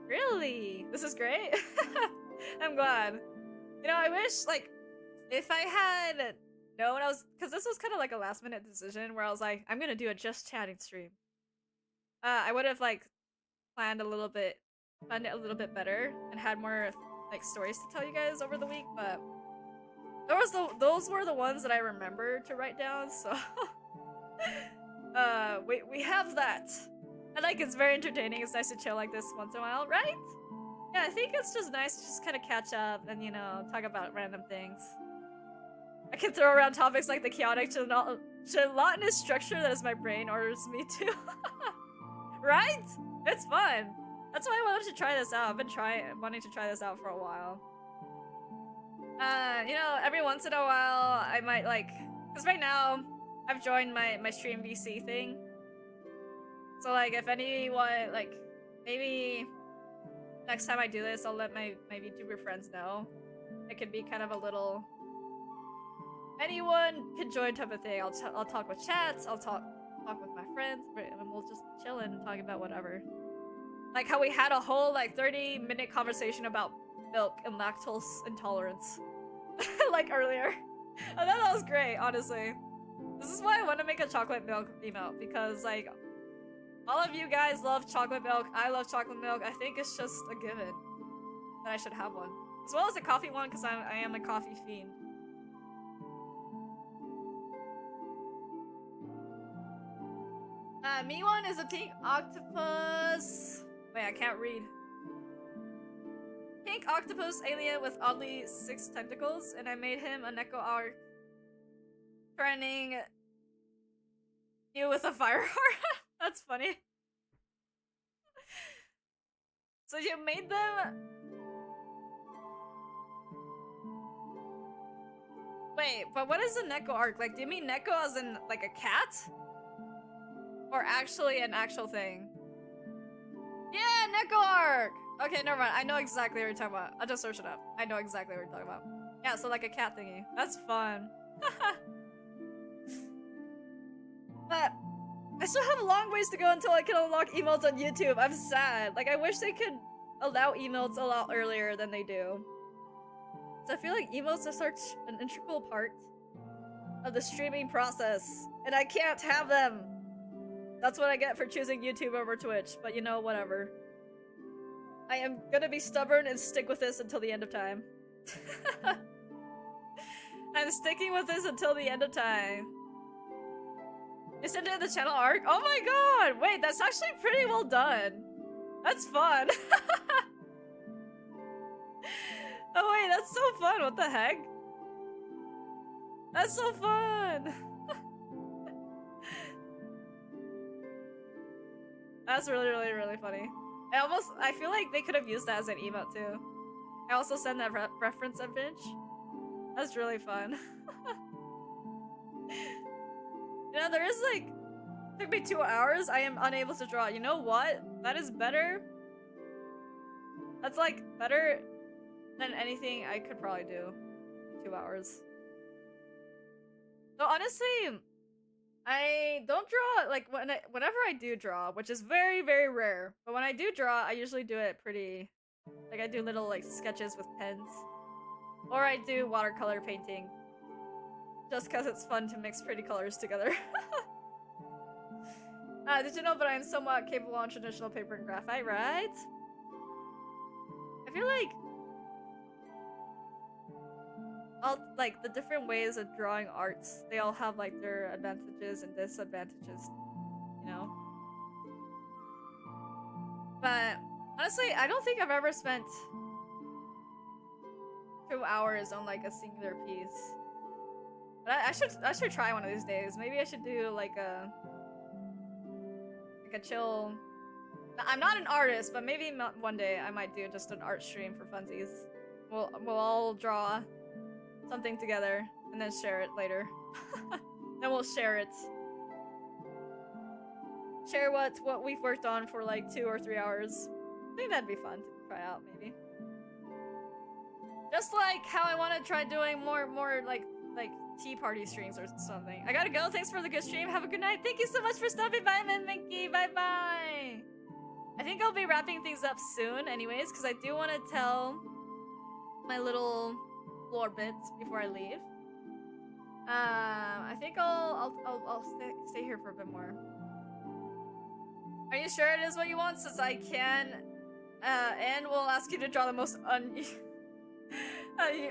S1: Really? This is great. I'm glad. You know, I wish, like, if I had known because this was kind of like a last minute decision where I was like, I'm gonna do a just chatting stream. I would have, like, planned it a little bit better and had more, like, stories to tell you guys over the week, but those were the ones that I remember to write down, so we have that. And like, it's very entertaining. It's nice to chill like this once in a while, right? Yeah, I think it's just nice to just kind of catch up and, you know, talk about random things. I can throw around topics like the chaotic gelatinous structure that is my brain orders me to. Right? It's fun. That's why I wanted to try this out. I've been wanting to try this out for a while. You know, every once in a while, I might like, because right now, I've joined my stream VC thing. So like, if anyone, like, maybe next time I do this, I'll let my VTuber friends know. It could be kind of a little, anyone can join type of thing. I'll talk with chats, I'll talk with my friends, and we'll just be chilling and talking about whatever. Like how we had a whole like 30-minute conversation about milk and lactose intolerance. Like earlier. I thought that was great, honestly. This is why I want to make a chocolate milk emote, because like all of you guys love chocolate milk. I love chocolate milk. I think it's just a given that I should have one. As well as a coffee one, because I am a coffee fiend. Me one is a pink octopus. Wait, I can't read. Pink octopus alien with oddly 6 tentacles, and I made him a Neko arc. Training you with a fire heart. That's funny. So you made them. Wait, but what is a Neko arc? Like, do you mean Neko as in like a cat? Or actually an actual thing? Yeah, Neko arc! Okay, never mind. I know exactly what you're talking about. I'll just search it up. I know exactly what you're talking about. Yeah, so like a cat thingy. That's fun. But I still have a long ways to go until I can unlock emotes on YouTube. I'm sad. Like, I wish they could allow emotes a lot earlier than they do. So I feel like emotes are such an integral part of the streaming process, and I can't have them. That's what I get for choosing YouTube over Twitch, but you know, whatever. I am gonna be stubborn and stick with this until the end of time. I'm sticking with this until the end of time. You sent it the channel arc? Oh my god! Wait, that's actually pretty well done. That's fun. Oh wait, that's so fun. What the heck? That's so fun. That's really, really, really funny. I feel like they could have used that as an emote too. I also send that reference image. That's really fun. You know, there is like, it took me 2 hours. I am unable to draw. You know what? That is better. That's like better than anything I could probably do in 2 hours. So honestly, I don't draw, like, whenever I do draw, which is very, very rare, but when I do draw, I usually do it pretty, like, I do little, like, sketches with pens, or I do watercolor painting, just because it's fun to mix pretty colors together. Did you know, but I am somewhat capable on traditional paper and graphite, right? I feel like all, like, the different ways of drawing arts, they all have like their advantages and disadvantages, you know? But honestly, I don't think I've ever spent 2 hours on like a singular piece. But I should try one of these days. Maybe I should do like a chill. I'm not an artist, but maybe one day I might do just an art stream for funsies. We'll all draw something together and then share it later. Then we'll share it. Share what we've worked on for like 2 or 3 hours. I think that'd be fun to try out, maybe. Just like how I want to try doing more like tea party streams or something. I gotta go. Thanks for the good stream. Have a good night. Thank you so much for stopping by, Minky. Bye bye. I think I'll be wrapping things up soon, anyways, because I do want to tell my little lore bits before I leave. I think I'll stay here for a bit more. Are you sure it is what you want? Since I can, and we'll ask you to draw the most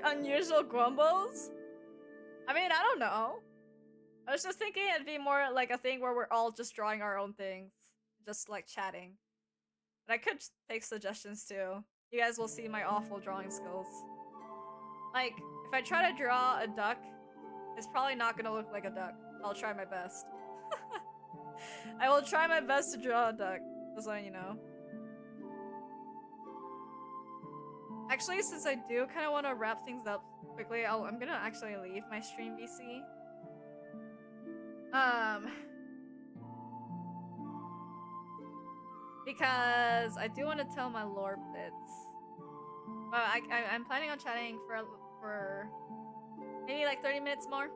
S1: unusual Gumbos. I mean, I don't know. I was just thinking it'd be more like a thing where we're all just drawing our own things, just like chatting. But I could take suggestions too. You guys will see my awful drawing skills. Like, if I try to draw a duck It's probably not gonna look like a duck. I'll try my best. I will try my best to draw a duck. Just letting you know. Actually, since I do kind of want to wrap things up quickly, I'm gonna actually leave my stream VC. Because I do want to tell my lore bits. But I'm planning on chatting for maybe like 30 minutes more.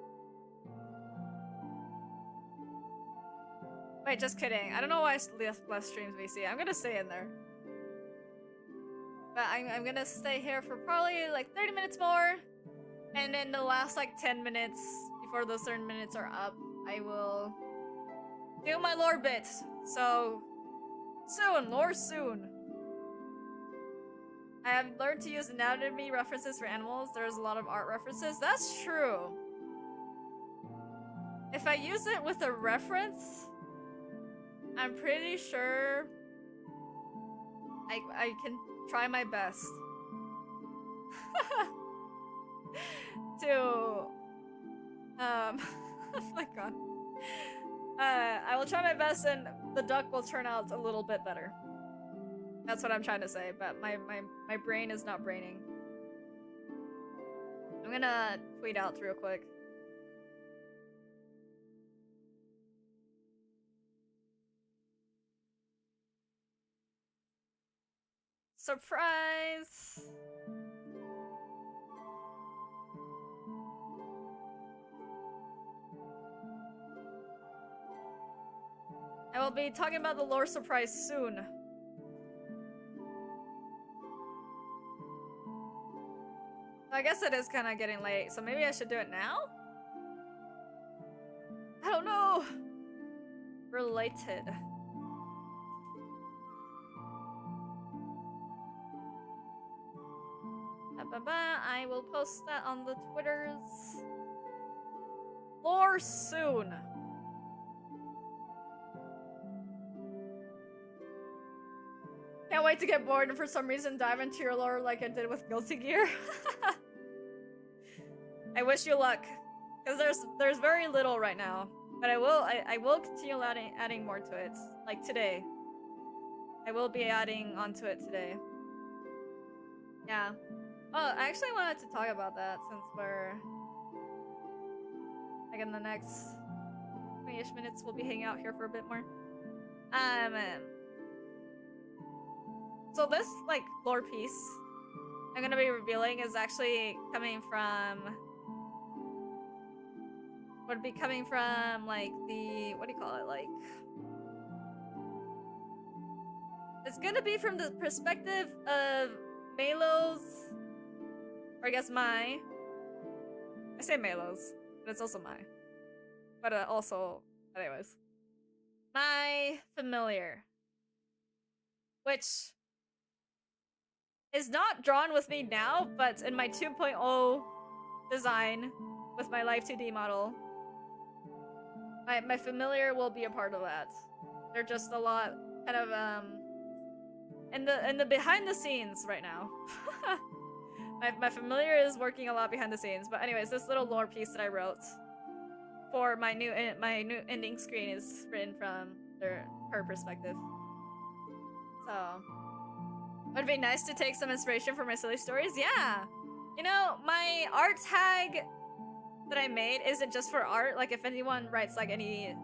S1: Wait, just kidding. I don't know why I left streams VC. I'm gonna stay in there. But I'm gonna stay here for probably like 30 minutes more. And then the last like 10 minutes before those 30 minutes are up, I will do my lore bit. So soon, lore soon. I have learned to use anatomy references for animals. There's a lot of art references. That's true. If I use it with a reference, I'm pretty sure I can try my best to oh my god. I will try my best and the duck will turn out a little bit better. That's what I'm trying to say, but my brain is not braining. I'm gonna tweet out real quick. Surprise! I will be talking about the lore surprise soon. I guess it is kind of getting late, so maybe I should do it now? I don't know. Related. I will post that on the Twitters. Lore soon. Can't wait to get bored and for some reason dive into your lore like I did with Guilty Gear. I wish you luck, because there's very little right now, but I will continue adding more to it. Like today, I will be adding onto it today. Yeah. Oh, I actually wanted to talk about that since we're like in the next 20-ish minutes. We'll be hanging out here for a bit more. So this like lore piece I'm gonna be revealing is actually coming from would be coming from like the what do you call it, like it's gonna be from the perspective of Maelo's, or I guess I say Maelo's, but it's also but also anyways my familiar, which is not drawn with me now, but in my 2.0 design with my Life 2D model. My familiar will be a part of that. They're just a lot kind of in the behind the scenes right now. my familiar is working a lot behind the scenes. But anyways, this little lore piece that I wrote for my new ending screen is written from her perspective. So would it be nice to take some inspiration from my silly stories? Yeah. You know, my art tag that I made isn't just for art. Like if anyone writes like any,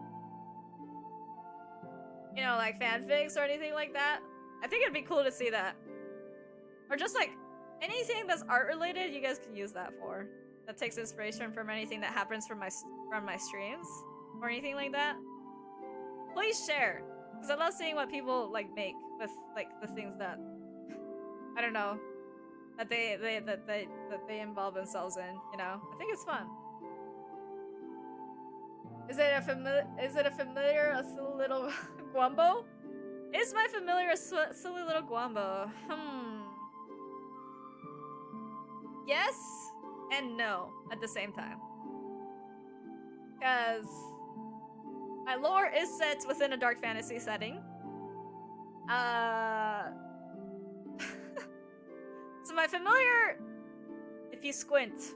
S1: you know, like fanfics or anything like that, I think it'd be cool to see that. Or just like anything that's art related, you guys can use that for. That takes inspiration from anything that happens from my streams or anything like that. Please share, because I love seeing what people like make with like the things that I don't know that they involve themselves in. You know, I think it's fun. Is it a familiar a silly little Guambo? Is my familiar a silly little Guambo? Yes and no at the same time. Because my lore is set within a dark fantasy setting. So my familiar, if you squint,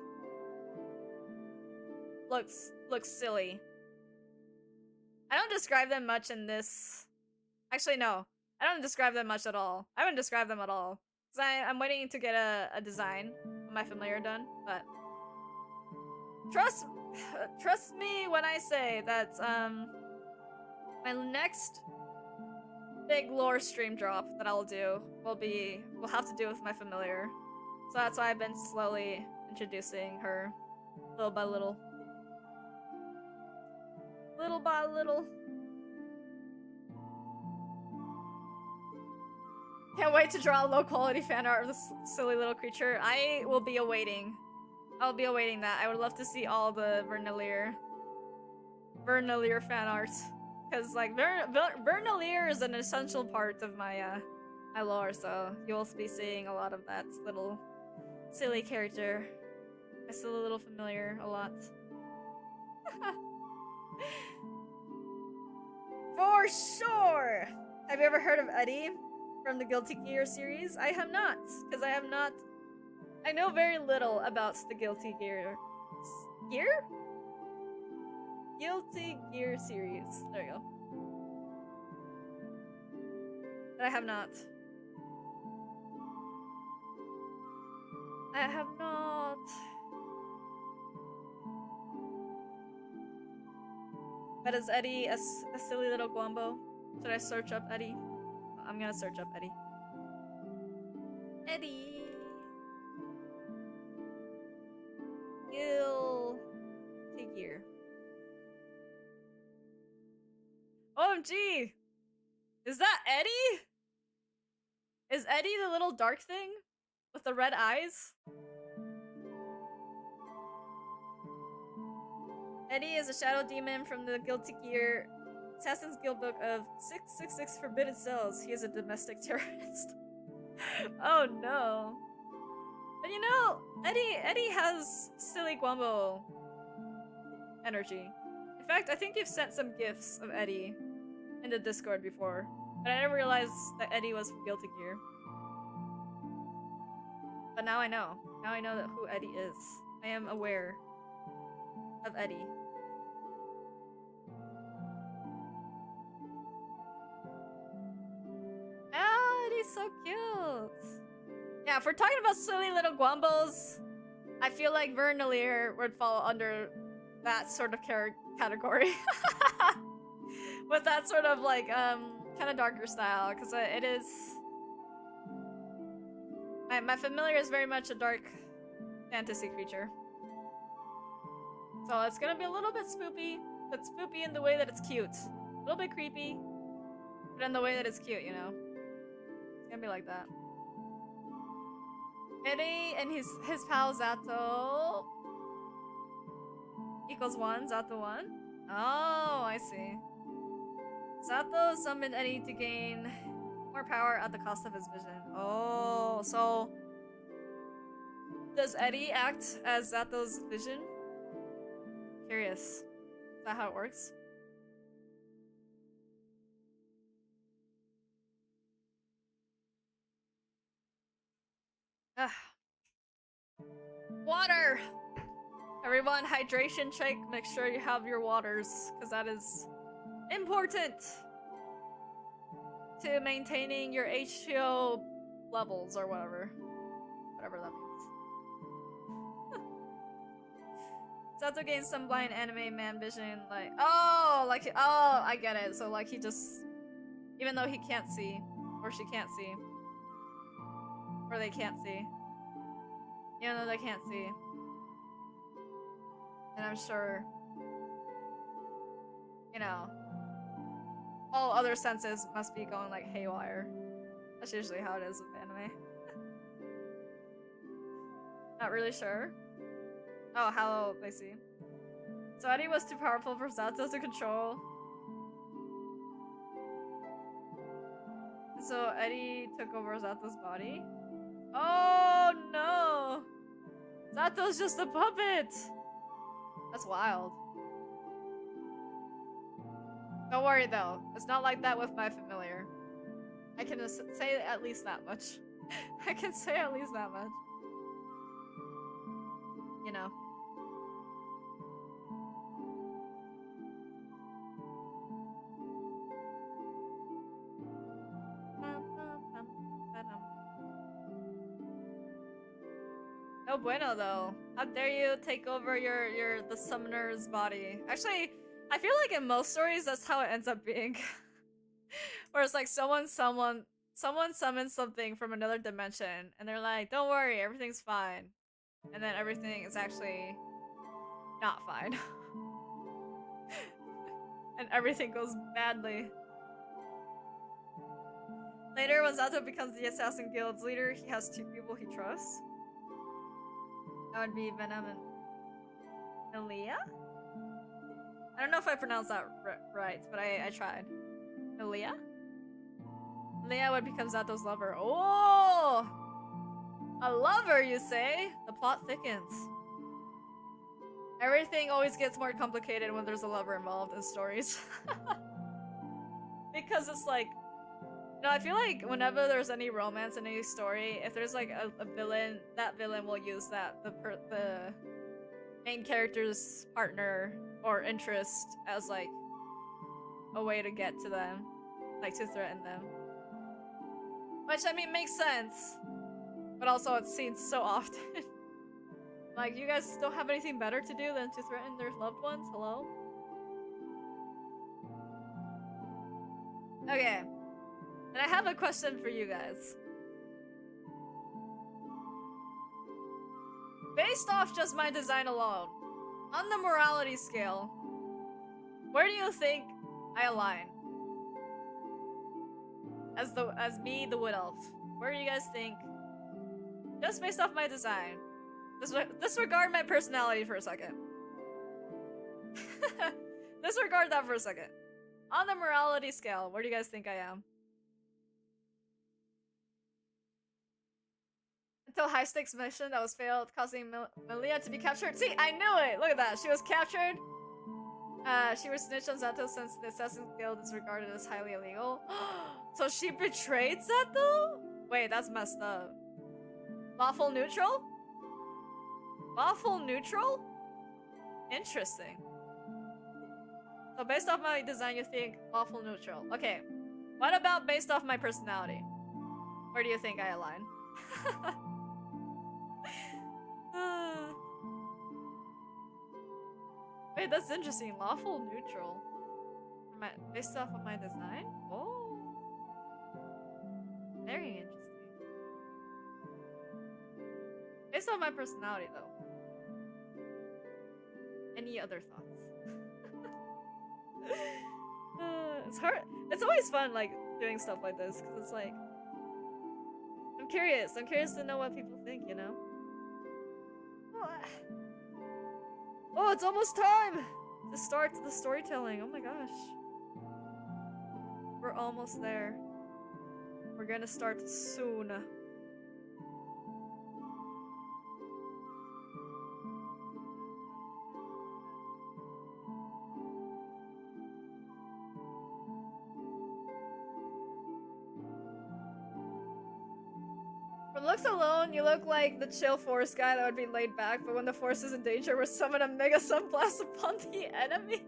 S1: looks silly. I don't describe them much in this. Actually, no. I don't describe them much at all. I haven't described them at all. Because I'm waiting to get a design of my familiar done, but trust me when I say that my next big lore stream drop that I'll do will have to do with my familiar. So that's why I've been slowly introducing her little by little. Little by little. Can't wait to draw low quality fan art of this silly little creature. I will be awaiting. I'll be awaiting that. I would love to see all the Vernalier fan art. Because, like, Vernalier is an essential part of my, my lore, so you'll be seeing a lot of that little silly character. My silly little familiar a lot. For sure! Have you ever heard of Eddie from the Guilty Gear series? I have not, because I know very little about the Guilty Gear series. There you go. But I have not. I have not. But is Eddie a silly little Guambo? Should I search up Eddie? I'm gonna search up Eddie. Eddie! Guilty Gear. OMG! Is that Eddie? Is Eddie the little dark thing? With the red eyes? Eddie is a shadow demon from the Guilty Gear Assassin's Guild book of 666 Forbidden Cells. He is a domestic terrorist. Oh no. But you know, Eddie has silly Guambo energy. In fact, I think you've sent some gifs of Eddie in the Discord before. But I never realized that Eddie was from Guilty Gear. But now I know. Now I know that who Eddie is. I am aware of Eddie. Oh, Eddie's so cute. Yeah, if we're talking about silly little Guambos, I feel like Vernalier would fall under that sort of category. With that sort of like, kind of darker style, because it is... My familiar is very much a dark fantasy creature. So it's gonna be a little bit spoopy, but spoopy in the way that it's cute. A little bit creepy, but in the way that it's cute, you know? It's gonna be like that. Eddie and his pal Zato equals 1, Zato 1. Oh, I see. Zato summoned Eddie to gain more power at the cost of his vision. Oh, so does Eddie act as Zato's vision? Curious. Is that how it works? Ugh. Water! Everyone, hydration check. Make sure you have your waters, because that is important to maintaining your H2O levels or whatever. Whatever that means. Zato gains some blind anime man vision, like, oh, I get it. So, like, he just, even though he can't see, or she can't see, or they can't see, even though they can't see, and I'm sure, you know, all other senses must be going like haywire. That's usually how it is with anime. Not really sure. Oh, how I see. So Eddie was too powerful for Zato to control. So Eddie took over Zato's body. Oh no! Zato's just a puppet! That's wild. Don't worry though, it's not like that with my familiar. I can just say at least that much. I can say at least that much. You know. No bueno though. How dare you take over the summoner's body? Actually, I feel like in most stories that's how it ends up being. Where it's like someone summons something from another dimension and they're like, "Don't worry, everything's fine." And then everything is actually not fine. And everything goes badly. Later, when Zato becomes the Assassin Guild's leader, he has two people he trusts. That would be Venom and Elia? I don't know if I pronounced that right, but I tried. Elia? Elia would become Zato's lover. Oh! A lover, you say? The plot thickens. Everything always gets more complicated when there's a lover involved in stories. Because it's like... No, I feel like whenever there's any romance in any story, if there's like a villain, that villain will use that, the main character's partner or interest as like a way to get to them. Like to threaten them. Which, I mean, makes sense. But also it's seen so often. Like, you guys don't have anything better to do than to threaten their loved ones? Hello? Okay. And I have a question for you guys. Based off just my design alone, on the morality scale, where do you think I align? As me, the Wood Elf. Where do you guys think? Just based off my design. Disregard my personality for a second. Disregard that for a second. On the morality scale, where do you guys think I am? Until high stakes mission that was failed, causing Malia to be captured. See, I knew it! Look at that. She was captured. She was snitched on Zato since the Assassin's Guild is regarded as highly illegal. So she betrayed Zato? Wait, that's messed up. Lawful neutral? Lawful neutral? Interesting. So based off my design, you think lawful neutral. Okay. What about based off my personality? Where do you think I align? Wait, that's interesting. Lawful neutral. Based off of my design? Oh. Very interesting. Based off my personality, though. Any other thoughts? It's hard. It's always fun, like, doing stuff like this, because it's like... I'm curious. I'm curious to know what people think, you know? Oh, it's almost time to start the storytelling. Oh my gosh. We're almost there. We're gonna start soon. From looks alone, you look like the chill forest guy that would be laid back, but when the forest is in danger, we'll summon a mega sunblast upon the enemies.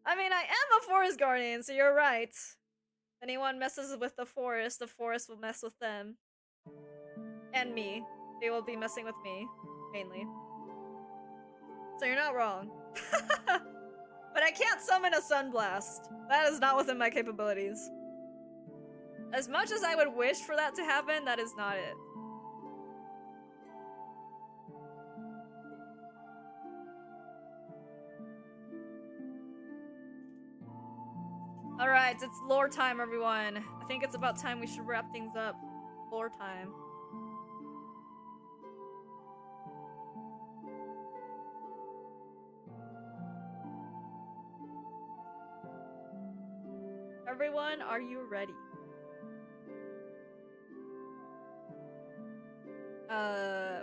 S1: I mean, I am a forest guardian, so you're right. If anyone messes with the forest will mess with them. And me. They will be messing with me, mainly. So you're not wrong. But I can't summon a sunblast. That is not within my capabilities. As much as I would wish for that to happen, that is not it. Alright, it's lore time, everyone. I think it's about time we should wrap things up. Lore time. Everyone, are you ready?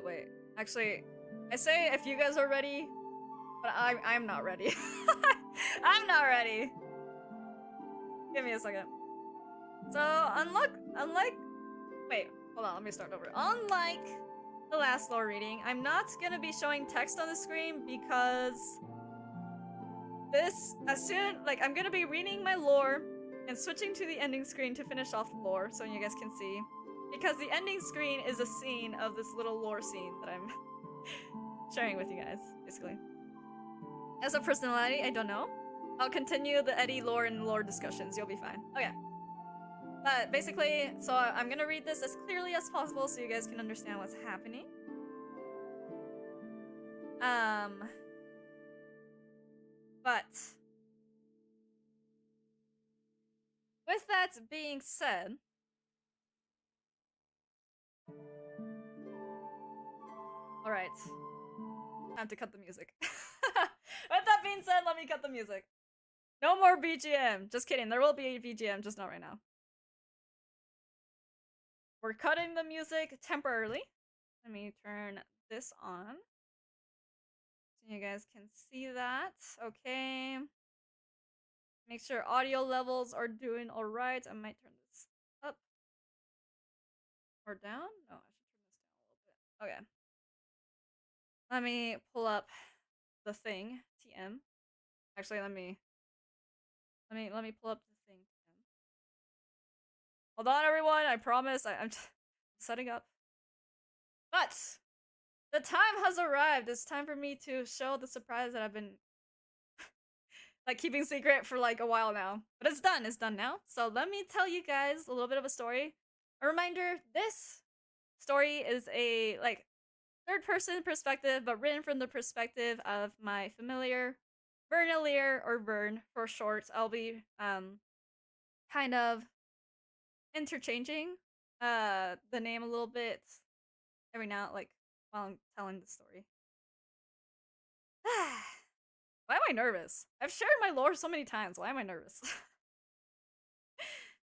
S1: Wait. Actually, I say if you guys are ready, but I'm not ready. I'm not ready. Give me a second. So, wait, hold on, let me start over. Unlike the last lore reading, I'm not gonna be showing text on the screen because I'm gonna be reading my lore, and switching to the ending screen to finish off the lore so you guys can see. Because the ending screen is a scene of this little lore scene that I'm sharing with you guys, basically. As a personality, I don't know. I'll continue the Eddie lore and lore discussions. You'll be fine. Okay. But basically, so I'm gonna read this as clearly as possible so you guys can understand what's happening. But with that being said, alright. Time to cut the music. With that being said, let me cut the music. No more BGM. Just kidding. There will be a BGM, just not right now. We're cutting the music temporarily. Let me turn this on so you guys can see that. Okay. Make sure audio levels are doing alright. I might turn this up or down. No, I should turn this down a little bit. Okay. Let me pull up the thing. TM. Actually, let me pull up the thing. Hold on, everyone. I promise. I'm setting up. But the time has arrived. It's time for me to show the surprise that I've been like keeping secret for like a while now. But it's done. It's done now. So let me tell you guys a little bit of a story. A reminder, this story is a like third-person perspective, but written from the perspective of my familiar Vernalier, or Vern for short. I'll be kind of interchanging the name a little bit every now, like while I'm telling the story. Why am I nervous? I've shared my lore so many times. Why am I nervous?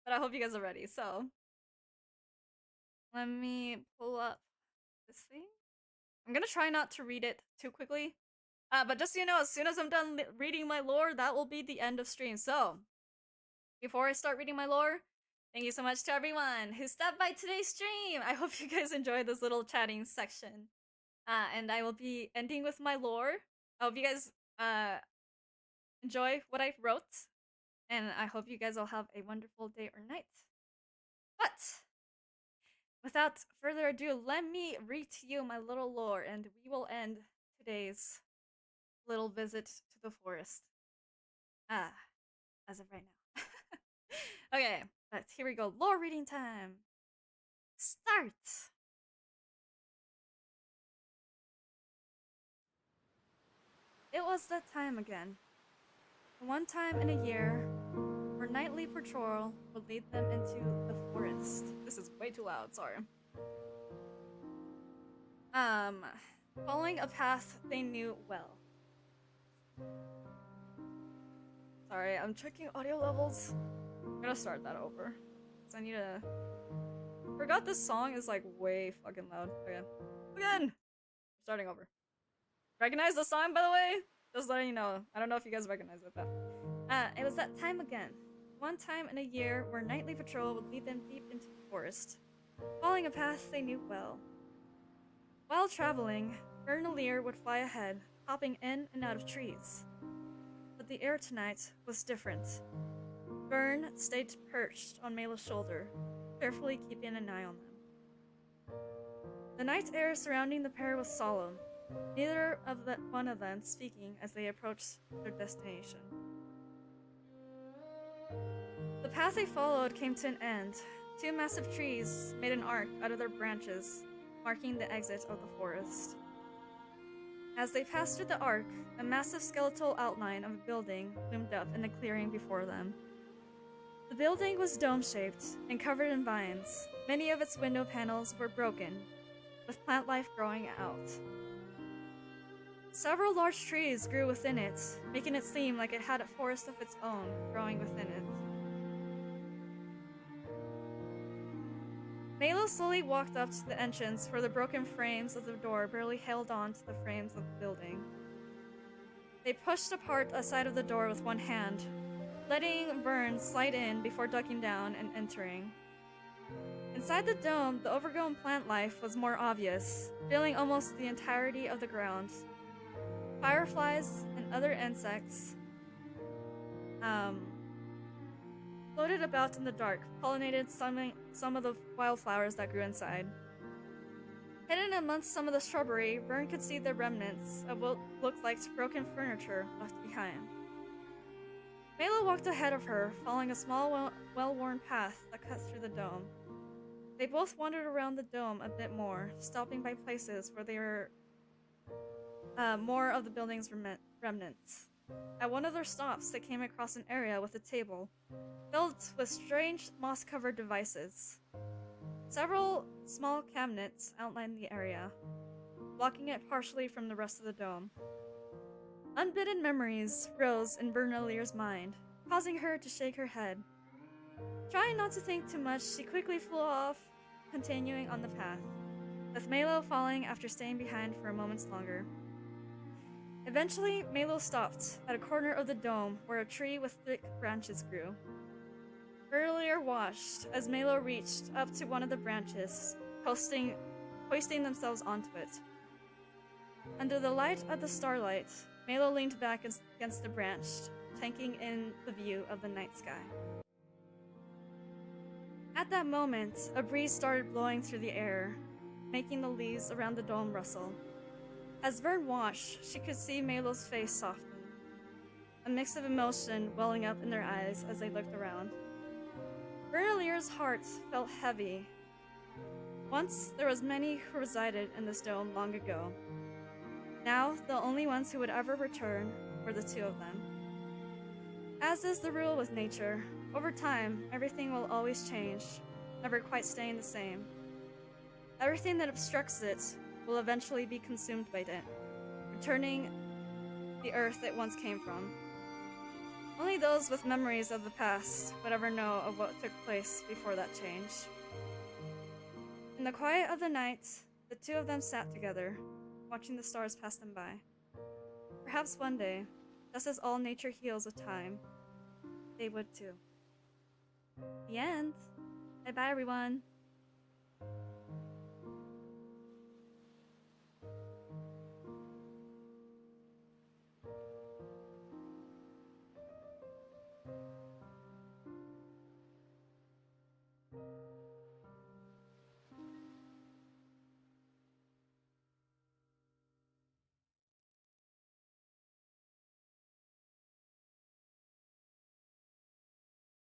S1: But I hope you guys are ready. So let me pull up this thing. I'm gonna try not to read it too quickly. But just so you know, as soon as I'm done reading my lore, that will be the end of stream. So before I start reading my lore, thank you so much to everyone who stopped by today's stream. I hope you guys enjoyed this little chatting section. And I will be ending with my lore. I hope you guys enjoy what I wrote. And I hope you guys all have a wonderful day or night. But without further ado, let me read to you my little lore, and we will end today's little visit to the forest. As of right now. Okay, but here we go. Lore reading time. Start! It was that time again. One time in a year, where nightly patrol would lead them into the forest. This is way too loud, sorry. Following a path they knew well. Sorry, I'm checking audio levels. I'm gonna start that over. Cause I need to... Forgot this song is like way fucking loud. Okay. Again! Starting over. Recognize the song, by the way? Just letting you know. I don't know if you guys recognize it, but... it was that time again. One time in a year where nightly patrol would lead them deep into the forest, following a path they knew well. While traveling, Vernalier would fly ahead, hopping in and out of trees. But the air tonight was different. Vern stayed perched on Maela's shoulder, carefully keeping an eye on them. The night air surrounding the pair was solemn, neither of one of them speaking as they approached their destination. The path they followed came to an end. Two massive trees made an arc out of their branches, marking the exit of the forest. As they passed through the arc, a massive skeletal outline of a building loomed up in the clearing before them. The building was dome-shaped and covered in vines. Many of its window panels were broken, with plant life growing out. Several large trees grew within it, making it seem like it had a forest of its own growing within it. Maelo slowly walked up to the entrance where the broken frames of the door barely held on to the frames of the building. They pushed apart a side of the door with one hand, letting Vern slide in before ducking down and entering. Inside the dome, the overgrown plant life was more obvious, filling almost the entirety of the ground. Fireflies and other insects floated about in the dark, pollinated some of the wildflowers that grew inside. Hidden amongst some of the shrubbery, Vern could see the remnants of what looked like broken furniture left behind. Maelo walked ahead of her, following a small, well-worn path that cut through the dome. They both wandered around the dome a bit more, stopping by places where there were more of the building's remnants. At one of their stops, they came across an area with a table filled with strange moss-covered devices. Several small cabinets outlined the area, blocking it partially from the rest of the dome. Unbidden memories rose in Bernalier's mind, causing her to shake her head. Trying not to think too much, she quickly flew off, continuing on the path, with Maelo following after staying behind for a moment longer. Eventually, Maelo stopped at a corner of the dome where a tree with thick branches grew. Bernalier watched as Maelo reached up to one of the branches, hoisting themselves onto it. Under the light of the starlight, Maelo leaned back against the branch, taking in the view of the night sky. At that moment, a breeze started blowing through the air, making the leaves around the dome rustle. As Vern watched, she could see Maelo's face soften, a mix of emotion welling up in their eyes as they looked around. Bernalier's heart felt heavy. Once, there was many who resided in this dome long ago. Now, the only ones who would ever return were the two of them. As is the rule with nature, over time, everything will always change, never quite staying the same. Everything that obstructs it will eventually be consumed by it, returning the earth it once came from. Only those with memories of the past would ever know of what took place before that change. In the quiet of the night, the two of them sat together, watching the stars pass them by. Perhaps one day, just as all nature heals with time, they would too. The end. Bye-bye, everyone.